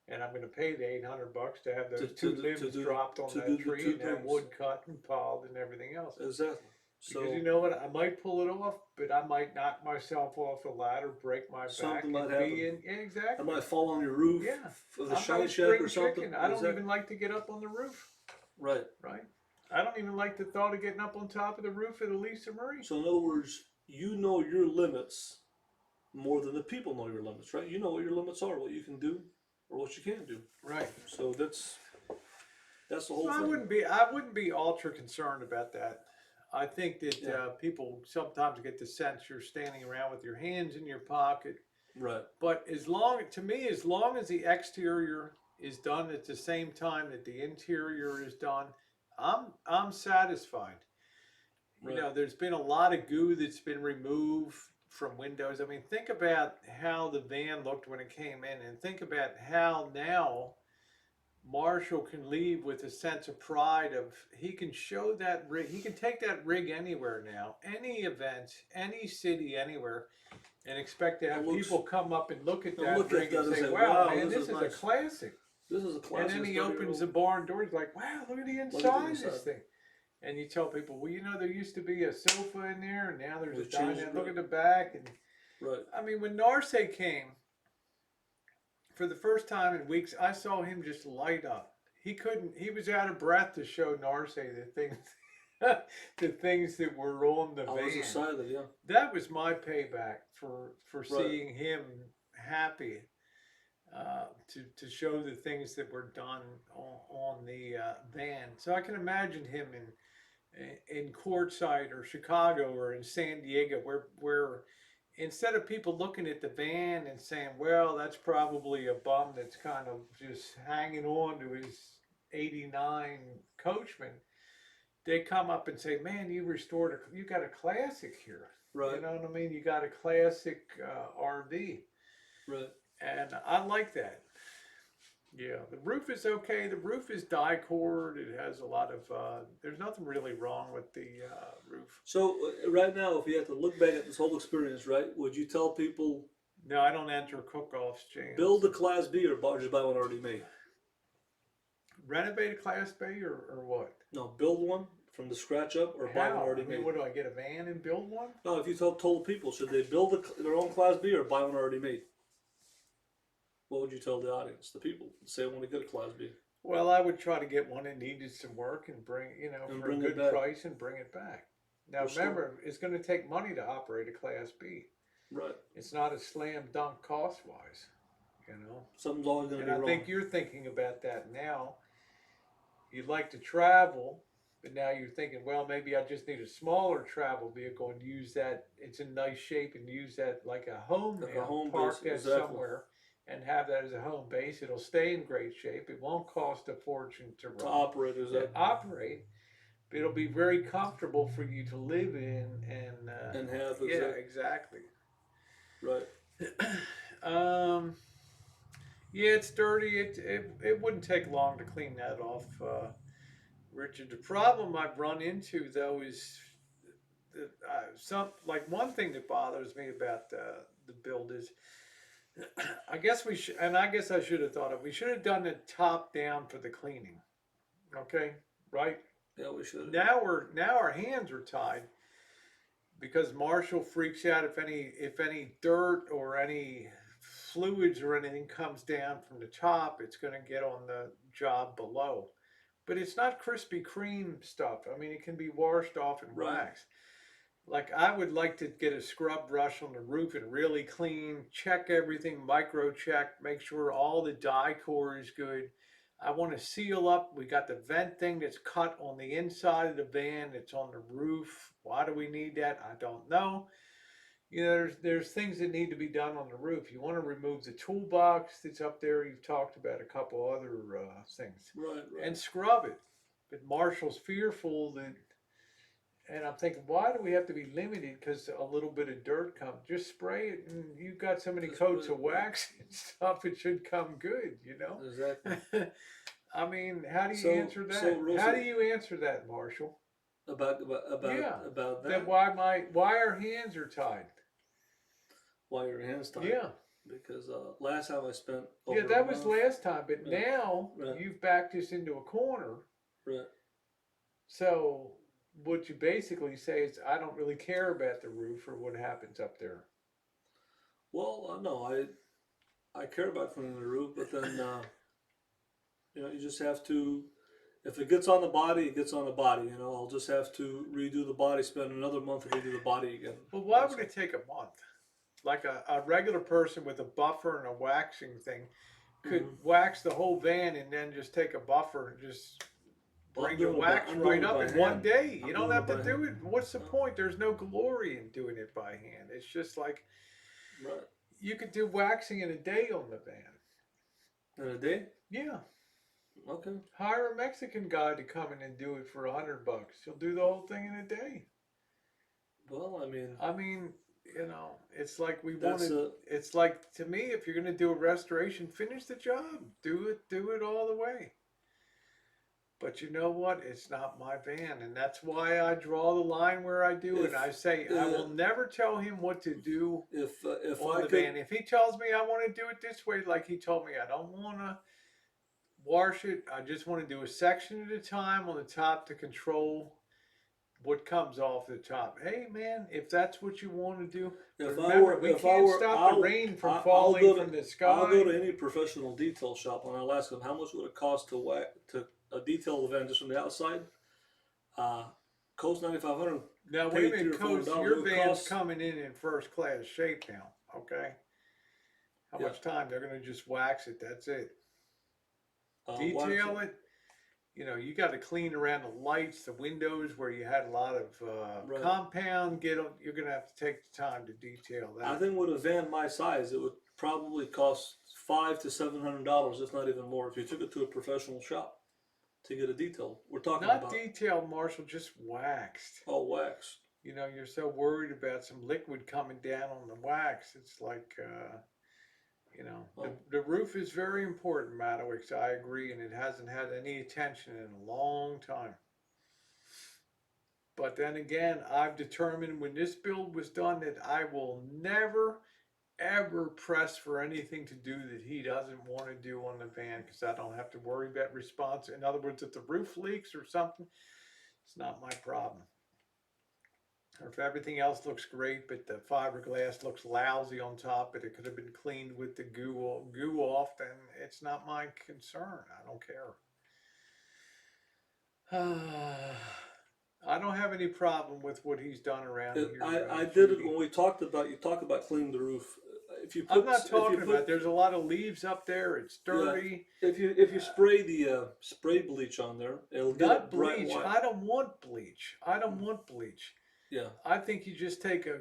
and I'm going to pay the $800 to have those To two do- limbs to do- dropped on to that do the tree two and that things. wood cut and piled and everything else. exactly. So Because you know what, I might pull it off, but I might knock myself off a ladder, break my back, Something and might be happen. in. Yeah, I exactly. might fall on your roof Yeah. of the I'm shine no shack spring or something. chicken. I don't Exactly. even like to get up on the roof. Right. Right. I don't even like the thought of getting up on top of the roof of the Lisa Marie. So in other words, you know your limits more than the people know your limits, right? You know what your limits are, what you can do or what you can't do. Right. So that's the whole So thing. I wouldn't be ultra concerned about that. I think that Yeah. people sometimes get the sense you're standing around with your hands in your pocket. Right. But as long as the exterior is done at the same time that the interior is done, I'm satisfied. Right. You know, there's been a lot of goo that's been removed from windows. I mean, think about how the van looked when it came in, and think about how now Marshall can leave with a sense of pride of he can show that rig. He can take that rig anywhere now, any event, any city, anywhere, and expect to have It looks- people come up and look at and that look at rig that and and say, say, "Wow, wow, man, this this is is a nice. classic." This is a And classic. then he opens the barn door. He's like, "Wow, look at the at the inside of this inside. thing." And you tell people, "Well, you know, there used to be a sofa in there, and now there's We a dining. changed Look it. at the back." And Right. I mean, when Narse came for the first time in weeks, I saw him just light up. He couldn't. He was out of breath to show Narse the things the things that were on the I was van. excited, yeah. That was my payback for Right. seeing him happy. To show the things that were done on the van. So I can imagine him in Quartzsite or Chicago or in San Diego, where instead of people looking at the van and saying, "Well, that's probably a bum that's kind of just hanging on to his '89 Coachman," they come up and say, "Man, you got a classic here. Right. You know what I mean? You got a classic RV." Right. And I like that. Yeah, the roof is okay. The roof is die-cord. It has a lot of, there's nothing really wrong with the roof. So right now, if you had to look back at this whole experience, right, would you tell people No, I don't enter cook-offs, James. build a Class B or just buy one already made? Renovate a Class B or what? No, build one from the scratch up or buy one How? already I mean, made. what do I get, a van and build one? No, if you told people, should they build their own Class B or buy one already made? What would you tell the audience, the people, say I want to get a Class B? Well, I would try to get one that needed some work and bring, And for bring a it good back. price and bring it back. Now, Well, still- remember, it's going to take money to operate a Class B. Right. It's not a slam dunk cost-wise, Something's always going to And be I wrong. think you're thinking about that now. You'd like to travel, but now you're thinking, well, maybe I just need a smaller travel vehicle and use that. It's in nice shape and use that like a home Like now. a home Park base, that exactly. somewhere and have that as a home base. It'll stay in great shape. It won't cost a fortune to run. To operate is that Operate. But it'll be very comfortable for you to live in and have yeah, exactly. Right. Yeah, it's dirty. It wouldn't take long to clean that off, Richard. The problem I've run into though is one thing that bothers me about the build is I guess we should, and I guess I should have thought of. We should have done it top down for the cleaning. Okay, right? Yeah, we should. Now our hands are tied because Marshall freaks out if any dirt or any fluids or anything comes down from the top, it's going to get on the job below. But it's not Krispy Kreme stuff. I mean, it can be washed off and Right. waxed. Like I would like to get a scrub brush on the roof and really clean, check everything, micro check, make sure all the die core is good. I want to seal up. We got the vent thing that's cut on the inside of the van. It's on the roof. Why do we need that? I don't know. There's things that need to be done on the roof. You want to remove the toolbox that's up there. You've talked about a couple other things. Right. And scrub it. But Marshall's fearful that, and I'm thinking, why do we have to be limited because a little bit of dirt comes? Just spray it, and you've got so many Just coats spray of it. wax and stuff. It should come good, Exactly. I mean, how do you So- answer that? so, Rosie- How do you answer that, Marshall? About Yeah. about that. That why our hands are tied? Why your hands tied? Yeah. Because last time I spent over Yeah, that a was month- last time, but Yeah. now Right. you've backed us into a corner. Right. So what you basically say is, I don't really care about the roof or what happens up there. Well, no, I care about cleaning the roof, but then you just have to. If it gets on the body, it gets on the body. I'll just have to redo the body, spend another month to redo the body again. Well, why would it take a month? Like a regular person with a buffer and a waxing thing could wax the whole van and then just take a buffer and just Well, bring I'm the doing it wax by- I'm right doing it up by in one hand. day. I'm You don't doing have it to by do hand. it. What's the No. point? There's no glory in doing it by hand. It's just like Right. you could do waxing in a day on the van. In a day? Yeah. Okay. Hire a Mexican guy to come in and do it for $100. He'll do the whole thing in a day. Well, I mean, It's like we That's wanted. It's like, to me, if you're going to do a restoration, finish the job. Do it all the way. But you know what? It's not my van, and that's why I draw the line where I do. And I say I will never tell him what to do if on I the could, van. If he tells me I want to do it this way, like he told me, I don't want to wash it. I just want to do a section at a time on the top to control what comes off the top. Hey, man, if that's what you want to do, if but I remember, were, we if I can't were, stop the rain from I'll falling go to- from the sky. I'll go to any professional detail shop and I'll ask them how much would it cost to detail the van just from the outside. Coast 9500. Now Pay wait a minute, $300 or Coach, $400. your It van's costs- coming in first class shape now, okay? How Yeah. much time? They're gonna just wax it, that's it. wax Detail it. You know, you got to clean around the lights, the windows where you had a lot of Right. compound. You're gonna have to take the time to detail that. I think with a van my size, it would probably cost $500 to $700, if not even more, if you took it to a professional shop to get a detail. We're talking Not about detailed, Marshall, just waxed. all wax. You know, you're so worried about some liquid coming down on the wax. It's like, you know, the roof is very important, Madowix. I agree, and it hasn't had any attention in a long time. But then again, I've determined when this build was done that I will never, ever press for anything to do that he doesn't want to do on the van, because I don't have to worry about response. In other words, if the roof leaks or something, it's not my problem. Or if everything else looks great, but the fiberglass looks lousy on top, but it could have been cleaned with the goo off, then it's not my concern. I don't care. I don't have any problem with what he's done around here. I did it when we talked about, you talk about cleaning the roof. If you put, I'm not talking about, there's a lot of leaves up there, it's dirty. Yeah, if you spray the spray bleach on there, it'll get Not it bright bleach, white. I don't want bleach. I don't want bleach. Yeah. I think you just take a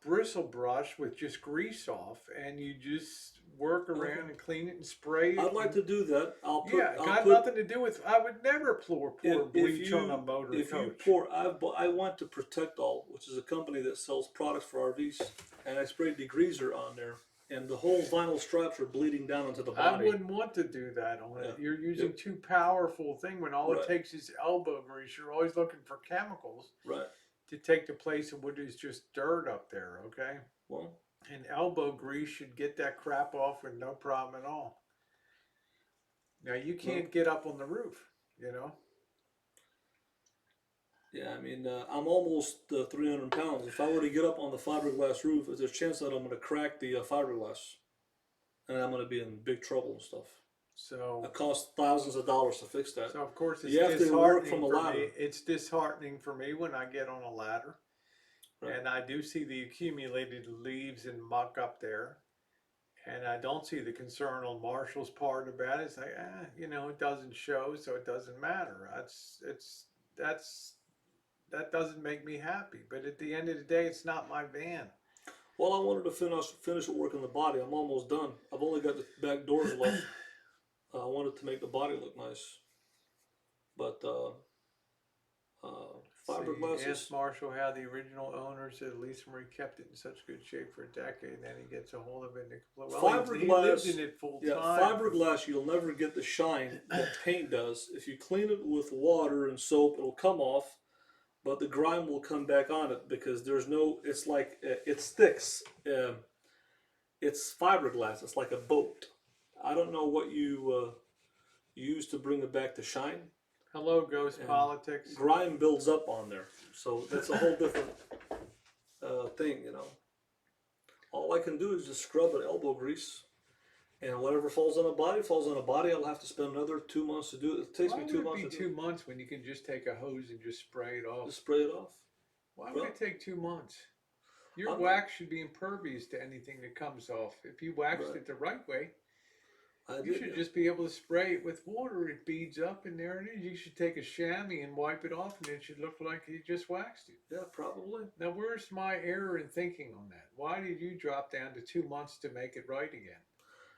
bristle brush with just grease off, and you just work around and clean it and spray it. I'd like to do that. I'll got put, nothing to do with. I would never pour bleach on a motor If you coach. pour, I went to Protect All, which is a company that sells products for RVs, and I sprayed degreaser on there, and the whole vinyl straps are bleeding down into the body. I wouldn't want to do that on it. Yeah. You're using too powerful thing when all Right. it takes is elbow grease. You're always looking for chemicals Right. to take the place of what is just dirt up there, okay? Well, And elbow grease should get that crap off with no problem at all. Now, you can't get up on the roof, you know? yeah, I mean, I'm almost 300 pounds. If I were to get up on the fiberglass roof, there's a chance that I'm going to crack the fiberglass, and I'm going to be in big trouble and stuff. So, It costs thousands of dollars to fix that. of course, it's You have to work disheartening from a for ladder. me. It's disheartening for me when I get on a ladder. Right. And I do see the accumulated leaves and muck up there. And I don't see the concern on Marshall's part about it. It's like, you know, it doesn't show, so it doesn't matter. That doesn't make me happy. But at the end of the day, it's not my van. Well, I wanted to finish working the body. I'm almost done. I've only got the back doors left. I wanted to make the body look nice, but fiberglass See, is ask Marshall how the original owner said Lisa Marie kept it in such good shape for a decade, and then he gets a hold of it. And he lived in it full yeah, time. fiberglass. You'll never get the shine that paint does. If you clean it with water and soap, it'll come off, but the grime will come back on it because there's no. It's like it sticks. It's fiberglass. It's like a boat. I don't know what you use to bring it back to shine. Hello, Ghost And Politics. Grime builds up on there, so that's a whole different thing, you know. All I can do is just scrub it, elbow grease, and whatever falls on a body falls on a body. I'll have to spend another 2 months to do it. It takes Why me would 2 it months be to 2 do months when you can just take a hose and just spray it it. off? Just spray it off. Why Well, would it take 2 months? Your I'm- wax should be impervious to anything that comes off. If you waxed Right. it the right way, I you did, should yeah. just be able to spray it with water. It beads up, and there it is. You should take a chamois and wipe it off, and it should look like you just waxed it. Yeah, probably. Now, where's my error in thinking on that? Why did you drop down to 2 months to make it right again?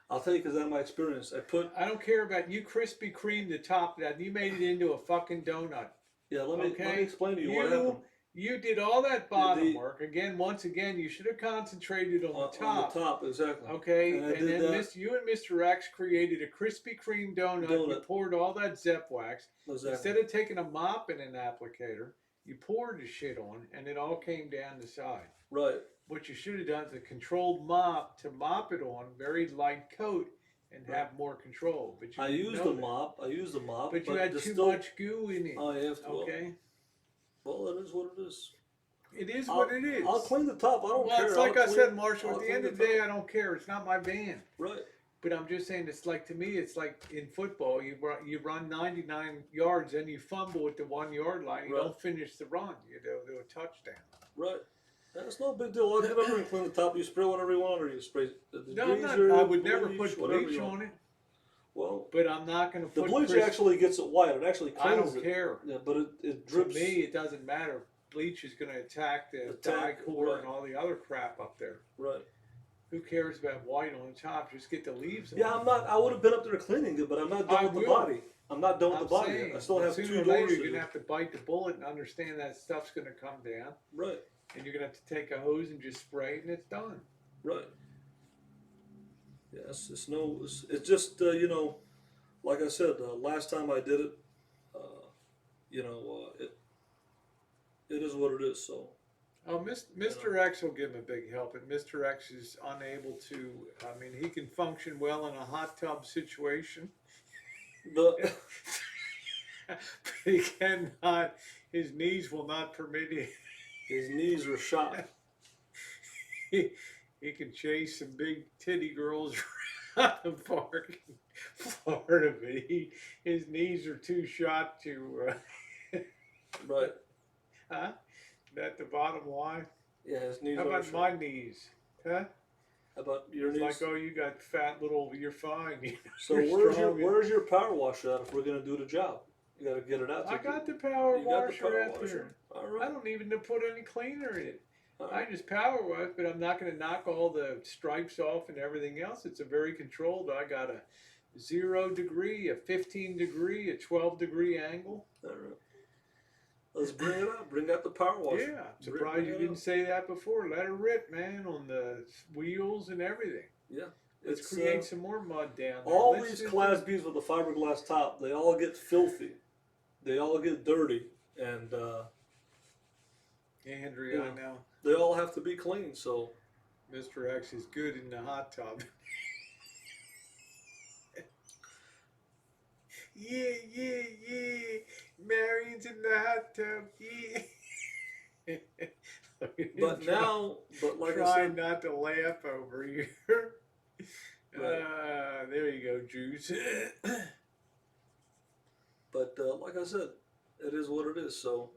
I'll tell you because that's my experience. I don't care about you. Krispy Kreme the top of that. You made it into a fucking donut. let me Okay. explain to you what happened. You did all that bottom The- work again. Once again, you should have concentrated on the top. On the top, exactly. Okay, And I and did then that. you and Mr. X created a Krispy Kreme donut. You Donut. poured all that Zep wax. Exactly. Instead of taking a mop and an applicator, you poured the shit on, and it all came down the side. Right. What you should have done is a controlled mop to mop it on, very light coat, and have more control. But you I didn't used know the that. mop. But you had there's too still, much goo in it. Oh, you have to. Okay, Well, it is what it is. it is what it is. I'll clean the top. I don't Well, care. it's like I'll I clean- said, Marshall. I'll At the clean end of the day, top. I don't care. It's not my van. Right. But I'm just saying, it's like, to me, it's like in football, you run 99 yards, then you fumble at the 1 yard line. You Right. don't finish the run. You do a touchdown. Right. That's no big deal. I'll get up there and clean the top. You spray whatever you want, or you spray the No, I'm not, degreaser, I would never bleach, put whatever bleach you on want. it, Well, but I'm not going to the put bleach Chris- actually gets it white. It actually I cleans don't it. care. Yeah, but it To drips. me, it doesn't matter. Bleach is going to attack the dye core right. and all the other crap up there. Right. Who cares about white on the top? Just get the leaves on. Yeah, I'm not. I would have been up there cleaning it, but I'm not done with the body. I'm not done with the body yet. I still have sooner 2 or doors later, to you're do. gonna have to bite the bullet and understand that stuff's gonna come down, Right. and you're gonna have to take a hose and just spray it, and it's done. Right. Yes, it's just you know, like I said, last time I did it, you know, it is what it is. So. Oh, Mr. X will give him a big help, and Mr. X is unable to. I mean, he can function well in a hot tub situation, But but he cannot. His knees will not permit him. his knees are shot. He can chase some big titty girls around the park in Florida, but his knees are too shot to. Right. Huh? That the bottom line? Yeah, his knees How are about shot. my knees? Huh? How about your It's knees? like, oh, you got fat little, you're fine. So You're strong. where's your power washer at if we're gonna do the job? You gotta get it out. I got the power You got the washer power out washer. there. All I right. don't even put any cleaner in it. All I right. just power wash, but I'm not going to knock all the stripes off and everything else. It's a very controlled. I got a 0 degree, a 15 degree, a 12 degree angle. All right. Let's bring it out. Bring out the power washer. Yeah, I'm surprised you it didn't out. say that before. Let her rip, man, on the wheels and everything. Yeah. Let's It's, create some more mud down there. All Let's these just- Class Bs with the fiberglass top, they all get filthy. They all get dirty, and Andrea, I Yeah. know. they all have to be clean. So Mr. X is good in the hot tub. Yeah. Marion's in the hot tub. Yeah. but now, but like I trying said, not to laugh over you. Right. There you go, Juice. but like I said, it is what it is. So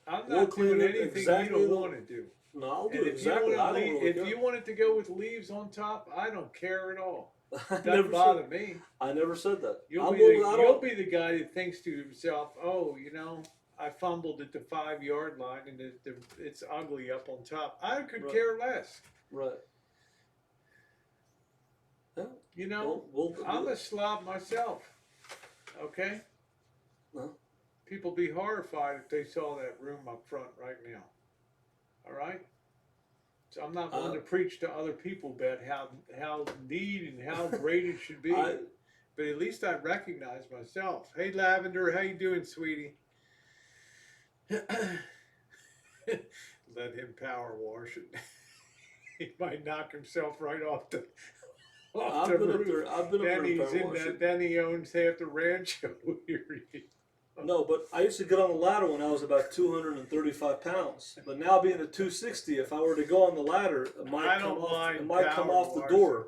I'm We'll not clean doing it anything exactly you the- don't want to do. no, I'll do And exactly. I don't really if care. you wanted to go with leaves on top, I don't care at all. I Doesn't never bother said, me. I never said that. You'll I'm be, willing- the, I you'll don't- be the guy that thinks to himself, oh, you know, I fumbled at the 5 yard line and it's ugly up on top. I could Right. care less. Right. Yeah. You know, We'll I'm a slob myself. Okay? No. People be horrified if they saw that room up front right now. All right? So I'm not one to preach to other people about how neat and how great it should be. But at least I recognize myself. Hey, Lavender, how you doing, sweetie? Let him power wash it. He might knock himself right off the I've been up there. I've been up there Then and he's power in washed that. it. Then he owns half the rancho. No, but I used to get on the ladder when I was about 235 pounds. But now being at 260, if I were to go on the ladder, it I might don't come off. mind It might come power off the washing. door.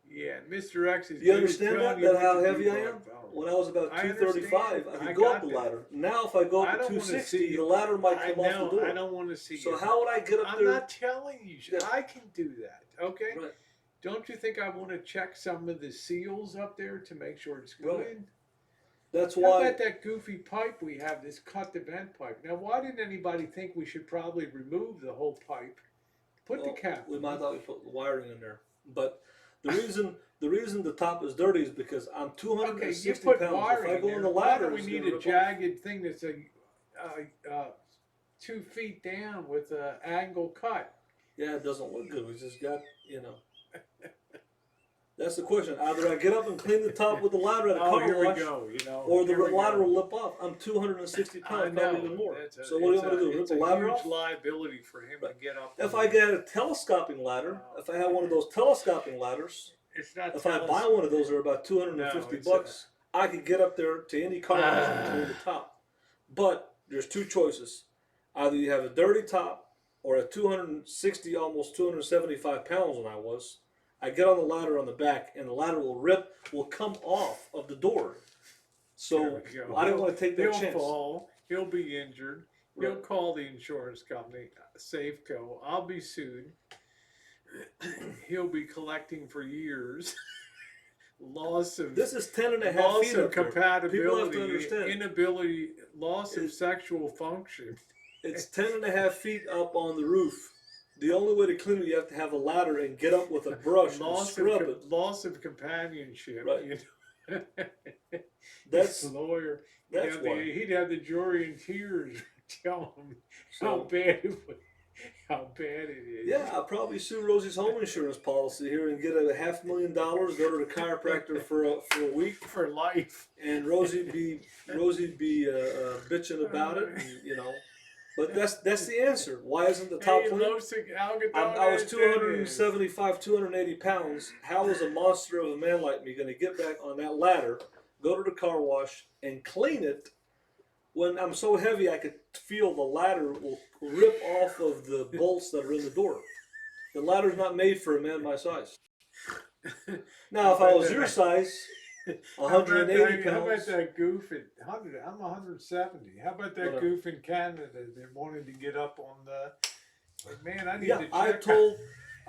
Yeah, Mr. X is. You good at understand telling that? you That what how to heavy do I by am? power. When I was about I 235, understand. I I could go up got the that. ladder. Now, if I go I up to don't wanna 260, see the you. ladder might I come off know, the door. I don't want to see So you. how would I get up I'm there? not telling you. Yeah. I can do that. Okay. Right. Don't you think I want to check some of the seals up there to make sure it's good? Right. That's How why. about that goofy pipe we have, this cut the vent pipe? Now, why didn't anybody think we should probably remove the whole pipe? Put Well, the cap. we might thought we put the wiring in there, but the reason the top is dirty is because I'm Okay, 260 you put pounds. wiring If I in go there. on the Why ladder, do we it's need gonna a rip off. jagged thing that's 2 feet down with an angle cut? Yeah, it doesn't look good. We just got, That's the question. Either I get up and clean the top with the ladder at a Oh, car here we wash, go. or the here we ladder go. will lip off. I'm 260 I pounds, know. probably even more. It's So what are you it's going to do? Rip It's the a ladder huge off? liability for him to get up. If on I it. get a telescoping ladder, if I have one of those telescoping ladders, It's not. if I buy one of those, they're about 250 No, it's bucks. I could get up there to any car wash and clean the top. But there's two choices. Either you have a dirty top or a 260, almost 275 pounds when I was. I get on the ladder on the back, and the ladder will come off of the door. So There we go. I didn't want to take that He'll chance. fall. He'll be injured. He'll Right. call the insurance company, Safeco. I'll be sued. He'll be collecting for years. Loss of This is 10 and a half loss feet of up there. People have to compatibility, understand. inability, loss of It's- sexual function. It's 10 and a half feet up on the roof. The only way to clean it, you have to have a ladder and get up with a brush and scrub it. Loss of companionship. Right. You know? That's the lawyer. that's why. He'd have the jury in tears tell him how So, bad it was, how bad it is. yeah, I'll probably sue Rosie's home insurance policy here and get a $500,000. Go to the chiropractor for a week, For life. and Rosie be bitching about it, and, you know. But that's the answer. Why isn't the top Hey, clean? Los Algodones, I was Dennis. 275, 280 pounds. How is a monster of a man like me going to get back on that ladder, go to the car wash, and clean it when I'm so heavy I could feel the ladder will rip off of the bolts that are in the door? The ladder's not made for a man my size. Now, if I was your size, 180 How about pounds. that goof at 100? I'm 170. How about that Whatever. goof in Canada that wanted to get up on the? Like, man, I need Yeah, to check.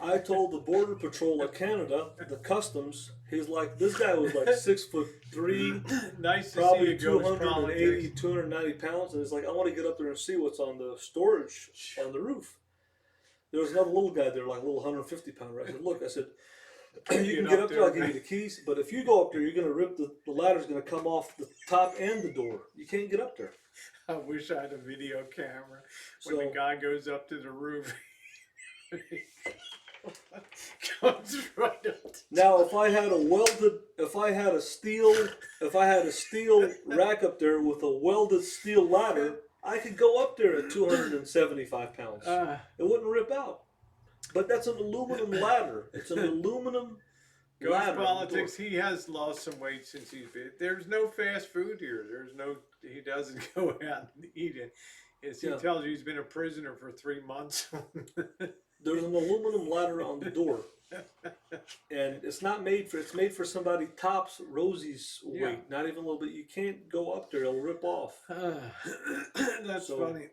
I told the border patrol of Canada, the customs, he's like, this guy was like 6'3", Nice to probably see you go 280, 290 pounds, and he's like, I want to get up there and see what's on the storage on the roof. There was another little guy there, like a little 150 pounder. I said, look, I said, you can get up there, I'll give you the keys, but if you go up there, you're going to rip the ladder's going to come off the top and the door. You can't get up there. I wish I had a video camera when So- the guy goes up to the roof. Comes right up. To Now, if I had a steel rack up there with a welded steel ladder, I could go up there at 275 pounds. It wouldn't rip out. But that's an aluminum ladder. It's an aluminum Ghost ladder. politics. He has lost some weight since he's been. There's no fast food here. There's no. He doesn't go out and eat it. He Yeah. tells you he's been a prisoner for 3 months. There's an aluminum ladder on the door, and it's not made for. It's made for somebody tops Rosie's weight, Yeah. not even a little bit. You can't go up there; it'll rip off. That's So- funny.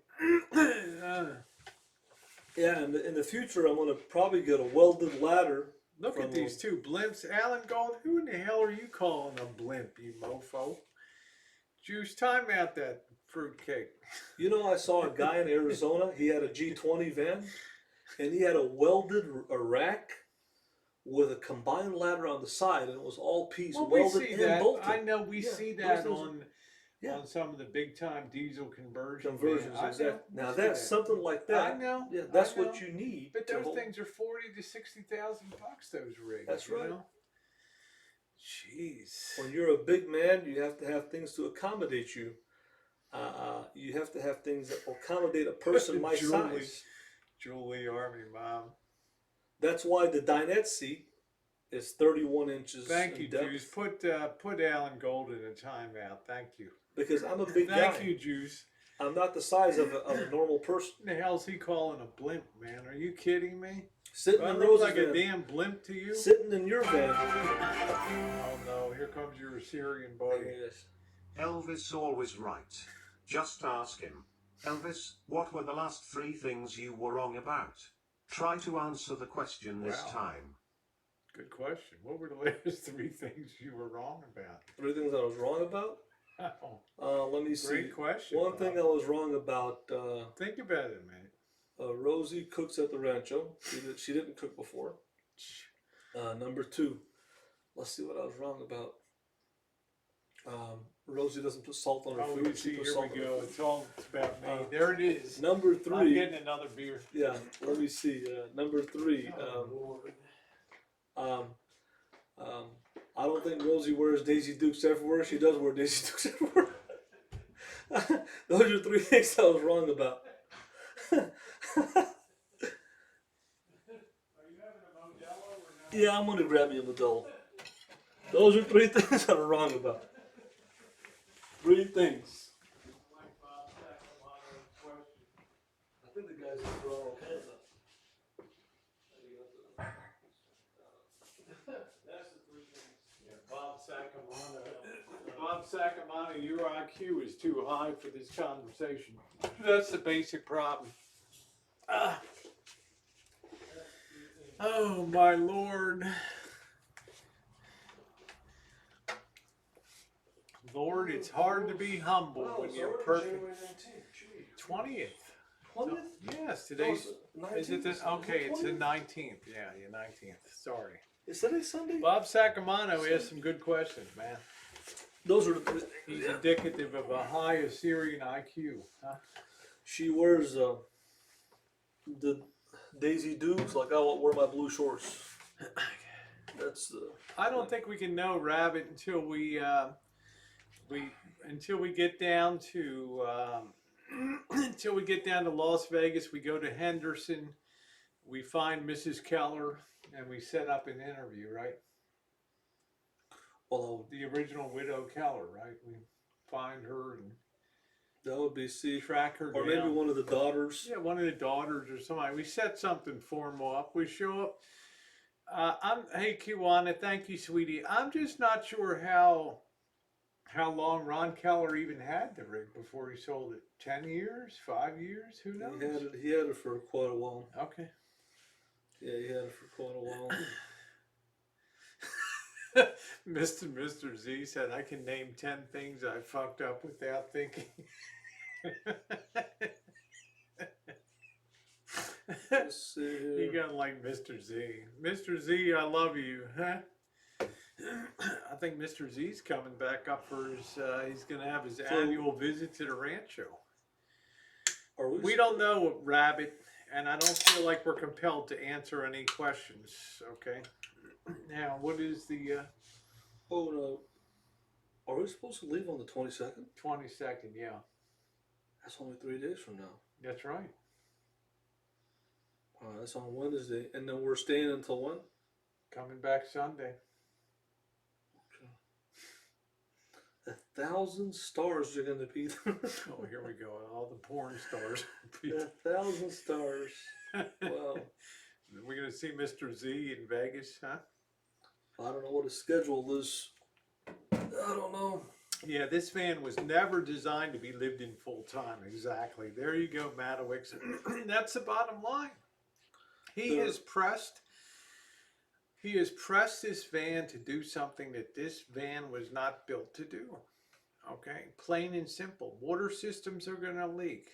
Yeah, and in the future, I'm gonna probably get a welded ladder. Look From at these two blimps. Alan Gold, who in the hell are you calling a blimp, you mofo? Juice, time out that fruitcake. You know, I saw a guy in Arizona. He had a G20 van, and he had a welded rack with a combined ladder on the side, and it was all piece Well, we welded see and that. bolted. I know we Yeah, see those that things- on yeah. on some of the big time diesel conversions. Conversions, exactly. Now that's something like that. I know. Yeah, that's I know. what you need. But to those hold- things are $40,000 to $60,000. Those rigs. That's you right. know? Jeez. When you're a big man, you have to have things to accommodate you. You have to have things that will accommodate a person my Julie. size. Julie Army, Mom. That's why the dinette seat is 31 inches Thank in you, depth. Juice. Put Alan Gold in a timeout. Thank you. Because I'm a big Thank guy. you, Juice. I'm not the size of a normal person. What the hell's he calling a blimp, man? Are you kidding me? Sitting Do I in look Rose's like a van. damn blimp to you? Sitting in your van. Oh no, here comes your Assyrian buddy. Yes. Elvis always right. Just ask him. Elvis, what were the last 3 things you were wrong about? Try to answer the question this Wow. time. Good question. What were the last 3 things you were wrong about? 3 things I was wrong about? Oh, Let me see. great question. One Bob. thing I was wrong about, Think about it, man. Rosie cooks at the rancho. She didn't cook before. Number 2, let's see what I was wrong about. Rosie doesn't put salt on her Oh, food. you She see, puts here salt we on her go. food. It's all about me. Uh, There it is. Number I'm 3. getting another beer. Yeah, let me see. Number 3. Oh, Lord. I don't think Rosie wears Daisy Dukes everywhere. She does wear Daisy Dukes everywhere. Those are 3 things I was wrong about. Yeah, I'm gonna grab me a Modelo. Those are 3 things I'm wrong about. 3 things. I think the guys are all kinds of. Bob Sacamano, your IQ is too high for this conversation. That's the basic problem. Ah. Oh my Lord. Lord, it's hard to be humble when you're perfect. 20th. 20th? Yes, today's. Is it the, 19th? okay, it's the 20th? 19th. Yeah, the 19th. Sorry. Is that a Sunday? Bob Sacamano asked some good questions, man. Those are the. He's indicative of a high Assyrian IQ. Huh? She wears the Daisy Dukes like I wear my blue shorts. That's the. I don't think we can know Rabbit until we get down to until we get down to Las Vegas. We go to Henderson. We find Mrs. Keller and we set up an interview, right? Well, The original widow Keller, right? We find her and that would be see, track her or down. maybe one of the daughters. Yeah, one of the daughters or somebody. We set something formal up. We show up. Hey Kiwana, thank you, sweetie. I'm just not sure how long Ron Keller even had the rig before he sold it. 10 years, 5 years, who knows? He had it for quite a while. Okay. Yeah, he had it for quite a while. Mr. Z said, I can name 10 things I fucked up without thinking. Let's see here. You gotta like Mr. Z. Mr. Z, I love you. Huh? I think Mr. Z's coming back up for his, he's gonna have his annual visit to the rancho. We don't know, Rabbit, and I don't feel like we're compelled to answer any questions, okay? Now, what is the... Oh, no. Are we supposed to leave on the 22nd? 22nd, yeah. That's only 3 days from now. That's right. That's on Wednesday. And then we're staying until when? Coming back Sunday. Okay. 1,000 stars are going to be there. Oh, here we go. All the porn stars. 1,000 stars. Wow. We're going to see Mr. Z in Vegas, huh? I don't know what his schedule is. I don't know. Yeah, this van was never designed to be lived in full time. Exactly. There you go, Madowix. That's the bottom line. He has pressed this van to do something that this van was not built to do. Okay, plain and simple. Water systems are going to leak.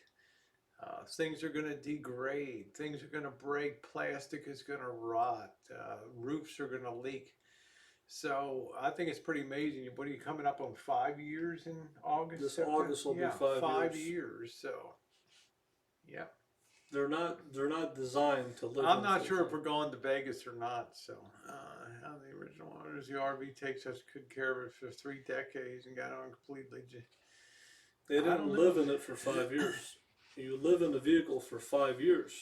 Things are going to degrade. Things are going to break. Plastic is going to rot. Roofs are going to leak. So I think it's pretty amazing. What are you coming up on 5 years in August? This August will be 5 years. So, yeah. They're not designed to live. I'm not sure if we're going to Vegas or not. So, how the original owners, the RV takes such good care of it for 3 decades and got on completely. They didn't live in it for 5 years. You live in a vehicle for 5 years.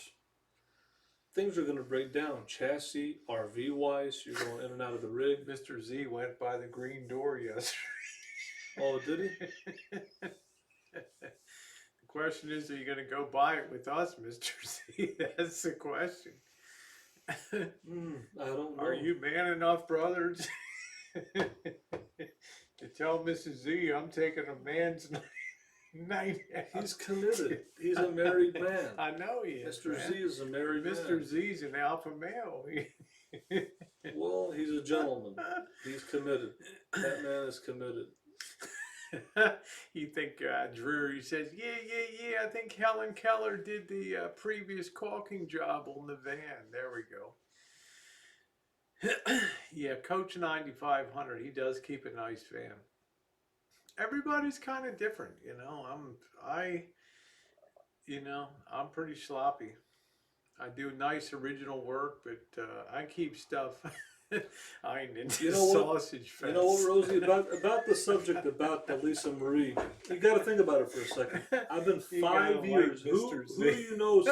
Things are going to break down. Chassis, RV wise, you're going in and out of the rig. Mr. Z went by the green door yesterday. Oh, did he? The question is, are you going to go buy it with us, Mr. Z? That's the question. I don't know. Are you man enough, brothers, to tell Mrs. Z I'm taking a man's night out? He's committed. He's a married man. I know he is. Mr. Z is a married man. Mr. Z's an alpha male. Well, he's a gentleman. He's committed. That man is committed. You think Drury says, yeah, I think Helen Keller did the previous caulking job on the van. There we go. Yeah, Coach 9500, he does keep a nice van. Everybody's kind of different, you know. I'm pretty sloppy. I do nice original work, but I keep stuff. I ain't into sausage fest. You know what, Rosie? About the subject about the Lisa Marie, you got to think about it for a second. I've been 5 years. Like who do you know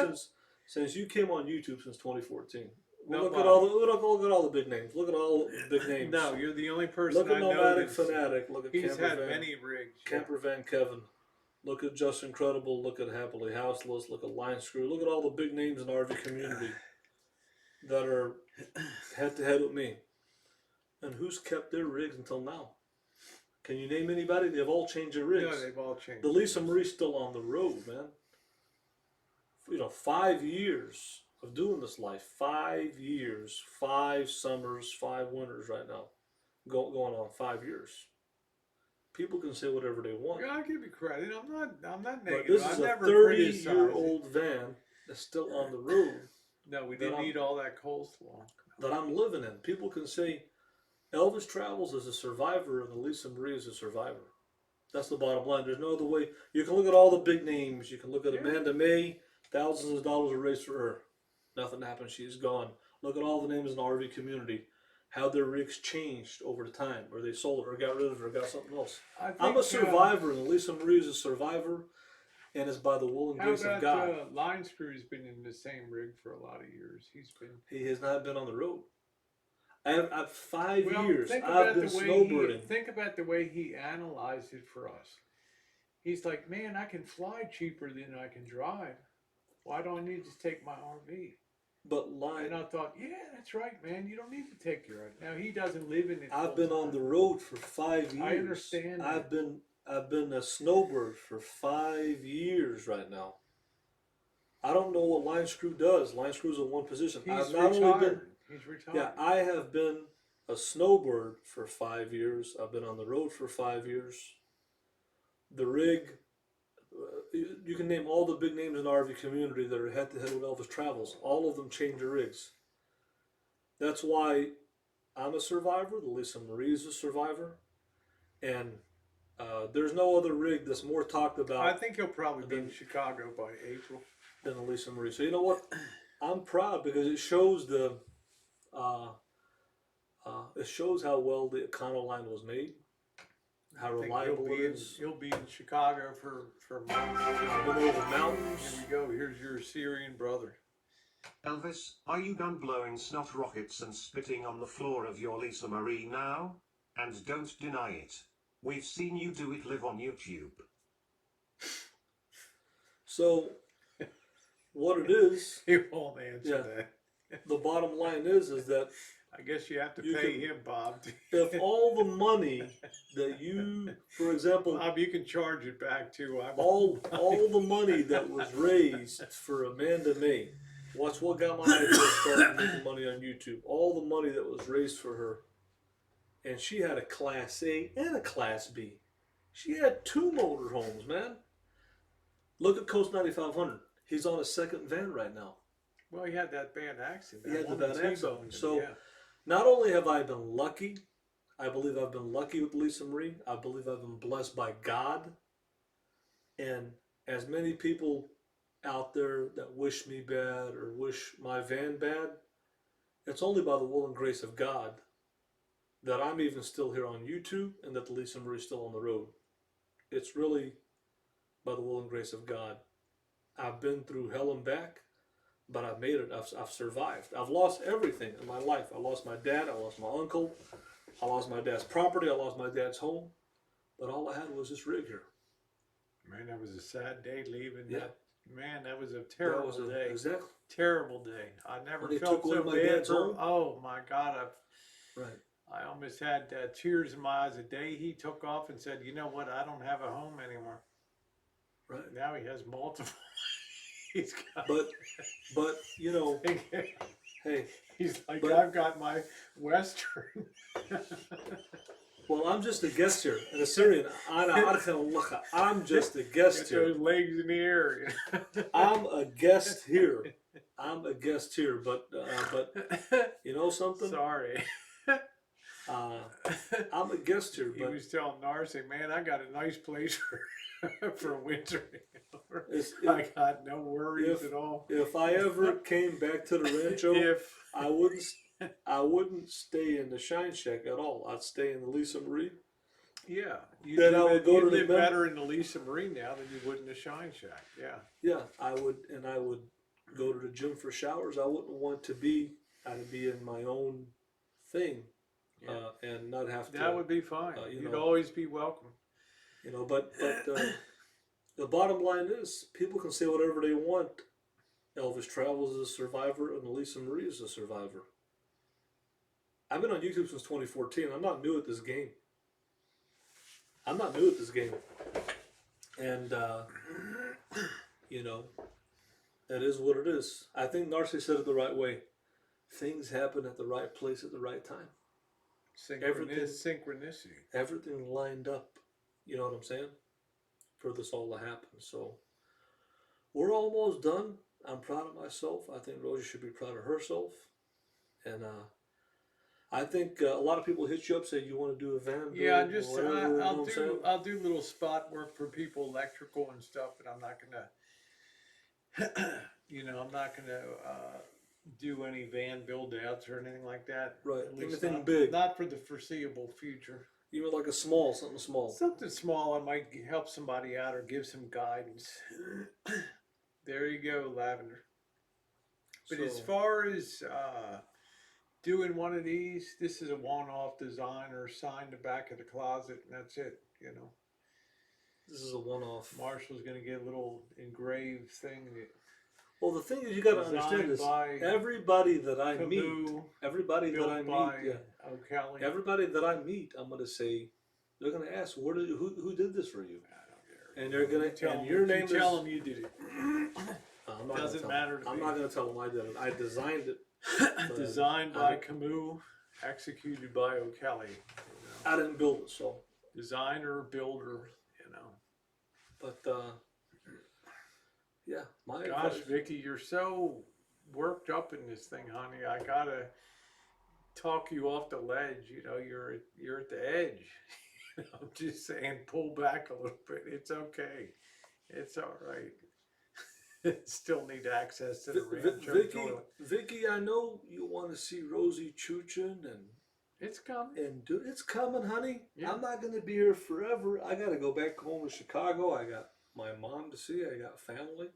since you came on YouTube since 2014? No, look at all the big names. Look at all the big names. No, you're the only person Look at I know. Nomadic Fanatic. Look at he's Camper had Van, many rigs. Camper Van Kevin. Look at Just Incredible. Look at Happily Houseless. Look at Line Screw. Look at all the big names in the RV community that are head to head with me. And who's kept their rigs until now? Can you name anybody? They've all changed their rigs. No, they've all changed. The Lisa Marie's still on the road, man. 5 years of doing this life. 5 years, 5 summers, 5 winters right now. Going on 5 years. People can say whatever they want. Yeah, I'll give you credit. I'm not But negative. this I is a never 30-year-old van that's still on the road No, we didn't eat all that coleslaw. that I'm living in. People can say Elvis Travels is a survivor and Lisa Marie is a survivor. That's the bottom line. There's no other way. You can look at all the big names. You can look at Amanda May. Thousands of dollars are raised for her. Nothing happened. She's gone. Look at all the names in the RV community. How their rigs changed over the time, or they sold it, or got rid of it, or got something else. I'm a survivor, and Lisa Marie is a survivor, and it's by the will and grace of God. Line Screw's been in the same rig for a lot of years. He has not been on the road. I've 5 years. Think I've about been snowbirding. Think about the way he analyzed it for us. He's like, man, I can fly cheaper than I can drive. Why don't I need to take my RV? And I thought, yeah, that's right, man. You don't need to take your RV. Now he doesn't live in it. I've been on the road for 5 years. I understand. I've been a snowbird for 5 years right now. I don't know what Line Screw does. Line Screw's in one position. He's retired. Yeah, I have been a snowbird for 5 years. I've been on the road for 5 years. The rig, you can name all the big names in the RV community that are head to head with Elvis Travels. All of them change their rigs. That's why I'm a survivor. The Lisa Marie is a survivor. And there's no other rig that's more talked about. I think he'll probably be in Chicago by April. Than the Lisa Marie. So you know what? I'm proud because it shows it shows how well the Econoline was made, how reliable it is. You'll be in Chicago for months. Been over mountains. Here we go. Here's your Syrian brother. Elvis, are you done blowing snot rockets and spitting on the floor of your Lisa Marie now? And don't deny it. We've seen you do it live on YouTube. So, what it is... He won't answer that. The bottom line is that... I guess you have to pay him, Bob. If all the money that you, for example... Bob, you can charge it back too. All the money that was raised for Amanda May. Watch what got my idea to start making money on YouTube. All the money that was raised for her. And she had a Class A and a Class B. She had 2 motorhomes, man. Look at Coast 9500. He's on a second van right now. Well, he had that bad accident. He had the bad accident. So, yeah. Not only have I been lucky, I believe I've been lucky with Lisa Marie. I believe I've been blessed by God. And as many people out there that wish me bad or wish my van bad, it's only by the will and grace of God that I'm even still here on YouTube and that the Lisa Marie is still on the road. It's really by the will and grace of God. I've been through hell and back, but I've made it. I've survived. I've lost everything in my life. I lost my dad. I lost my uncle. I lost my dad's property. I lost my dad's home. But all I had was this rig here. Man, that was a sad day leaving. Yeah. Man, that was a terrible day. Exactly. Terrible day. I never when felt so bad for. Oh my God! I almost had tears in my eyes the day he took off and said, "You know what? I don't have a home anymore." Right. Now he has multiple. He's got. But you know, hey, he's like, I've got my Western. Well, I'm just a guest here. In Assyrian, I'm just a guest here. Those legs in the air. I'm a guest here. But you know something? Sorry. I'm a guest here. He was telling Narcy, man, I got a nice place for winter. I got no worries at all. If I ever came back to the rancho, I wouldn't stay in the Shine Shack at all. I'd stay in the Lisa Marie. Yeah, you live better in the Lisa Marie now than you would in the Shine Shack. Yeah. Yeah, I would go to the gym for showers. I wouldn't want to be. I'd be in my own thing, and not have to. That would be fine. You'd know, always be welcome. You know, but the bottom line is, people can say whatever they want. Elvis Travels is a survivor, and Lisa Marie is a survivor. I've been on YouTube since 2014. I'm not new at this game. I'm not new at this game, and you know, it is what it is. I think Narcy said it the right way. Things happen at the right place at the right time. Synchronicity. Everything lined up. You know what I'm saying? For this all to happen. So we're almost done. I'm proud of myself. I think Rosie should be proud of herself. And I think a lot of people hit you up, say you want to do a van. Yeah, I'm build just or whatever, you know what I'm saying? I'll do little spot work for people, electrical and stuff, but I'm not gonna I'm not gonna do any van build outs or anything like that. Right. At least Anything not, big. not for the foreseeable future. Even like something small. Something small, I might help somebody out or give some guidance. There you go, Lavender. But So, as far as doing one of these, this is a one-off design or sign the back of the closet, and that's it. this is a one-off. Marshall's gonna get a little engraved thing. Well, the thing is, you got to Designed understand is by everybody that I meet, Camus, everybody that built I by meet, yeah, O'Kelly. everybody that I meet, I'm gonna say, they're gonna ask, who did this for you? I don't care. And they're gonna tell and them, your name tell is. them you did it. I'm not Doesn't gonna tell matter them. to I'm me. not gonna tell them I did it. I designed it. Designed by Camus, executed by O'Kelly. I didn't build it, so. Designer, builder, But yeah, my Gosh, advice- Vicky, you're so worked up in this thing, honey. I gotta talk you off the ledge. You're at the edge. I'm just saying, pull back a little bit. It's okay. It's all right. Still need access to the rancho toilet. Vicky, I know you want to see Rosie Chuchin and It's coming. it's coming, honey. Yeah. I'm not gonna be here forever. I gotta go back home to Chicago. I got my mom to see. I got family.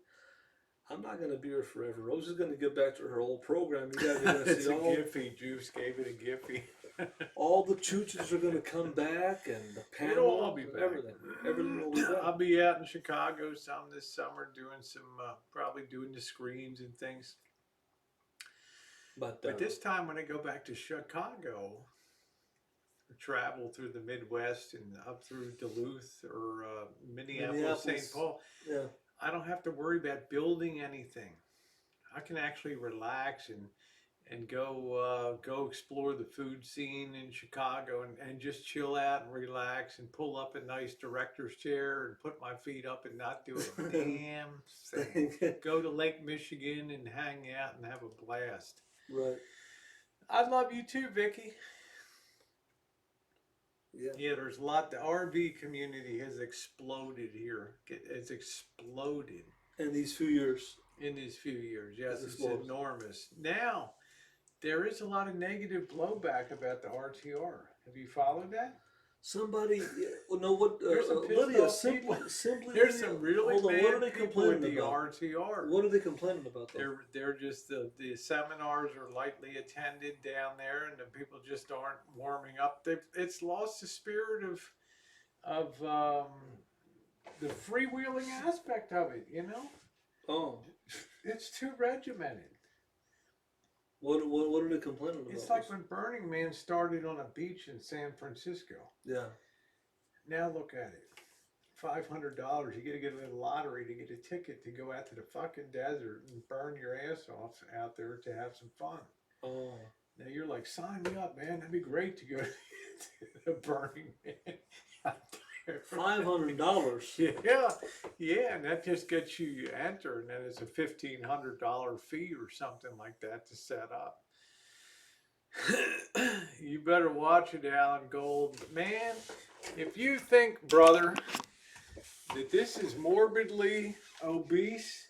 I'm not gonna be here forever. Rosie's gonna get back to her old program. You guys are gonna It's see a all, Giphy. Juice gave it a Giphy. all the Chuchins are gonna come back, and the panel, It'll all be back. Everything will be back. I'll be out in Chicago some this summer doing some, probably doing the screens and things. But this time when I go back to Chicago, travel through the Midwest and up through Duluth or Minneapolis, St. Paul, yeah. I don't have to worry about building anything. I can actually relax and go explore the food scene in Chicago and just chill out and relax and pull up a nice director's chair and put my feet up and not do a damn thing. Go to Lake Michigan and hang out and have a blast. Right. I love you too, Vicky. Yeah. Yeah, there's a lot. The RV community has exploded here. It's exploded In these few years. in these few years. Yes, It's it's exploded. enormous. Now, there is a lot of negative blowback about the RTR. Have you followed that? Somebody, no, what? There's some pissed Lydia, off people. simply. There's Lydia, some really hold on, mad what are they people complaining with the about? RTR. What are they complaining about? Though? They're just the seminars are lightly attended down there, and the people just aren't warming up. It's lost the spirit of the freewheeling aspect of it. Oh, It's too regimented. what are they complaining about? It's like when Burning Man started on a beach in San Francisco. Yeah. Now look at it. $500. You got to get a little lottery to get a ticket to go out to the fucking desert and burn your ass off out there to have some fun. Oh. Now you're like, sign me up, man. That'd be great to go to the Burning Man. $500. Yeah, and that just gets you enter, and then it's a $1,500 fee or something like that to set up. You better watch it, Alan Gold. Man, if you think, brother, that this is morbidly obese,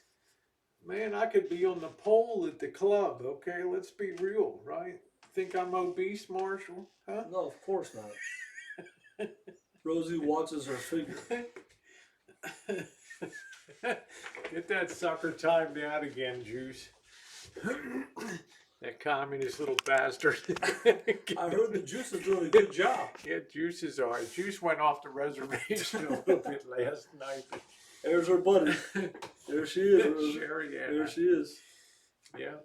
man, I could be on the pole at the club, okay? Let's be real, right? Think I'm obese, Marshall? Huh? No, of course not. Rosie watches her figure. Get that sucker timed out again, Juice. That communist little bastard. I heard the Juice is doing a good job. Yeah, Juice is all right. Juice went off the reservation a little bit last night. There's her buddy. There she is. Rosie. Sherry, yeah. There she is. Yeah.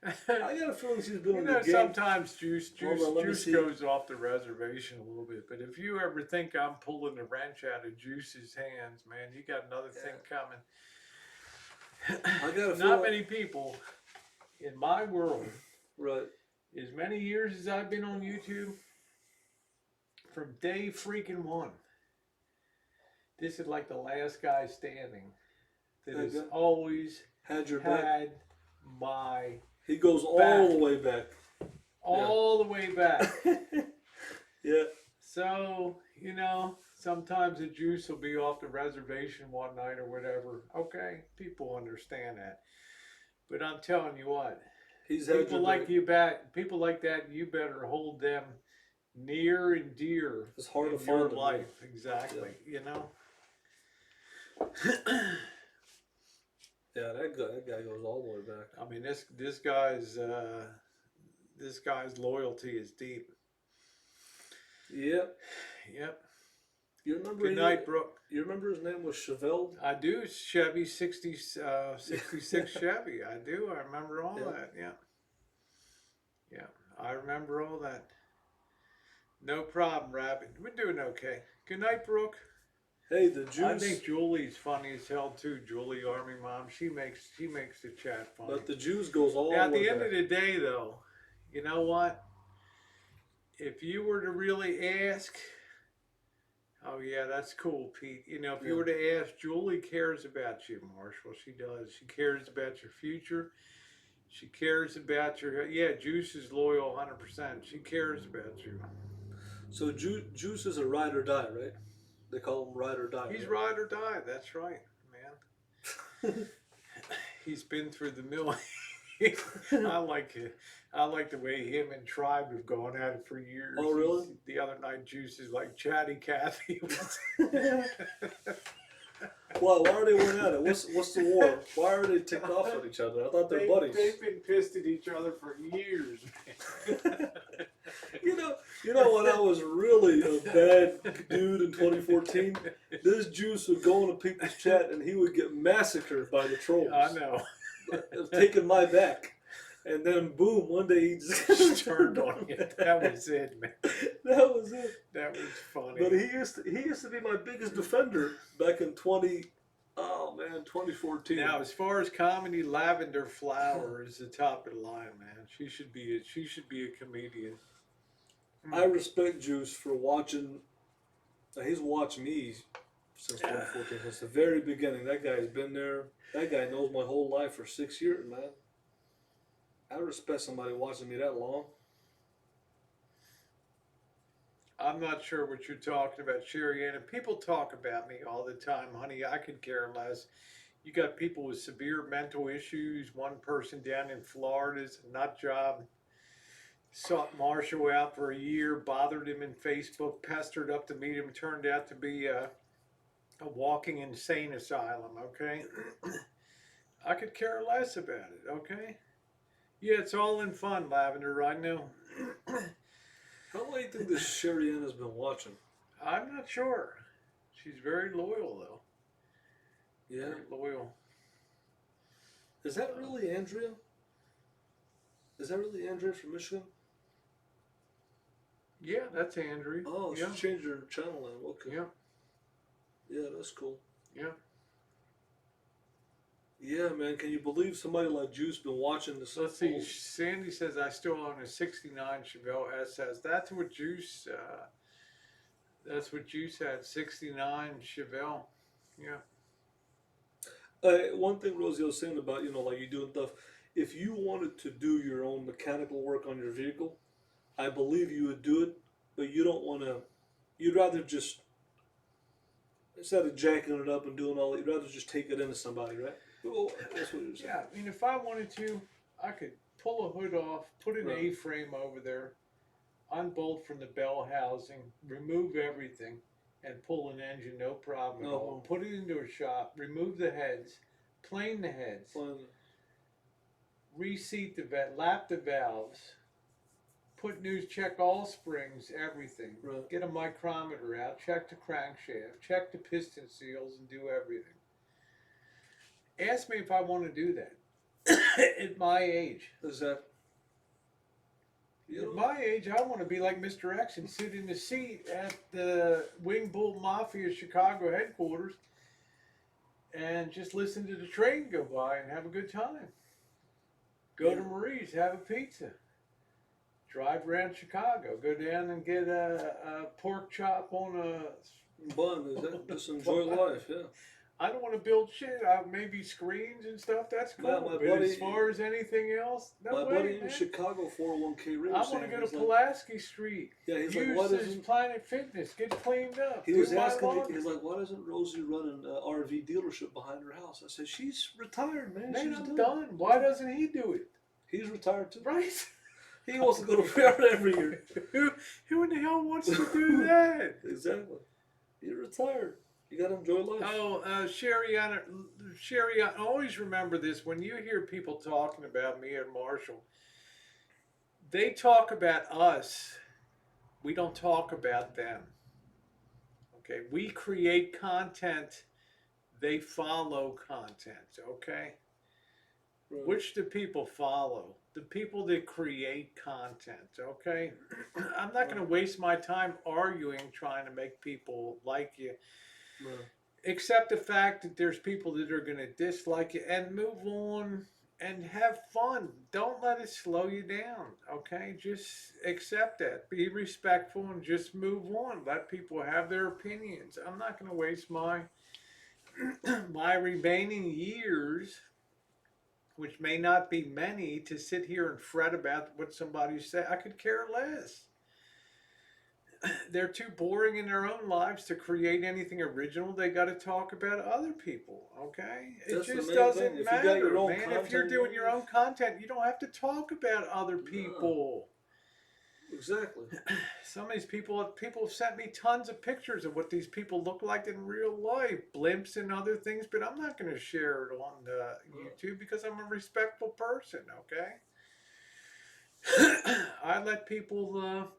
I got a feeling she's been You on know, the game. sometimes juice Hold on, let me see. goes off the reservation a little bit. But if you ever think I'm pulling the wrench out of Juice's hands, man, you got another thing coming. I got a Not feeling. many people in my world, Right. as many years as I've been on YouTube, from day freaking one, this is like the last guy standing that has Okay. always Had your back. had my He goes all back. the way back. all the way back. Yeah. So, you know, sometimes the juice will be off the reservation one night or whatever. Okay, people understand that. But I'm telling you what, He's had people your like back. you back, people like that, you better hold them near and dear It's hard in to your find them, life. Exactly. You know. Yeah, that guy goes all the way back. I mean, this guy's loyalty is deep. Yep. Yep. You remember? Good night, Brooke. You remember his name was Chevelle? I do. Chevy 66 Chevy. I do. I remember all that. Yeah. Yeah. I remember all that. No problem, Rabbit. We're doing okay. Good night, Brooke. Hey, the Juice. I think Julie's funny as hell too. Julie Army Mom. She makes the chat funny. But the Juice goes all Now, the way at the end back. of the day, though, you know what? If you were to really ask, oh yeah, that's cool, Pete. You know, if you were to ask, Julie cares about you, Marshall. She does. She cares about your future. She cares about your. Yeah, Juice is loyal 100%. She cares about you. So Juice is a ride or die, right? They call him ride or die. He's right? ride or die. That's right, man. He's been through the mill. I like it. I like the way him and Tribe have gone at it for years. Oh, really? The other night, Juice is like Chatty Cathy. Why are they going at it? What's the war? Why are they ticked off at each other? I thought they're buddies. They've been pissed at each other for years, man. You know when I was really a bad dude in 2014, this Juice would go into people's chat and he would get massacred by the trolls. I know. Taking my back. And then boom, one day he just Turned on you. That was it, man. That was it. That was funny. But he used to be my biggest defender back in 2014. Now, as far as comedy, Lavender Flower is the top of the line, man. She should be a comedian. I respect Juice for watching. He's watched me since 2014, since the very beginning. That guy's been there. That guy knows my whole life for 6 years, man. I respect somebody watching me that long. I'm not sure what you're talking about, Sherry Ann. And people talk about me all the time, honey. I could care less. You got people with severe mental issues. One person down in Florida's a nut job. Sought Marshall out for a year, bothered him in Facebook, pestered up to meet him. Turned out to be a walking insane asylum, okay? I could care less about it, okay? Yeah, it's all in fun, Lavender, I know. How long do you think this Sherry Ann has been watching? I'm not sure. She's very loyal, though. Yeah. Very loyal. Is that really Andrea? Is that really Andrea from Michigan? Yeah, that's Andrea. Oh, yeah. she changed her channel name. Okay. Yeah. Yeah, that's cool. Yeah. Yeah, man. Can you believe somebody like Juice been watching this? Let's see. Sandy says I still own a '69 Chevelle SS. That's what Juice. That's what Juice had. '69 Chevelle. Yeah. One thing Rosie was saying about, like you doing stuff, if you wanted to do your own mechanical work on your vehicle, I believe you would do it, but you don't want to, you'd rather just, instead of jacking it up and doing all that, you'd rather just take it into somebody, right? Well, that's what you're saying. Yeah, I mean, if I wanted to, I could pull a hood off, put an A-frame over there, unbolt from the bell housing, remove everything, and pull an engine, no problem at all. Put it into a shop, remove the heads, plane the heads, reseat the lap the valves, put news, check all springs, everything. Right. Get a micrometer out, check the crankshaft, check the piston seals, and do everything. Ask me if I want to do that. At my age. Is that? At my age, I want to be like Mr. X and sit in the seat at the Wing Bull Mafia Chicago headquarters and just listen to the train go by and have a good time. Go to Marie's, have a pizza. Drive around Chicago. Go down and get a pork chop on a Bun, is that? Just enjoy life, yeah. I don't want to build shit. Maybe screens and stuff. That's cool. Man, my but buddy- as far as anything else, no My way, buddy in man. Chicago 401k Ray I was want to saying, go to he's like, Pulaski Street. Yeah, he's Use like, why this doesn't Planet Fitness. Get cleaned up. he do was my asking me? laundry. He's like, why doesn't Rosie run an RV dealership behind her house? I said, she's retired, man. Man, She's I'm done. Why doesn't he do it? He's retired too. Right? He wants to go to Florida every year. Who in the hell wants to do that? Exactly. You're retired. You gotta enjoy life. Oh, Sherry, I always remember this. When you hear people talking about me and Marshall, they talk about us. We don't talk about them. Okay? We create content. They follow content. Okay? Right. Which do people follow? The people that create content, okay? I'm not going to waste my time arguing trying to make people like you. Right. Accept the fact that there's people that are going to dislike you and move on and have fun. Don't let it slow you down, okay? Just accept that. Be respectful and just move on. Let people have their opinions. I'm not going to waste my my remaining years, which may not be many, to sit here and fret about what somebody said. I could care less. They're too boring in their own lives to create anything original. They got to talk about other people, okay? That's It the just main doesn't thing. If you got matter, your own man. If you're content, doing your own content, you don't have to talk about other people. Exactly. Some of these people have sent me tons of pictures of what these people look like in real life, blimps and other things, but I'm not going to share it on YouTube because I'm a respectful person, okay? I let people,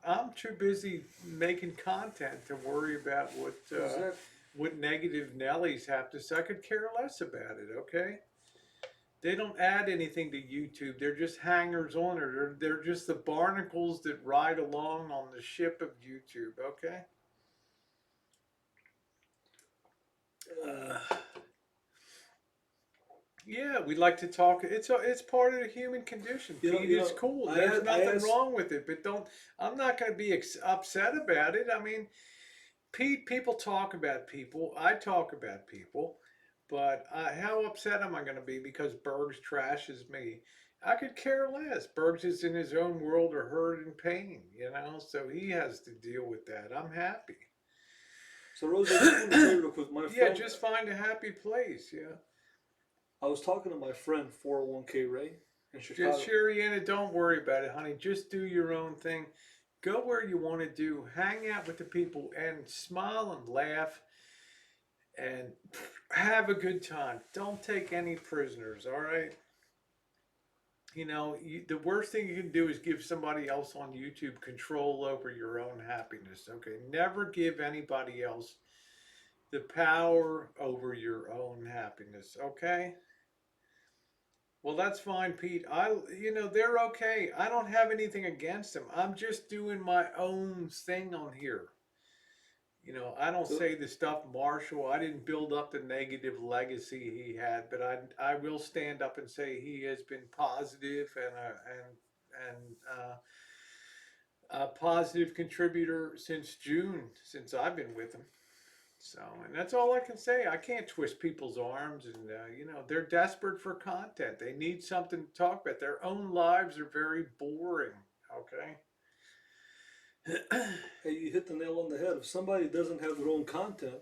I'm too busy making content to worry about what negative Nellies have to say. I could care less about it, okay? They don't add anything to YouTube. They're just hangers on it. They're just the barnacles that ride along on the ship of YouTube, okay? Yeah, we like to talk. It's part of the human condition. Pete, it's cool. There's nothing wrong with it. But I'm not going to be upset about it. I mean, Pete, people talk about people. I talk about people. But how upset am I going to be because Bergs trashes me? I could care less. Bergs is in his own world of hurt and pain, so he has to deal with that. I'm happy. So, Rosie, I just want to say real quick, my friend. Yeah, just find a happy place, yeah. I was talking to my friend, 401k Ray, in Chicago. Just, Sherriana, don't worry about it, honey. Just do your own thing. Go where you want to do. Hang out with the people and smile and laugh. And have a good time. Don't take any prisoners, all right? The worst thing you can do is give somebody else on YouTube control over your own happiness, okay? Never give anybody else the power over your own happiness, okay? Well, that's fine, Pete. They're okay. I don't have anything against them. I'm just doing my own thing on here. I don't say the stuff Marshall. I didn't build up the negative legacy he had, but I will stand up and say he has been positive and a positive contributor since June, since I've been with him. So, and that's all I can say. I can't twist people's arms, and they're desperate for content. They need something to talk about. Their own lives are very boring. Okay. Hey, you hit the nail on the head. If somebody doesn't have their own content,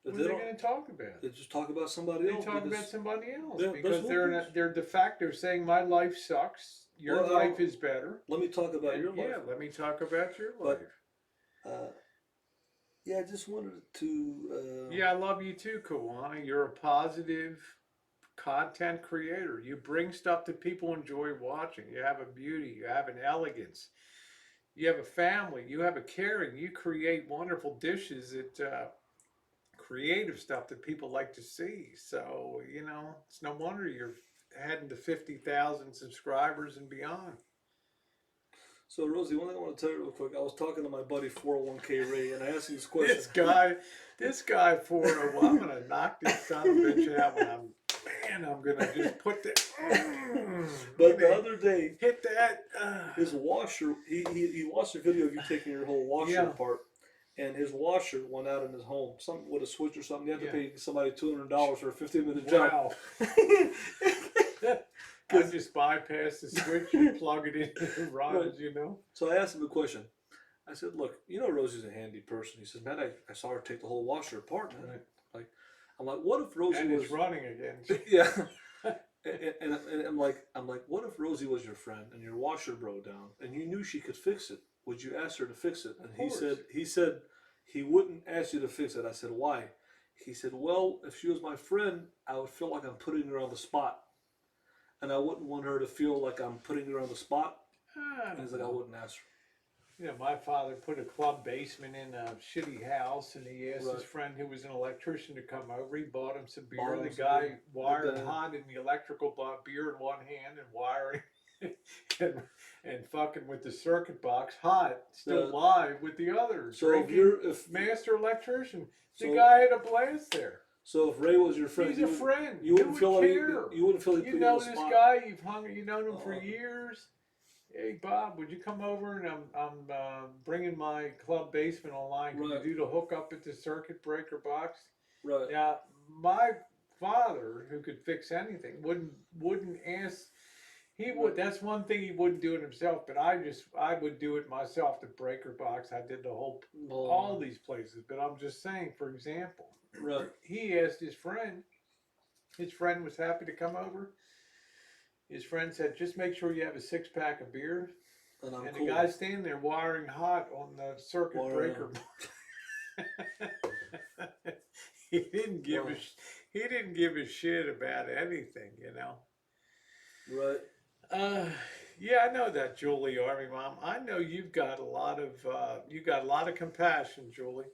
what are they going to talk about? They just talk about somebody else. They talk about somebody else Yeah, because they're de facto saying my life sucks. Your life is better. Let me talk about your life. Yeah, let me talk about your life. Yeah, I just wanted to. Yeah, I love you too, Kawana. You're a positive content creator. You bring stuff that people enjoy watching. You have a beauty. You have an elegance. You have a family. You have a caring. You create wonderful dishes that creative stuff that people like to see. So, you know, it's no wonder you're heading to 50,000 subscribers and beyond. So, Rosie, one thing I want to tell you real quick. I was talking to my buddy 401k Ray, and I asked him this question. This guy 401, I'm gonna knock this son of a bitch out when I'm gonna just put the. But the other day, hit that. his washer. He watched a video of you taking your whole washer apart, and his washer went out in his home. Something with a switch or something. You have to pay somebody $200 for a 15-minute job. Wow. I just bypass the switch and plug it in and runs, you know. So I asked him a question. I said, "Look, you know Rosie's a handy person." He says, "Man, I saw her take the whole washer apart, man." Right. I'm like, what if Rosie was running again? Yeah. and I'm like, what if Rosie was your friend and your washer broke down and you knew she could fix it? Would you ask her to fix it? And he said he wouldn't ask you to fix it. I said, why? He said, well, if she was my friend, I would feel like I'm putting her on the spot. And I wouldn't want her to feel like I'm putting her on the spot. And he's like, I wouldn't ask her. You know, my father put a club basement in a shitty house, and he asked his friend who was an electrician to come over. He bought him some beer. The guy wired hot in the electrical, bought beer in one hand and wiring and fucking with the circuit box hot, still live with the others. So if master electrician, the guy had a blast there. So if Ray was your friend, he's a friend. You wouldn't feel like you wouldn't feel like you know this guy. You've known him for years. Hey Bob, would you come over and I'm bringing my club basement online. Can you do the hookup at the circuit breaker box? Right. Now my father, who could fix anything, wouldn't ask. He would. That's one thing he wouldn't do it himself. But I would do it myself. The breaker box. I did the whole all these places. But I'm just saying, for example, he asked his friend. His friend was happy to come over. His friend said, just make sure you have a 6-pack of beer. And the guy's standing there wiring hot on the circuit breaker. He didn't give a shit about anything, you know. Right. Yeah, I know that, Julie, Army Mom. I know you've got a lot of compassion, Julie.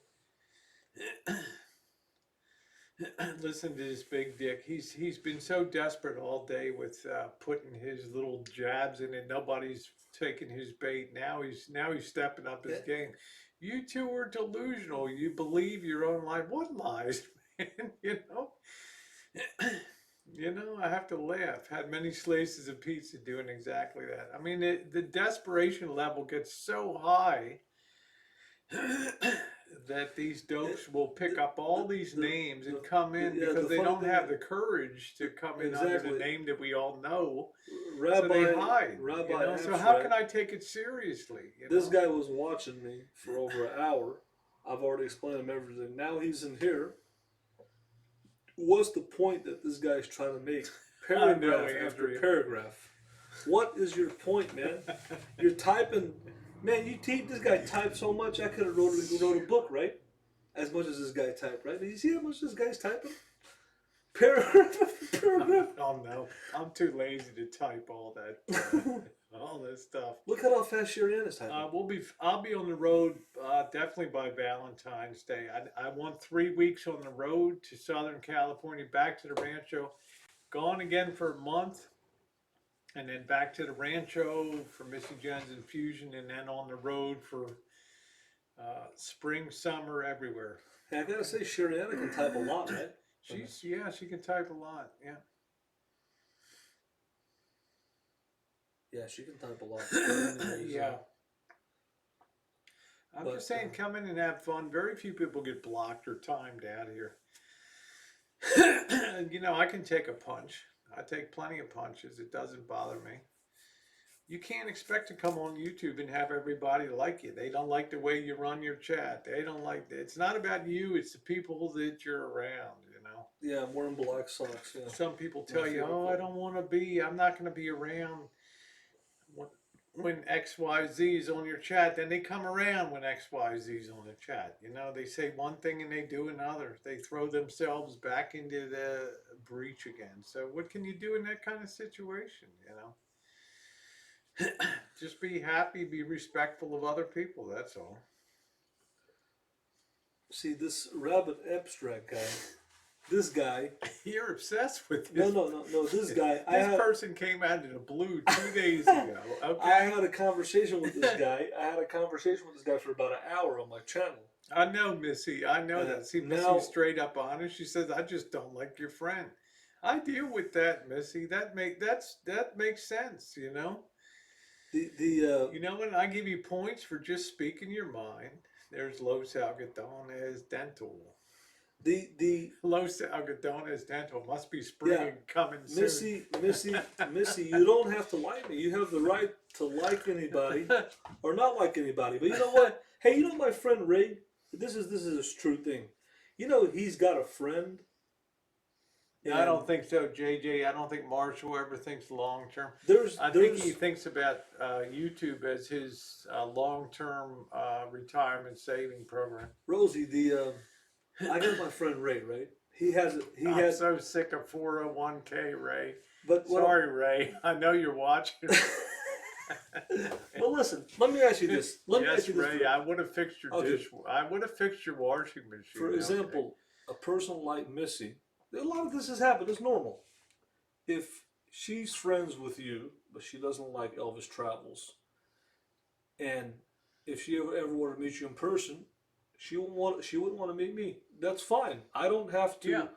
Listen to this big dick. He's been so desperate all day with putting his little jabs in, and nobody's taking his bait. Now he's stepping up his game. You two are delusional. You believe your own lie. What lies, man? You know, I have to laugh. Had many slices of pizza doing exactly that. I mean, the desperation level gets so high that these dopes will pick up all these names and come in because they don't have the courage to come in under the name that we all know. So they hide. So how can I take it seriously? This guy was watching me for over an hour. I've already explained him everything. Now he's in here. What's the point that this guy's trying to make? Paragraph after paragraph. What is your point, man? You're typing. Man, this guy typed so much, I could have wrote a book, right? As much as this guy typed, right? Did you see how much this guy's typing? Paragraph after paragraph. Oh no, I'm too lazy to type all that, all this stuff. Look at how fast Sherry-Ann is typing. I'll be on the road definitely by Valentine's Day. I want 3 weeks on the road to Southern California, back to the Rancho, gone again for a month. And then back to the Rancho for Missy Jones Infusion, and then on the road for spring, summer, everywhere. Hey, I gotta say, Sherry-Ann can type a lot, right? She can type a lot. Yeah. Yeah, she can type a lot. Yeah. I'm just saying, come in and have fun. Very few people get blocked or timed out here. You know, I can take a punch. I take plenty of punches. It doesn't bother me. You can't expect to come on YouTube and have everybody like you. They don't like the way you run your chat. They don't like it. It's not about you. It's the people that you're around, you know. Yeah, I'm wearing black socks. Yeah. Some people tell you, I don't want to be, I'm not going to be around when XYZ is on your chat. Then they come around when XYZ is on the chat. You know, they say one thing and they do another. They throw themselves back into the breach again. So what can you do in that kind of situation, you know? Just be happy, be respectful of other people, that's all. See, this rabbit abstract guy, this guy. You're obsessed with No, this. no. This guy. This person came out of the blue 2 days ago. Okay. I had a conversation with this guy. For about an hour on my channel. I know, Missy. I know that. See, now- Missy's straight up honest. She says, "I just don't like your friend." I deal with that, Missy. That makes sense. You know. You know when I give you points for just speaking your mind. There's Los Algodones Dental. The Los Algodones Dental must be spring coming soon. Missy, you don't have to like me. You have the right to like anybody or not like anybody. But you know what? Hey, you know my friend Ray? This is a true thing. You know he's got a friend. I don't think so, JJ. I don't think Marshall ever thinks long term. I think he thinks about YouTube as his long-term retirement saving program. Rosie, I got my friend Ray, right? I'm so sick of 401k, Ray. But sorry, Ray. I know you're watching. Well, listen. Let me ask you this. Ray. I would have fixed your I would have fixed your washing machine. For example, a person like Missy. A lot of this has happened. It's normal. If she's friends with you, but she doesn't like Elvis Travels, and if she ever wanted to meet you in person, she wouldn't want to meet me. That's fine. I don't have to. Yeah.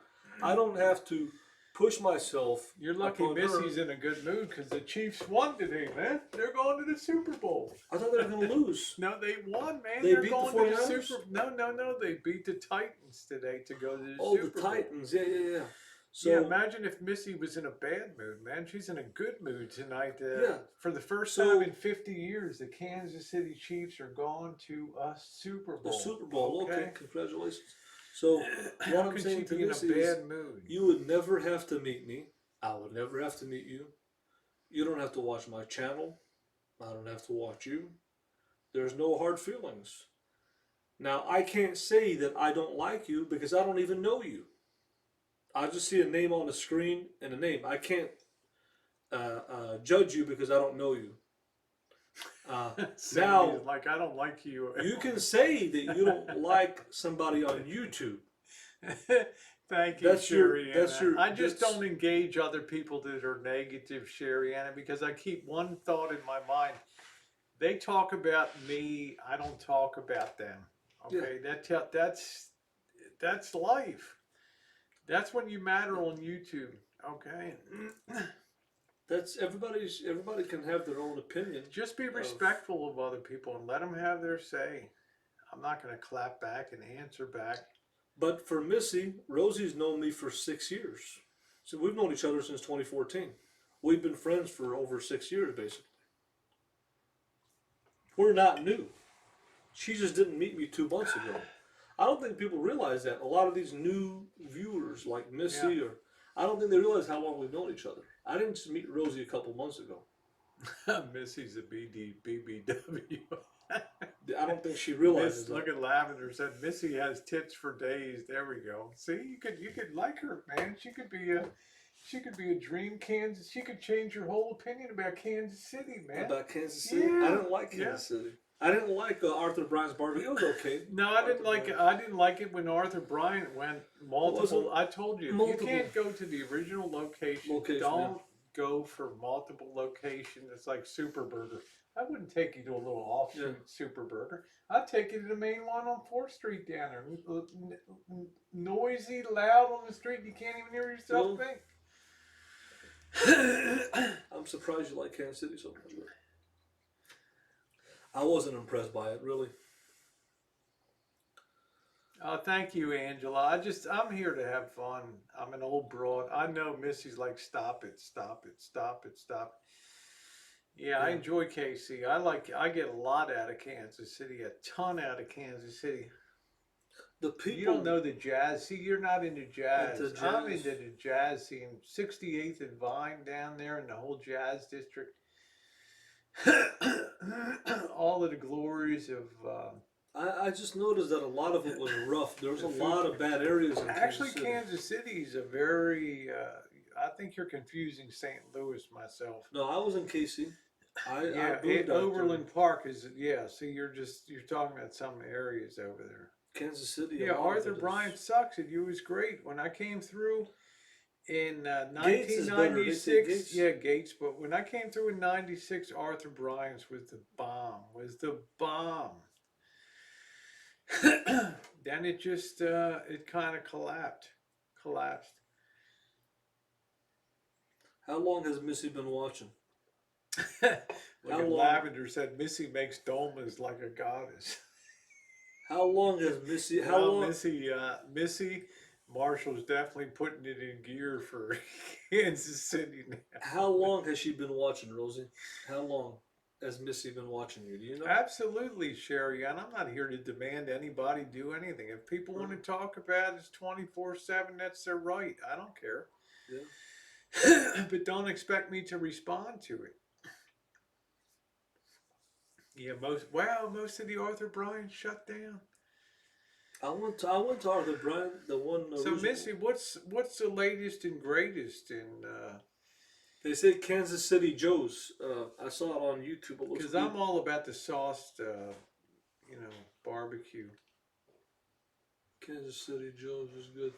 I don't have to push myself. You're lucky Missy's in a good mood because the Chiefs won today, man. They're going to the Super Bowl. I thought they were going to lose. No, they won, man. They They're beat going the 49ers? to the Super. No. They beat the Titans today to go to the Super Bowl. Oh, the Titans. Yeah. So yeah, imagine if Missy was in a bad mood, man. She's in a good mood tonight. For the first time in 50 years, the Kansas City Chiefs are going to a Super Bowl. The Super Bowl. Okay, congratulations. So what I'm saying to Missy is, you would never have to meet me. I would never have to meet you. You don't have to watch my channel. I don't have to watch you. There's no hard feelings. Now, I can't say that I don't like you because I don't even know you. I just see a name on the screen and a name. I can't judge you because I don't know you. Now, like I don't like you. You can say that you don't like somebody on YouTube. Thank you, Sherry. I just don't engage other people that are negative, Sherry Anna, because I keep one thought in my mind. They talk about me. I don't talk about them. Okay, that's life. That's when you matter on YouTube. Okay. That's everybody can have their own opinion. Just be respectful of other people and let them have their say. I'm not going to clap back and answer back. But for Missy, Rosie's known me for 6 years. So we've known each other since 2014. We've been friends for over 6 years, basically. We're not new. She just didn't meet me 2 months ago. I don't think people realize that. A lot of these new viewers like Missy I don't think they realize how long we've known each other. I didn't just meet Rosie a couple months ago. Missy's a BBW. I don't think she realizes that. Look at Lavender said Missy has tits for days. There we go. See, you could like her, man. She could be a dream Kansas. She could change your whole opinion about Kansas City, man. About Kansas City? Yeah. I didn't like Kansas City. I didn't like Arthur Bryant's barbecue. It was okay. No, I didn't like it. I didn't like it when Arthur Bryant went multiple. I told you, you can't go to the original location. Don't go for multiple locations. It's like Super Burger. I wouldn't take you to a little offshoot Super Burger. I'd take you to the main one on 4th Street down there. Noisy, loud on the street. You can't even hear yourself think. I'm surprised you like Kansas City so much. I wasn't impressed by it, really. Oh, thank you, Angela. I'm here to have fun. I'm an old broad. I know Missy's like, stop it. Yeah, I enjoy KC. I get a lot out of Kansas City, a ton out of Kansas City. The people, you don't know the jazz. See, you're not into jazz. I'm into the jazz scene. 68th and Vine down there in the whole jazz district. All of the glories of... I just noticed that a lot of it was rough. There was a lot of bad areas in Kansas City is a very... I think you're confusing St. Louis myself. No, I was in KC. Overland Park is... Yeah, see, you're talking about some areas over there. Kansas City. Yeah, Arthur Bryant sucks. It was great when I came through in Gates is better. They say 1996. Gates. Yeah, Gates. But when I came through in '96, Arthur Bryant's was the bomb. Was the bomb. Then it just it kind of collapsed. How long has Missy been watching? Look How at long? Lavender said Missy makes dolmas like a goddess. How long has Missy? How Well, long? Missy Marshall's definitely putting it in gear for Kansas City now. How long has she been watching, Rosie? How long has Missy been watching you? Do you know? Absolutely, Sherry, and I'm not here to demand anybody do anything. If people want to talk about it 24/7, that's their right. I don't care. Yeah. But don't expect me to respond to it. Yeah, most of the Arthur Bryant shut down. I went to Arthur Bryant, the one. So original- Missy, what's the latest and greatest in? They say Kansas City Joe's. I saw it on YouTube. It looks Because good. I'm all about the sauced, barbecue. Kansas City Joe's is good.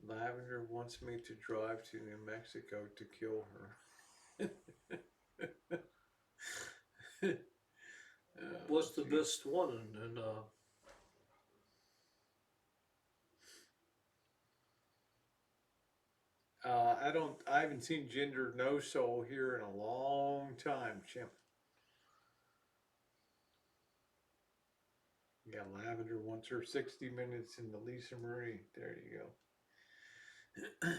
Lavender wants me to drive to New Mexico to kill her. What's the best one? And I haven't seen Ginger No Soul here in a long time, Chimp. Yeah, Lavender wants her 60 minutes in the Lisa Marie. There you go.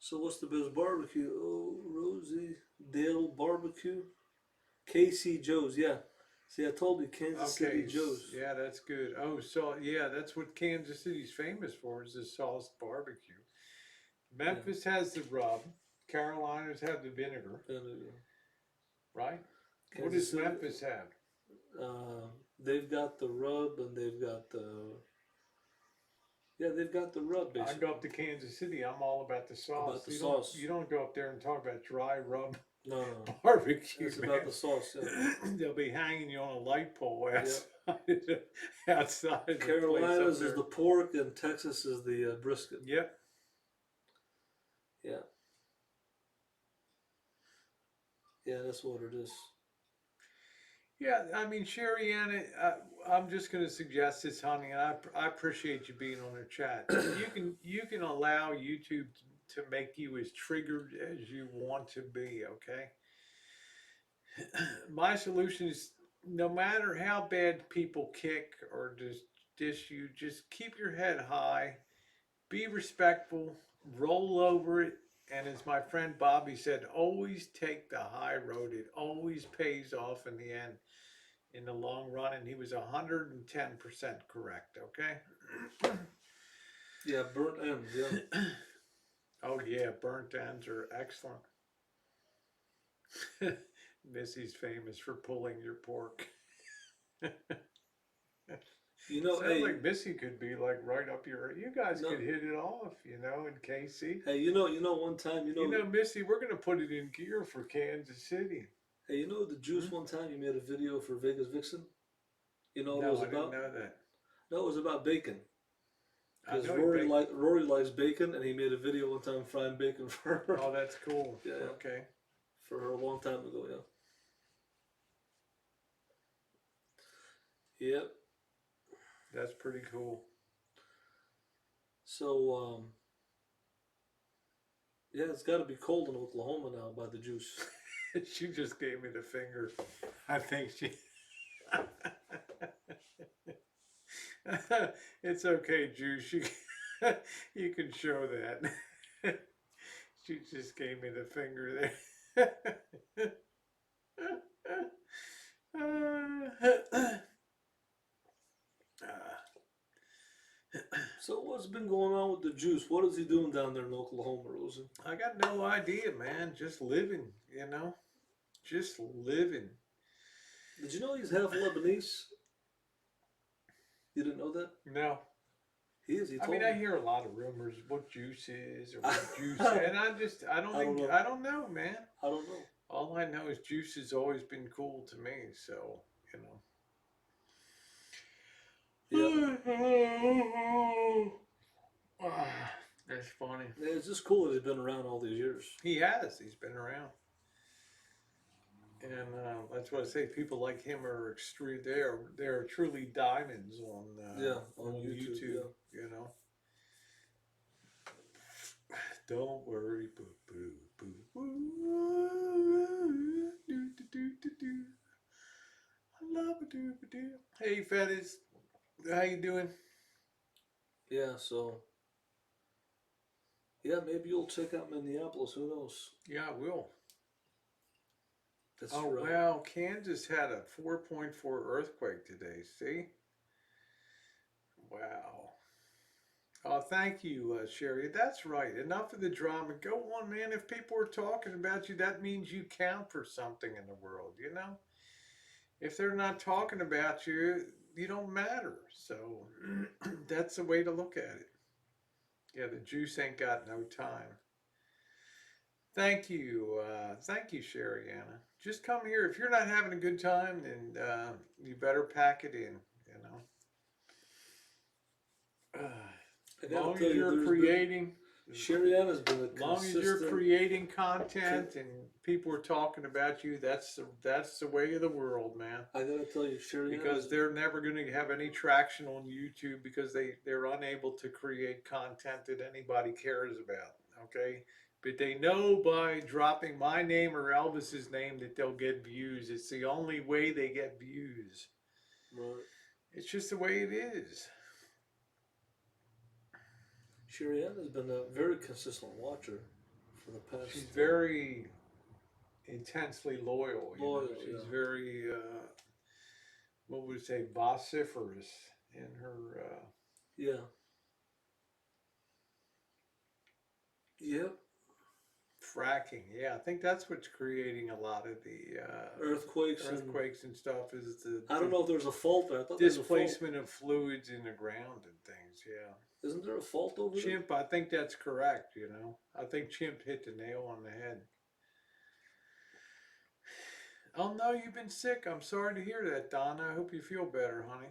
so, what's the best barbecue? Oh, Rosie Dale Barbecue, KC Joe's. Yeah. See, I told you Kansas City Joe's. Yeah, that's good. Oh, so yeah, that's what Kansas City's famous for is the sauce barbecue. Memphis has the rub. Carolinas have the vinegar, right? What does City, Memphis have? They've got the rub, and they've got the. Yeah, they've got the rub. I Basically, go up to Kansas City. I'm all about the sauce. About the you sauce. You don't go up there and talk about dry rub no. barbecue. It's man. about the sauce. Yeah. They'll be hanging you on a light pole outside. Of Carolinas the is the pork, and Texas is the brisket. Yep. Yeah. Yeah, that's what it is. Yeah, I mean, Sherry Ann, I'm just going to suggest this, honey, and I appreciate you being on the chat. You can allow YouTube to make you as triggered as you want to be, okay? My solution is no matter how bad people kick or just dish you, just keep your head high, be respectful, roll over it, and as my friend Bobby said, always take the high road. It always pays off in the end, in the long run, and he was 110% correct, okay? Yeah, burnt ends, yeah. Oh yeah, burnt ends are excellent. Missy's famous for pulling your pork. You know, Sounds hey, like Missy could be like right up your. You guys No. could hit it off, in KC. hey, you know, one time, Missy, we're gonna put it in gear for Kansas City. hey, you know, the Juice one time you made a video for Vegas Vixen. You know what No, it was I about? didn't know that. No, it was about bacon. I Because know Rory likes bacon, and he made a video one time frying bacon for her. Oh, that's cool. Yeah. Okay. For her a long time ago, yeah. Yep. That's pretty cool. So, yeah, it's got to be cold in Oklahoma now by the Juice. She just gave me the finger. I think she. It's okay, Juice. You can show that. She just gave me the finger there. So, what's been going on with the Juice? What is he doing down there in Oklahoma, Rosen? I got no idea, man. Just living, Just living. Did you know he's half Lebanese? You didn't know that? No. He is. He I told mean, me. I hear a lot of rumors what juice is or what juice, and I don't I don't think, know. I don't know, man. I don't know. All I know is juice has always been cool to me, so, you Yeah. know. That's funny. Yeah, it's just cool that he's been around all these years. He has. He's been around. And that's what I say. People like him are extreme. They're truly diamonds on On YouTube. You know. Don't worry, boo boo boo boo. Do do do do do. I love a do do. Hey, Fettis, how you doing? Yeah. So. Yeah, maybe you'll check out Minneapolis. Who knows? Yeah, I will. That's Oh right. wow, Kansas had a 4.4 earthquake today. See? Wow. Oh, thank you, Sherry. That's right. Enough of the drama. Go on, man. If people are talking about you, that means you count for something in the world, you know? If they're not talking about you, you don't matter. So that's the way to look at it. Yeah, the juice ain't got no time. Thank you. Thank you, Sherry Anna. Just come here. If you're not having a good time, then you better pack it in, you know? I As gotta long tell as you, you're there's creating, Sherry Ann has been a as long as you're consistent. creating content and people are talking about you, that's the way of the world, man. I gotta tell you, Sherry Ann. Because they're never going to have any traction on YouTube because they're unable to create content that anybody cares about. Okay, but they know by dropping my name or Elvis's name that they'll get views. It's the only way they get views. Right. It's just the way it is. Sherry Ann has been a very consistent watcher for the past. She's very intensely loyal. You Loyal, know? She's yeah. very, what would you say, vociferous in her. Yeah. Yep. Fracking, yeah, I think that's what's creating a lot of the Earthquakes. and stuff. Is the I don't know if there's a fault there. I thought there's a fault. displacement of fluids in the ground and things. Yeah, Isn't there a fault over there? Chimp, I think that's correct. You know, I think Chimp hit the nail on the head. Oh no, you've been sick. I'm sorry to hear that, Donna. I hope you feel better, honey.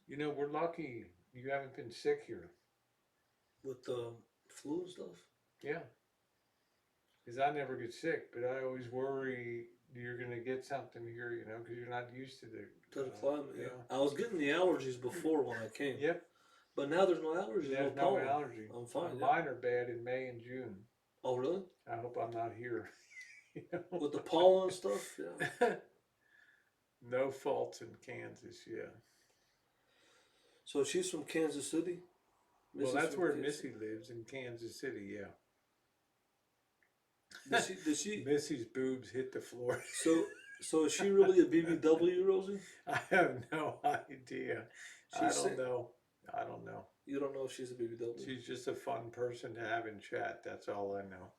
You know, we're lucky you haven't been sick here. With the flu and stuff? Yeah. Because I never get sick, but I always worry you're going to get something here, you know, because you're not used to the climate, yeah. I was getting the allergies before when I came. Yep. But now there's no allergies. There's no allergy. I'm fine. Mine are bad in May and June. Oh, really? I hope I'm not here. You know? With the pollen and stuff? Yeah. No faults in Kansas, yeah. So she's from Kansas City? Well, that's where Missy lives, in Kansas City, yeah. Did she? Missy's boobs hit the floor. So is she really a BBW, Rosie? I have no idea. I don't know. You don't know if she's a BBW? She's just a fun person to have in chat. That's all I know.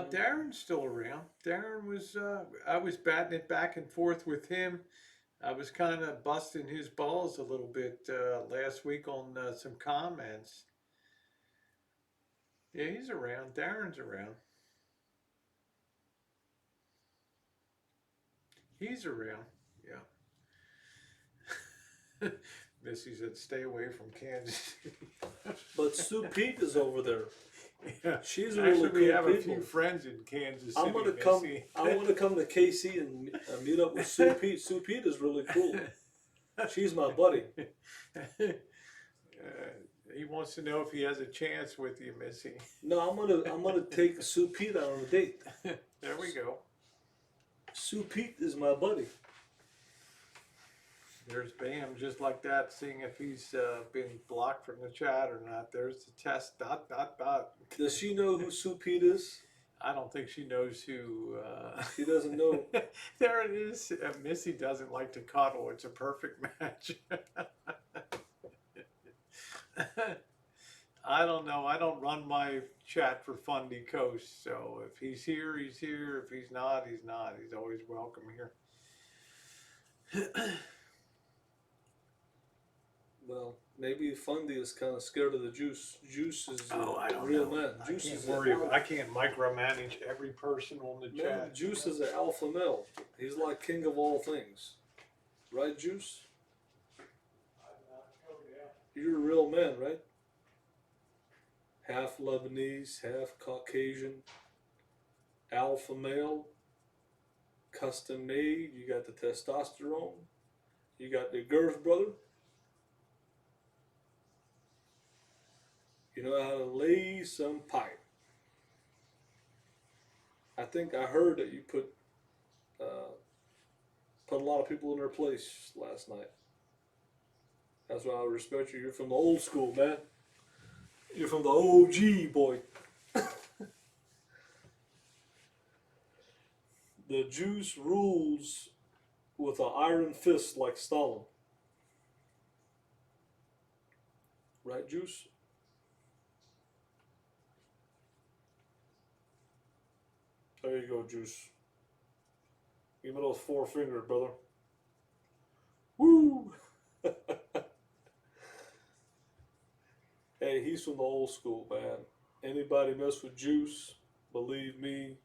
Darren's still around. Darren was, I was batting it back and forth with him. I was kind of busting his balls a little bit last week on some comments. Yeah, he's around. Darren's around. He's around. Yeah. Missy said, "Stay away from Kansas City." But Sue Pete is over there. Yeah, she's really actually, cool. we have people. a few friends in Kansas City. I'm gonna come. I want to come to KC and meet up with Sue Pete. Sue Pete is really cool. She's my buddy. He wants to know if he has a chance with you, Missy. No, I'm gonna take Sue Pete out on a date. There we go. Sue Pete is my buddy. There's Bam, just like that, seeing if he's been blocked from the chat or not. There's the test. ... Does she know who Sue Pete is? I don't think she knows who. She doesn't know. There it is. Missy doesn't like to cuddle. It's a perfect match. I don't know. I don't run my chat for Fundy Coast. So if he's here, he's here. If he's not, he's not. He's always welcome here. Well, maybe Fundy is kind of scared of the Juice. Juice is I a don't real know. man. I Juice can't is worry. I can't micromanage every person on the man. chat. Juice is an alpha male. He's like king of all things, right, Juice? You're a real man, right? Half Lebanese, half Caucasian, alpha male, custom made. You got the testosterone. You got the girth, brother. You know how to lay some pipe. I think I heard that you put a lot of people in their place last night. That's why I respect you. You're from the old school, man. You're from the OG, boy. The Juice rules with an iron fist like Stalin. Right, Juice? There you go, Juice. Give me those 4 fingers, brother. Woo! Hey, he's from the old school, man. Anybody mess with Juice, believe me,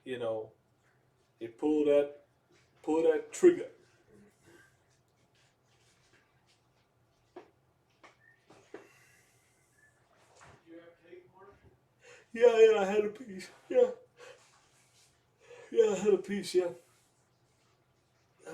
you know, you pull that trigger. Yeah, I had a piece. Yeah, I had a piece. Yeah. Ah.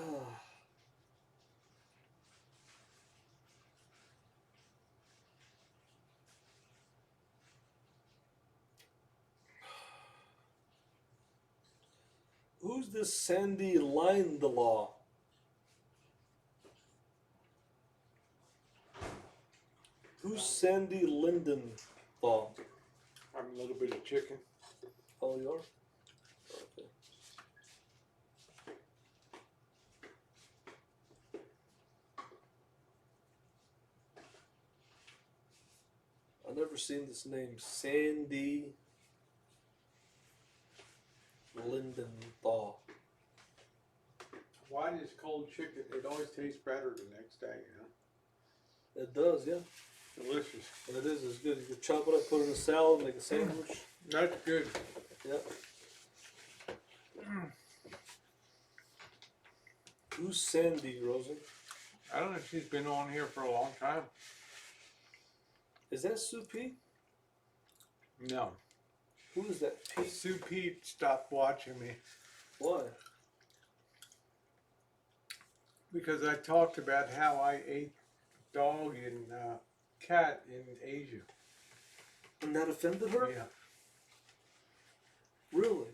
Who's this Sandy Lindelof? Who's Sandy Lindenthal? I'm a little bit of chicken. Oh, you are? Okay. I've never seen this name. Sandy Lindenthal. Why does cold chicken? It always tastes better the next day, you know. It does, yeah. Delicious. And it is. It's good. You can chop it up, put it in a salad, make a sandwich. That's good. Yep. Who's Sandy, Rosie? I don't know. She's been on here for a long time. Is that Sue P? No. Who is that P? Sue Pete stopped watching me Why? because I talked about how I ate dog and cat in Asia. And that offended her? Yeah. Really?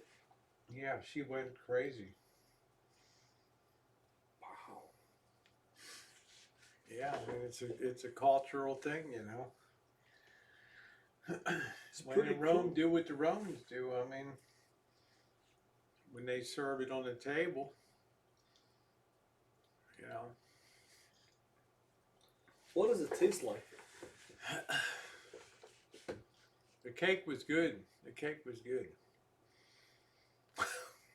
Yeah, she went crazy. Wow. Yeah, I mean it's a cultural thing, you know. It's When pretty in Rome, cool. do what the Romans do. I mean, when they serve it on the table, you know. What does it taste like? The cake was good. The cake was good.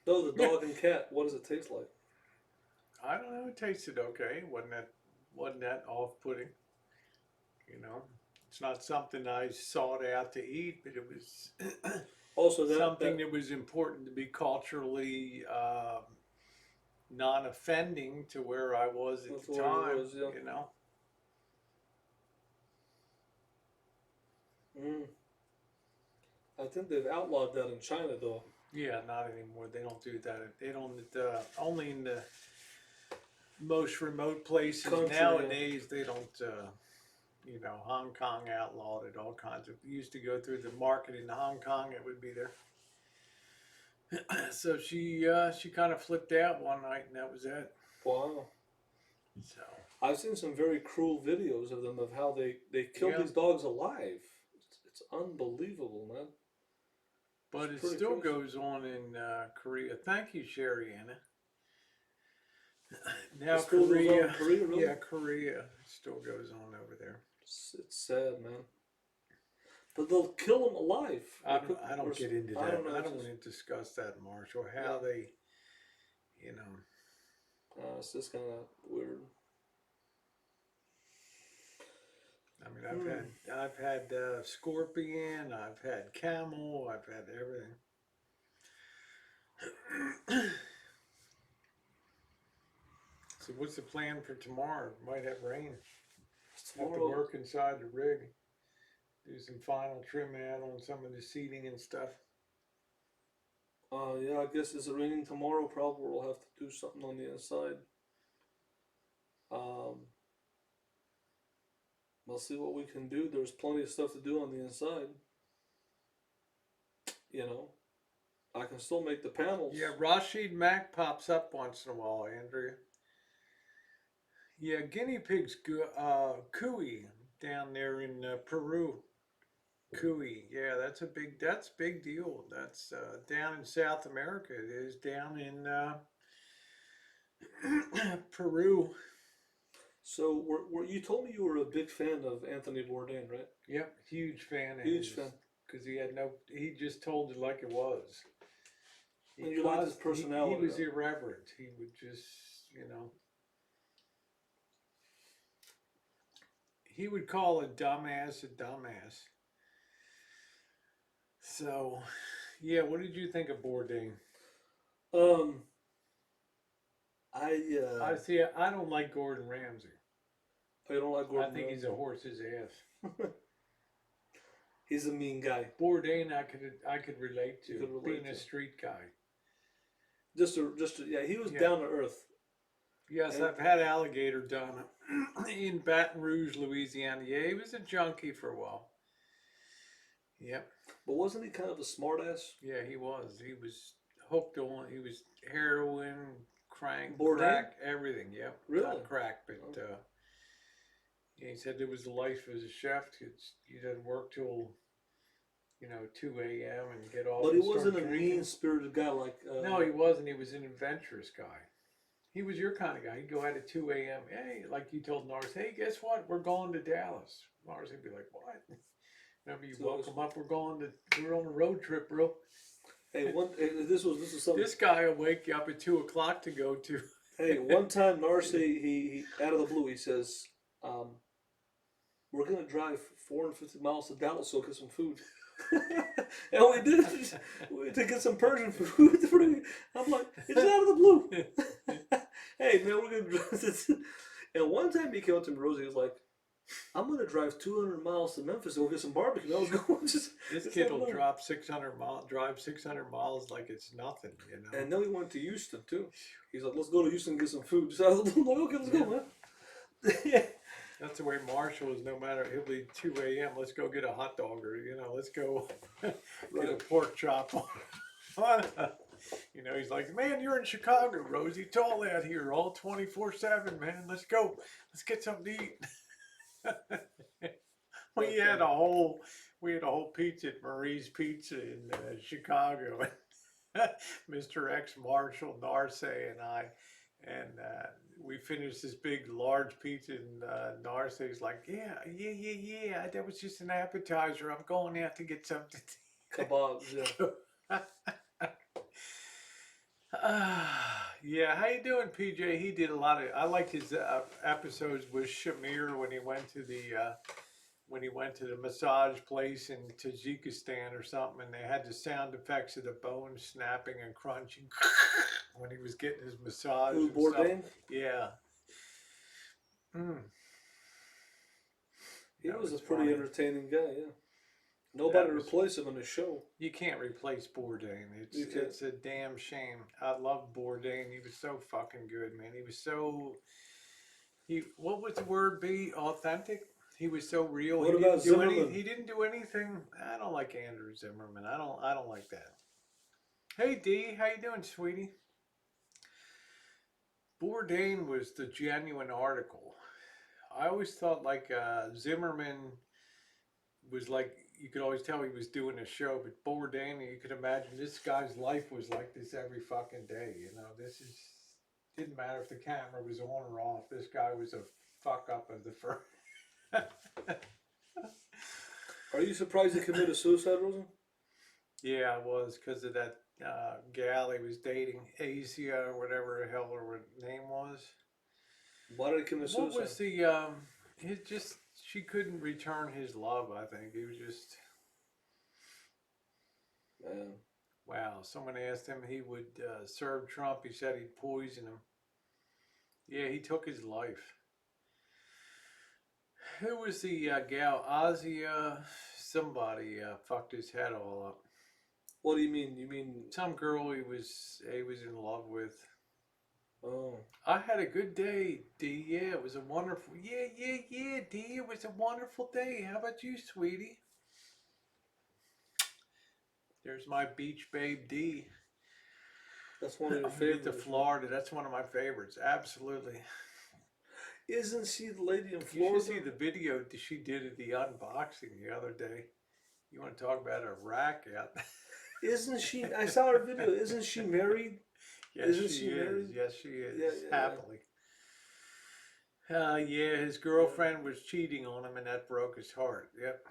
No, the dog and cat. What does it taste like? I don't know. It tasted okay. Wasn't that off-putting? You know, it's not something I sought out to eat, but it was Also, something that was important to be culturally non-offending to where I was at That's the where you time. was, yeah. You know. I think they've outlawed that in China, though. Yeah, not anymore. They don't do that. They don't. Only in the most remote places Country, nowadays. They don't. You know, Hong Kong outlawed it. All kinds of. Used to go through the market in Hong Kong. It would be there. So she kind of flipped out one night, and that was it. Wow. So I've seen some very cruel videos of them of how they kill Yeah. these dogs alive. It's unbelievable, man. but It's it pretty still crazy. goes on in Korea. Thank you, Sherry Anna. Now It still goes on in Korea, Korea, really? yeah, Korea still goes on over there. It's sad, man. But they'll kill them alive. I don't get into that. I don't know. I It's don't just, want to discuss that, Marshall. How they, you know. it's just kind of weird. I've had scorpion. I've had camel. I've had everything. So what's the plan for tomorrow? Might have rain. Have to work inside the rig. Do some final trim out on some of the seating and stuff. Yeah, I guess it's raining tomorrow. Probably we'll have to do something on the inside. We'll see what we can do. There's plenty of stuff to do on the inside. You know, I can still make the panels. Yeah, Rashid Mack pops up once in a while, Andrew. Yeah, guinea pigs, cuy down there in Peru. Cuy, yeah, that's big deal. That's down in South America. It is down in Peru. So, you told me you were a big fan of Anthony Bourdain, right? Yep, huge fan. Huge fan. Because he just told it like it was. And you liked his personality. He was irreverent. He would just, he would call a dumbass a dumbass. So, yeah, what did you think of Bourdain? I see. I don't like Gordon Ramsay. I don't like Gordon. I think he's a horse's ass. He's a mean guy. Bourdain, I could relate to being a street guy. Yeah, he was down to earth. Yes, and I've had alligator done in Baton Rouge, Louisiana. Yeah, he was a junkie for a while. Yep. But wasn't he kind of a smartass? Yeah, he was. He was hooked on. He was heroin, crack, everything. Yep. Really? Not crack, but he said there was a life as a chef. You didn't work till 2 a.m. and get off. But he wasn't a mean-spirited guy like. No, he wasn't. He was an adventurous guy. He was your kind of guy. He'd go out at 2 a.m. Hey, like you told Nars, hey, guess what? We're going to Dallas. Nars would be like, what? Remember, you woke him up. We're on a road trip, bro. Hey, this was something. This guy will wake you up at 2 o'clock to go to. Hey, one time Nars, he out of the blue, he says, we're going to drive 450 miles to Dallas to get some food. And we did to get some Persian food. I'm like, it's out of the blue. Hey, man, we're going to drive this. And one time he came up to me, Rosie, he was like, I'm going to drive 200 miles to Memphis to go get some barbecue. I was going this kid will drive 600 miles like it's nothing, And then we went to Houston, too. He's like, let's go to Houston and get some food. Just, I was like, okay, let's go, man. That's the way Marshall is. No matter, it'll be 2 a.m. Let's go get a hot dog, or let's go get a pork chop. He's like, man, you're in Chicago, Rosie. It's all out here, all 24/7, man. Let's go. Let's get something to eat. We had a whole pizza at Marie's Pizza in Chicago. Mr. X Marshall, Narce, and I, and we finished this big, large pizza, and Narce's like, yeah, that was just an appetizer. I'm going out to get something. Kebabs, yeah. Yeah, how you doing, PJ? He did a lot of. I liked his episodes with Shamir when he went to the massage place in Tajikistan or something, and they had the sound effects of the bones snapping and crunching when he was getting his massage. Who, Bourdain? Yeah. He was a pretty entertaining guy, yeah. Nobody replaced him in the show. You can't replace Bourdain. It's a damn shame. I love Bourdain. He was so fucking good, man. He was so. What would the word be? Authentic. He was so real. What about Zimmerman? He didn't do anything. I don't like Andrew Zimmerman. I don't like that. Hey D, how you doing, sweetie? Bourdain was the genuine article. I always thought like Zimmerman was like, you could always tell he was doing a show, but Bourdain, you could imagine this guy's life was like this every fucking day. Didn't matter if the camera was on or off. This guy was a fuck up of the first. Are you surprised he committed suicide, Rosen? Yeah, I was, because of that gal he was dating, Asia or whatever the hell her name was. Why did he commit suicide? What was the? she couldn't return his love, I think. He was just, Man. wow. Someone asked him he would serve Trump. He said he'd poison him. Yeah, he took his life. Who was the gal? Ozzy, somebody fucked his head all up. What do you mean? You mean? Some girl he was in love with. Oh. I had a good day, D. Yeah, it was a wonderful. Yeah, D. It was a wonderful day. How about you, sweetie? There's my beach babe, D. That's one of your I'm gonna get to favorites. Florida. That's one of my favorites. Absolutely. Isn't she the lady in You Florida? should see the video that she did at the unboxing the other day. You want to talk about a rack out? Isn't she? I saw her video. Isn't she married? Yes, Isn't she she is. married? Yes, she is. Yeah. Happily. Yeah, his girlfriend was cheating on him, and that broke his heart. Yep.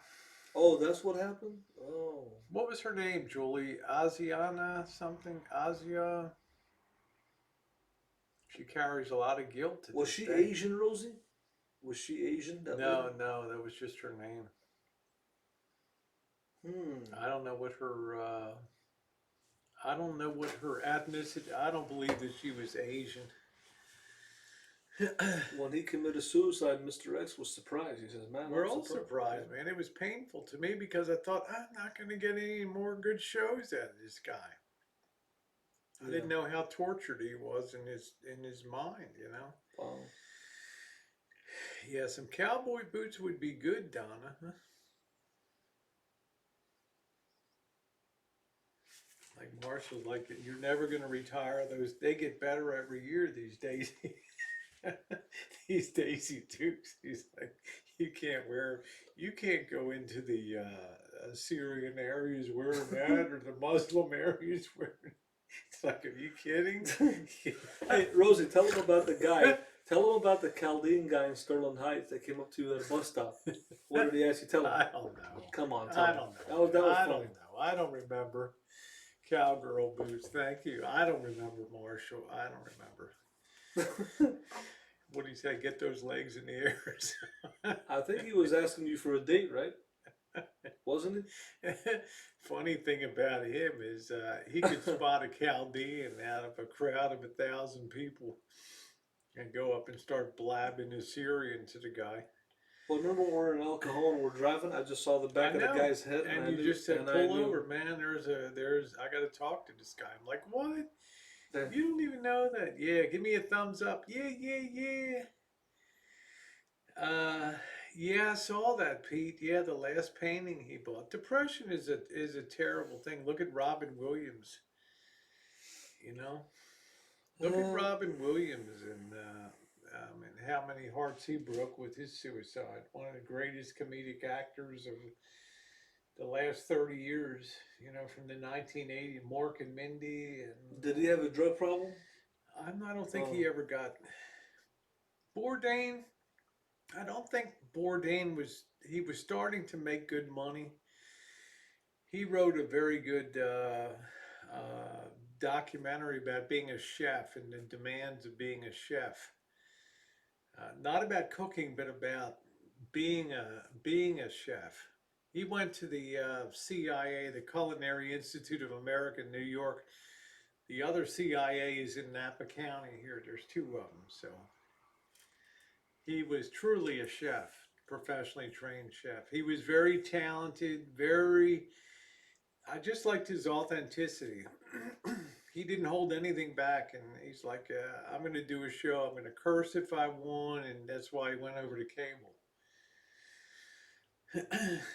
Oh, that's what happened? Oh. What was her name, Julie? Asiana something? Asia? She carries a lot of guilt to Was this she day. Asian, Rosie? Was she Asian? That No, lady? no, that was just her name. I don't know what her ethnicity. I don't believe that she was Asian. When he committed suicide, Mr. X was surprised. He says, "Man, We're I'm all surprised, man. It was painful to me because I thought I'm not going to get any more good shows out of this guy. I didn't know how tortured he was in his mind, you know. Wow. Yeah, some cowboy boots would be good, Donna. Huh? Like Marshall's like, you're never going to retire. They get better every year these days. These Daisy Dukes. He's like, you can't go into the Syrian areas wearing that or the Muslim areas wearing. It's like, are you kidding? Hey, Rosie, tell him about the guy. Tell him about the Chaldean guy in Sterling Heights that came up to you at a bus stop. What did he ask you? Tell him. I don't know. Come on, tell I him. don't know. That was I funny. don't know. I don't remember. Cowgirl boots. Thank you. I don't remember, Marshall. I don't remember. What did he say? Get those legs in the air. I think he was asking you for a date, right? Wasn't he? Funny thing about him is he could spot a Chaldean out of a crowd of 1,000 people and go up and start blabbing Assyrian to the guy. Well, remember when we were in El Cajon, we're driving, I just saw the back of the guy's head. And you just said, pull over, man. I got to talk to this guy. I'm like, what? You don't even know that. Yeah, give me a thumbs up. Yeah. Yeah, I saw that, Pete. Yeah, the last painting he bought. Depression is a terrible thing. Look at Robin Williams. You know? Look at Robin Williams and how many hearts he broke with his suicide. One of the greatest comedic actors of the last 30 years, you know, from the 1980s, Mork and Mindy. And did he have a drug problem? I don't think he ever got. Bourdain, I don't think Bourdain was starting to make good money. He wrote a very good documentary about being a chef and the demands of being a chef. Not about cooking, but about being a chef. He went to the CIA, the Culinary Institute of America in New York. The other CIA is in Napa County here. There's two of them. So he was truly a chef, professionally trained chef. He was very talented, I just liked his authenticity. He didn't hold anything back, and he's like, I'm going to do a show. I'm going to curse if I want, and that's why he went over to cable.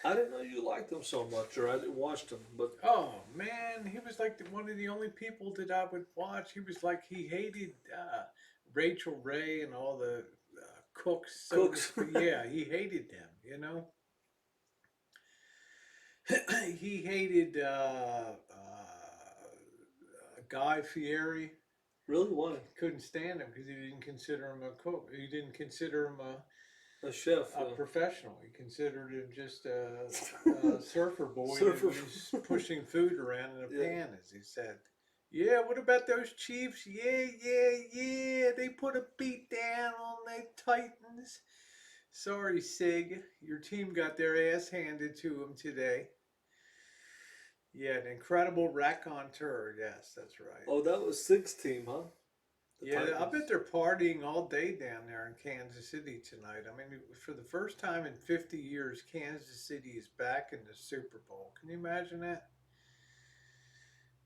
I didn't know you liked him so much, or I didn't watch him, but oh man, he was like one of the only people that I would watch. He was like, he hated Rachel Ray and all the cooks. Yeah, he hated them, you know. He hated Guy Fieri. Really? Why? Couldn't stand him because he didn't consider him a cook. He didn't consider him a chef, a professional. He considered him just a surfer boy who was pushing food around in a pan, as he said. Yeah, what about those Chiefs? Yeah. They put a beat down on the Titans. Sorry, Sig. Your team got their ass handed to them today. Yeah, an incredible raconteur. Yes, that's right. Oh, that was 6 team, huh? The Yeah, I Titans. bet they're partying all day down there in Kansas City tonight. I mean, for the first time in 50 years, Kansas City is back in the Super Bowl. Can you imagine that?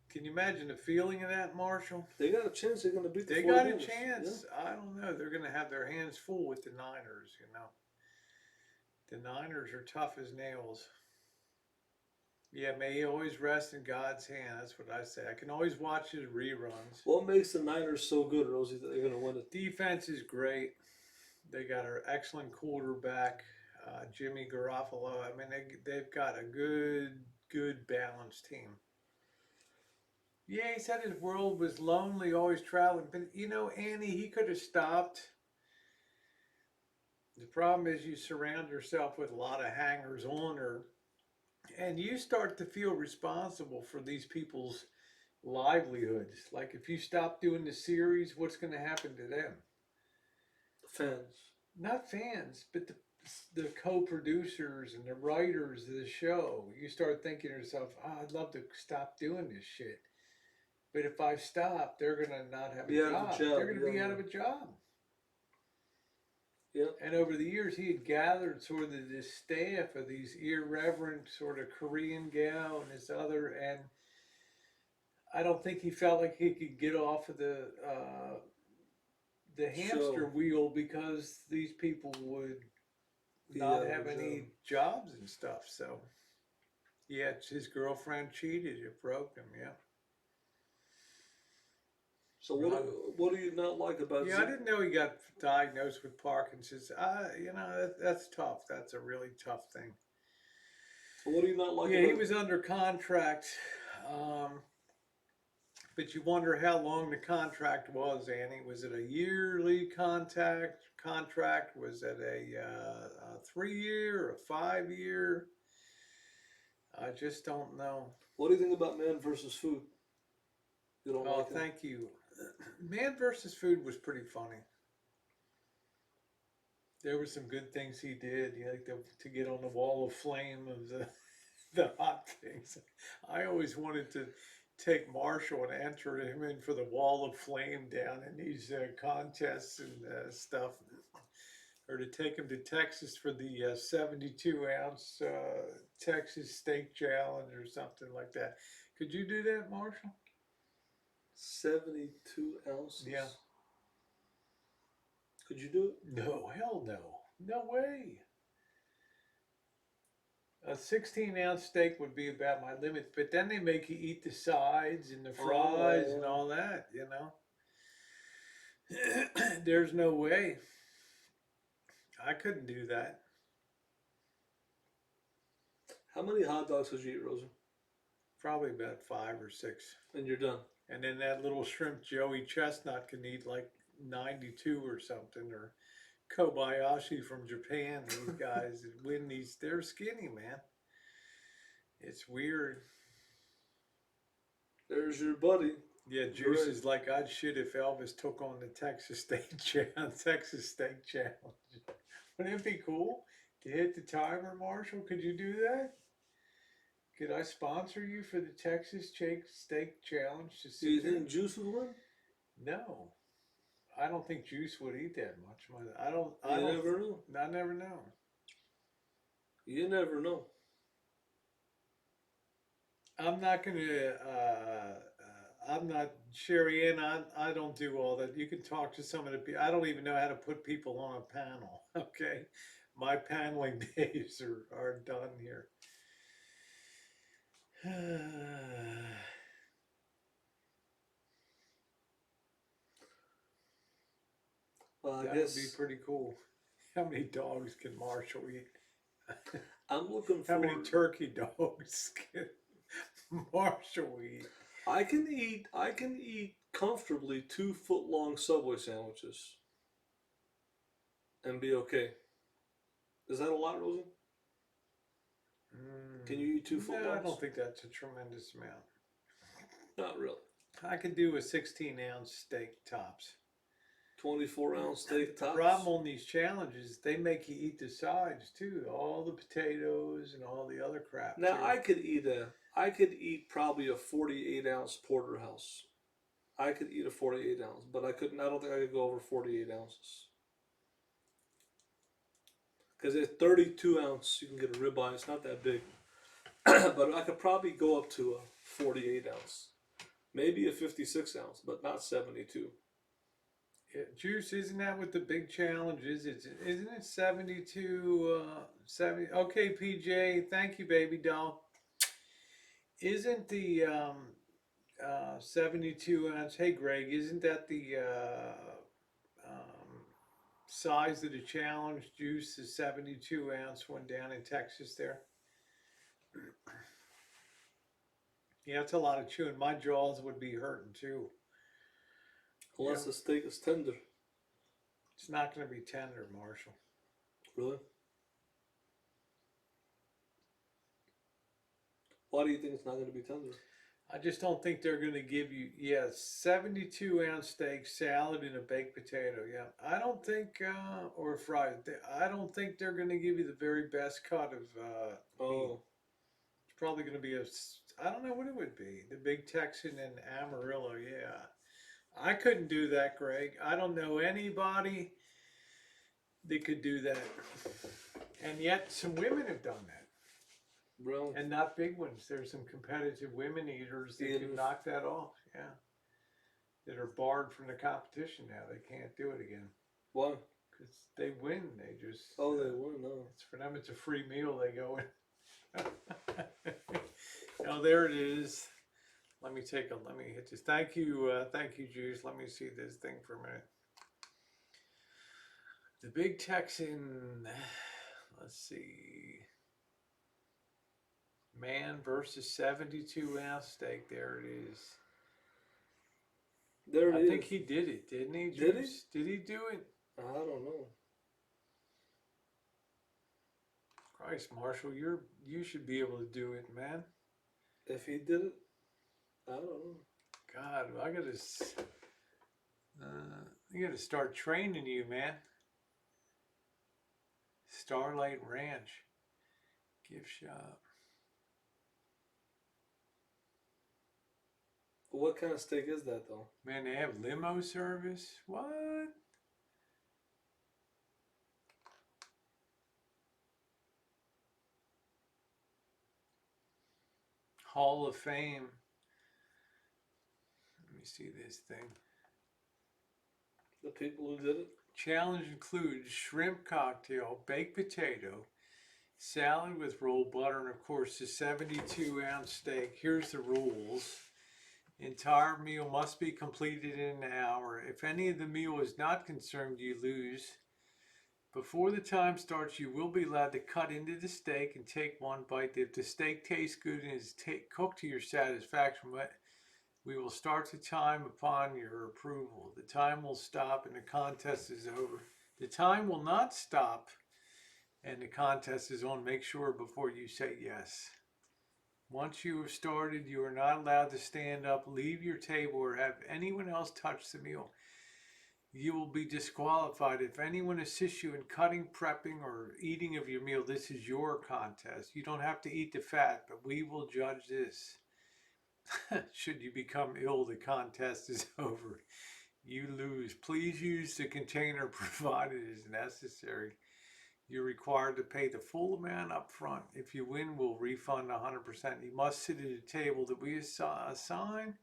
Can you imagine the feeling of that, Marshall? They got a chance. They're going to beat the They got a 49ers. Yeah. chance. I don't know. They're going to have their hands full with the Niners, you know. The Niners are tough as nails. Yeah, may he always rest in God's hand. That's what I say. I can always watch his reruns. What makes the Niners so good, Rosie, that they're going to win it? Defense is great. They got an excellent quarterback, Jimmy Garoppolo. I mean, they've got a good balanced team. Yeah, he said his world was lonely, always traveling. But, you know, Annie, he could have stopped. The problem is you surround yourself with a lot of hangers on her, and you start to feel responsible for these people's livelihoods. Like if you stop doing the series, what's going to happen to them? The fans. Not fans, but the co-producers and the writers of the show. You start thinking to yourself, oh, I'd love to stop doing this shit. But if I stop, they're going to not have a job. They're going to be out of a job. Yeah. And over the years, he had gathered sort of this staff of these irreverent sort of Korean gal and this other, and I don't think he felt like he could get off of the hamster wheel because these people would not have any jobs and stuff. So, yeah, his girlfriend cheated. It broke him. Yeah. So what do you not like about? Yeah, I didn't know he got diagnosed with Parkinson's. You know that's tough. That's a really tough thing. So what do you not like? Yeah, he was under contract, but you wonder how long the contract was. Annie, was it a yearly contract? Was it a 3-year, a 5-year? I just don't know. What do you think about Man versus Food? You don't like it? Thank you. Man versus Food was pretty funny. There were some good things he did. You like to get on the wall of flame of the hot things. I always wanted to take Marshall and enter him in for the wall of flame down in these contests and stuff, or to take him to Texas for the 72-ounce Texas Steak Challenge or something like that. Could you do that, Marshall? 72 ounces? Yeah. Could you do it? No, hell no. No way. A 16-ounce steak would be about my limit, but then they make you eat the sides and the fries and all that, you know. There's no way. I couldn't do that. How many hot dogs could you eat, Rosen? Probably about 5 or 6. And you're done. And then that little shrimp Joey Chestnut can eat like 92 or something, or Kobayashi from Japan. These guys that win these, they're skinny, man. It's weird. There's your buddy. Yeah, Juice is like, I'd shit if Elvis took on the Texas Steak Challenge. Wouldn't it be cool to hit the timer, Marshall? Could you do that? Could I sponsor you for the Texas Steak Challenge? Do you think Juice would win? No. I don't think Juice would eat that much. You never know. I never know. You never know. I'm not going to, I'm not, Sherry Ann, I don't do all that. You can talk to some of the people. I don't even know how to put people on a panel, okay? My paneling days are done here. Well, that would be pretty cool. How many dogs can Marshall eat? I'm looking for... How many turkey dogs can Marshall eat? I can eat comfortably 2-foot-long Subway sandwiches and be okay. Is that a lot, Rosie? Can you eat 2 foot longs? I don't think that's a tremendous amount. Not really. I could do a 16-ounce steak tops. 24-ounce steak The tops. problem on these challenges, they make you eat the sides too, all the potatoes and all the other crap. Now too. I could eat probably a 48-ounce porterhouse. I could eat a 48-ounce, but I couldn't. I don't think I could go over 48 ounces. Because at 32-ounce, you can get a ribeye. It's not that big, but I could probably go up to a 48-ounce, maybe a 56-ounce, but not 72. Yeah, Juice, isn't that what the big challenge is? Isn't it 72, 70? Okay, PJ, thank you, baby doll. Isn't the 72 ounce, hey Greg, isn't that the size of the challenge, Juice, the 72 ounce one down in Texas there? Yeah, that's a lot of chewing. My jaws would be hurting too. Unless Yeah. the steak is tender. It's not going to be tender, Marshall. Really? Why do you think it's not going to be tender? I just don't think they're going to give you, 72 ounce steak, salad, and a baked potato. Yeah, I don't think, or fried. I don't think they're going to give you the very best cut of meat. It's probably going to be I don't know what it would be. The Big Texan and Amarillo, yeah. I couldn't do that, Greg. I don't know anybody that could do that. And yet some women have done that. Really? And not big ones. There's some competitive women eaters that can knock that off. Yeah. That are barred from the competition now. They can't do it again. Why? Because they win. They just. Oh, they win. No. It's for them. It's a free meal. They go in. Oh, there it is. Let me hit this. Thank you, Juice. Let me see this thing for a minute. The Big Texan. Let's see. Man versus 72 ounce steak. There it is. There it is. I think he did it, didn't he? Juice? Did he? Did he do it? I don't know. Christ, Marshall, you should be able to do it, man. If he did it, I don't know. God, I gotta start training you, man. Starlight Ranch gift shop. What kind of steak is that, though? Man, they have limo service. What? Hall of Fame. Let me see this thing. The people who did it? Challenge includes shrimp cocktail, baked potato, salad with rolled butter, and of course the 72 ounce steak. Here's the rules. Entire meal must be completed in an hour. If any of the meal is not consumed, you lose. Before the time starts, you will be allowed to cut into the steak and take one bite. If the steak tastes good and is cooked to your satisfaction, we will start the time upon your approval. The time will stop and the contest is over. The time will not stop and the contest is on. Make sure before you say yes. Once you have started, you are not allowed to stand up, leave your table, or have anyone else touch the meal. You will be disqualified. If anyone assists you in cutting, prepping, or eating of your meal, this is your contest. You don't have to eat the fat, but we will judge this. Should you become ill, the contest is over. You lose. Please use the container provided as necessary. You're required to pay the full amount up front. If you win, we'll refund 100%. You must sit at a table that we assign.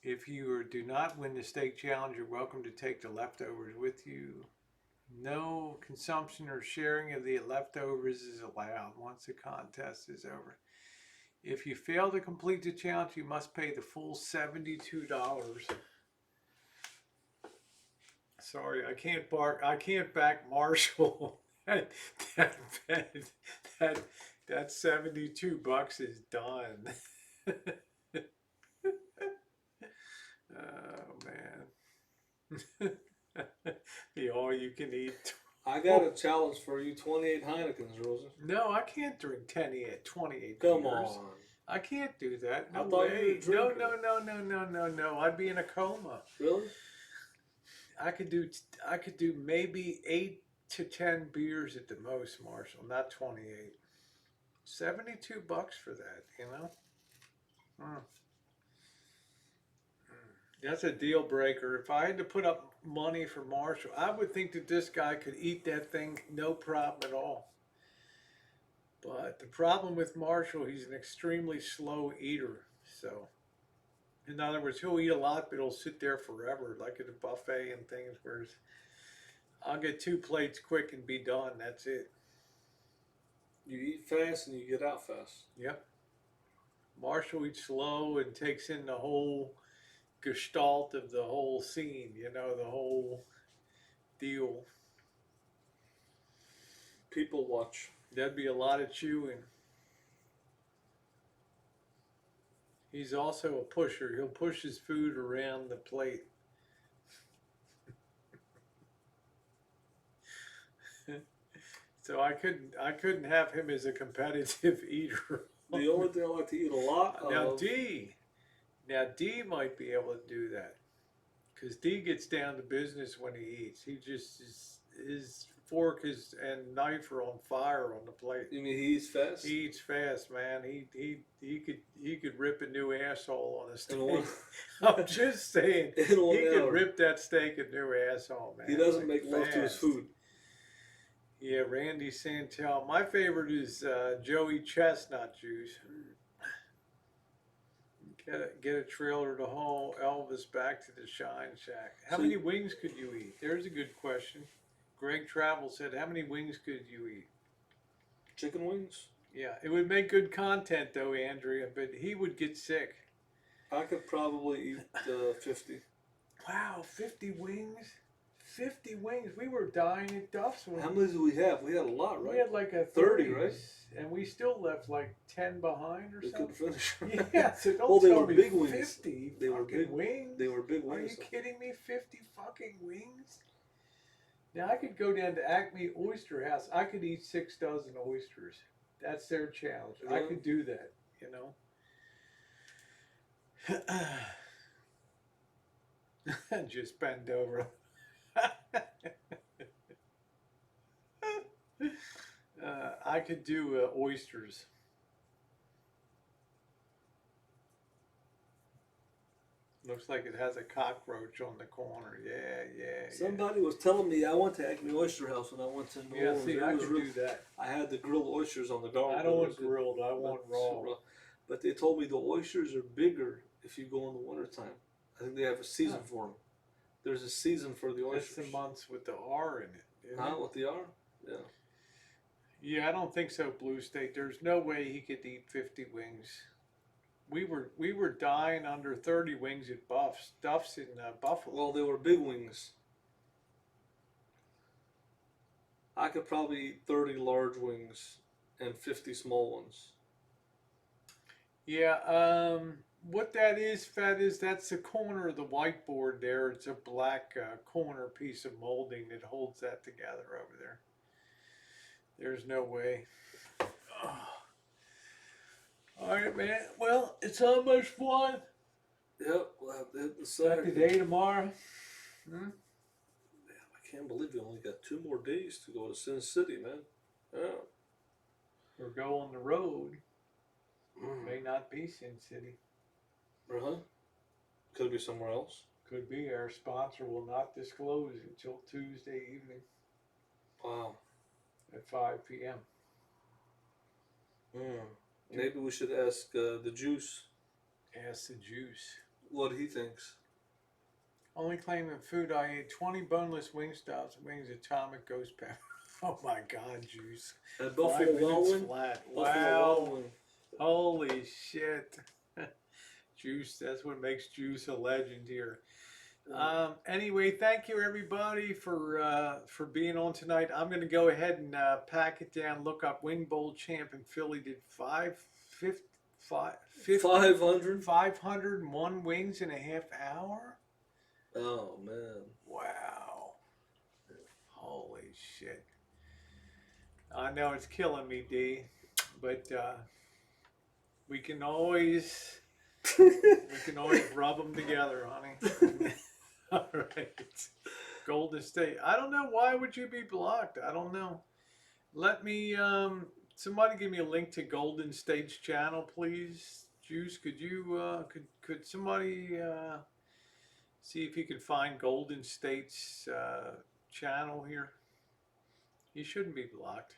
If you do not win the steak challenge, you're welcome to take the leftovers with you. No consumption or sharing of the leftovers is allowed once the contest is over. If you fail to complete the challenge, you must pay the full $72. Sorry, I can't back Marshall. that 72 bucks is done. Oh man. The all you can eat. I got a challenge for you, 28 Heinekens, Rosa. No, I can't drink 28 Come beers. on. I can't do that. No I thought way. you were a No. drinker. I'd be in a coma. Really? I could do maybe 8 to 10 beers at the most, Marshall, not 28. $72 for that, you know? Hmm. That's a deal breaker. If I had to put up money for Marshall, I would think that this guy could eat that thing no problem at all. But the problem with Marshall, he's an extremely slow eater. So, in other words, he'll eat a lot, but he'll sit there forever, like at a buffet and things. Whereas I'll get 2 plates quick and be done. That's it. You eat fast and you get out fast. Yep. Marshall eats slow and takes in the whole gestalt of the whole scene, you know, the whole deal. People watch. That'd be a lot of chewing. He's also a pusher. He'll push his food around the plate. So I couldn't have him as a competitive eater. The only thing I like to eat a lot Now of. D might be able to do that, because D gets down to business when he eats. He just his fork and knife are on fire on the plate. You mean he eats fast? He eats fast, man. He could rip a new asshole on a steak. In one- I'm just saying, he in 1 could hour. rip that steak a new asshole, man. He doesn't Like, make love to his fast. food. Yeah, Randy Santel. My favorite is Joey Chestnut Juice. Get a trailer to haul Elvis back to the Shine Shack. How So- many wings could you eat? There's a good question. Greg Travel said, how many wings could you eat? Chicken wings? Yeah, it would make good content though, Andrea, but he would get sick. I could probably eat 50. Wow, 50 wings? 50 wings. We were dying at Duff's when How many do we have? We had a lot, right? we had like a 30, 30, right? And we still left like 10 behind or We something. couldn't finish. Yeah, so don't Well, they tell were me big wings. 50 They were fucking big wings. They were big Are you wings. kidding me? 50 fucking wings? Now I could go down to Acme Oyster House. I could eat 6 dozen oysters. That's their challenge. I Yeah. could do that, you know. Just bend over. I could do oysters. Looks like it has a cockroach on the corner. Yeah. Somebody was telling me I went to Acme Oyster House when I went to New Yeah, Orleans. see, It I was could real- do that. I had the grilled oysters on the garlic. I don't want grilled. I want raw. But they told me the oysters are bigger if you go in the wintertime. I think they have a season for them. There's a season for the That's oysters. the months with the R in it. Isn't Huh? it? What they are? Yeah. Yeah, I don't think so, Blue State. There's no way he could eat 50 wings. We were dying under 30 wings at Duff's in Buffalo. Well, they were big wings. I could probably eat 30 large wings and 50 small ones. Yeah, what that is, Fat, is that's the corner of the whiteboard there. It's a black corner piece of molding that holds that together over there. There's no way. All right, man. Well, it's almost 1. Yep, we'll have to hit the Back Saturday. today, tomorrow. I can't believe we only got 2 more days to go to Sin City, man. Yeah. Or go on the road. Mm. May not be Sin City. Uh-huh. Could be somewhere else. Could be. Our sponsor will not disclose until Tuesday evening Wow. at 5 p.m. Mm. Maybe we should ask the Juice Ask the Juice. what he thinks. Only claiming food I ate 20 boneless Wingstops, wings, atomic ghost pepper. Oh my God, Juice. And 5 Buffalo minutes Wild Wing. flat. Buffalo Wow. Wild Wing. Holy shit. Juice, that's what makes Juice a legend here. Anyway, thank you everybody for being on tonight. I'm going to go ahead and pack it down, look up Wing Bowl champ in Philly did 501 wings in a half hour. Oh man. Wow. Holy shit. I know it's killing me, D, but we can always rub them together, honey. All right. Golden State. I don't know. Why would you be blocked? I don't know. Let me, somebody give me a link to Golden State's channel, please. Juice, could you, could somebody, see if you could find Golden State's, channel here? He shouldn't be blocked.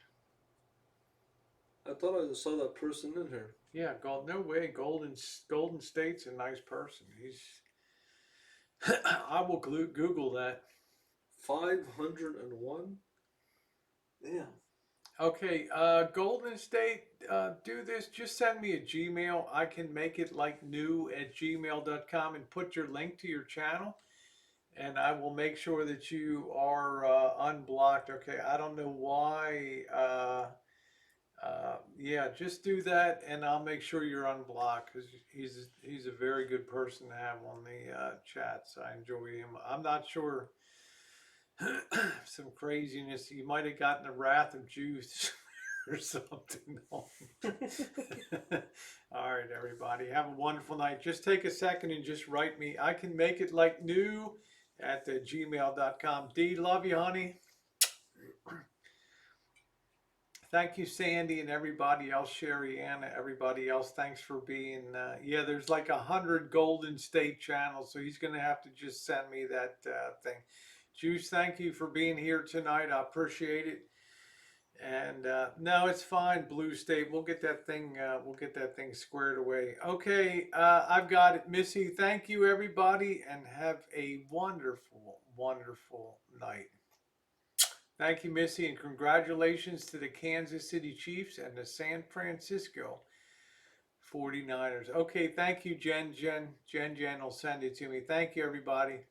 I thought I saw that person in here. Yeah, no way. Golden State's a nice person. He's. I will Google that. 501. Damn. Okay, Golden State, do this. Just send me a Gmail. I can make it like new@gmail.com and put your link to your channel. And I will make sure that you are unblocked. Okay, I don't know why. Yeah, just do that, and I'll make sure you're unblocked because he's a very good person to have on the chats. I enjoy him. I'm not sure. Some craziness. You might have gotten the wrath of Juice or something. All right, everybody. Have a wonderful night. Just take a second and just write me. I can make it like new@gmail.com. D, love you, honey. Thank you, Sandy, and everybody else. Sherry, Anna, everybody else. Thanks for being. Yeah, there's like 100 Golden State channels, so he's going to have to just send me that thing. Juice, thank you for being here tonight. I appreciate it. And no, it's fine. Blue State, we'll get that thing. We'll get that thing squared away. Okay, I've got it, Missy. Thank you, everybody, and have a wonderful, wonderful night. Thank you, Missy, and congratulations to the Kansas City Chiefs and the San Francisco 49ers. Okay, thank you, Jen. Jen will send it to me. Thank you, everybody.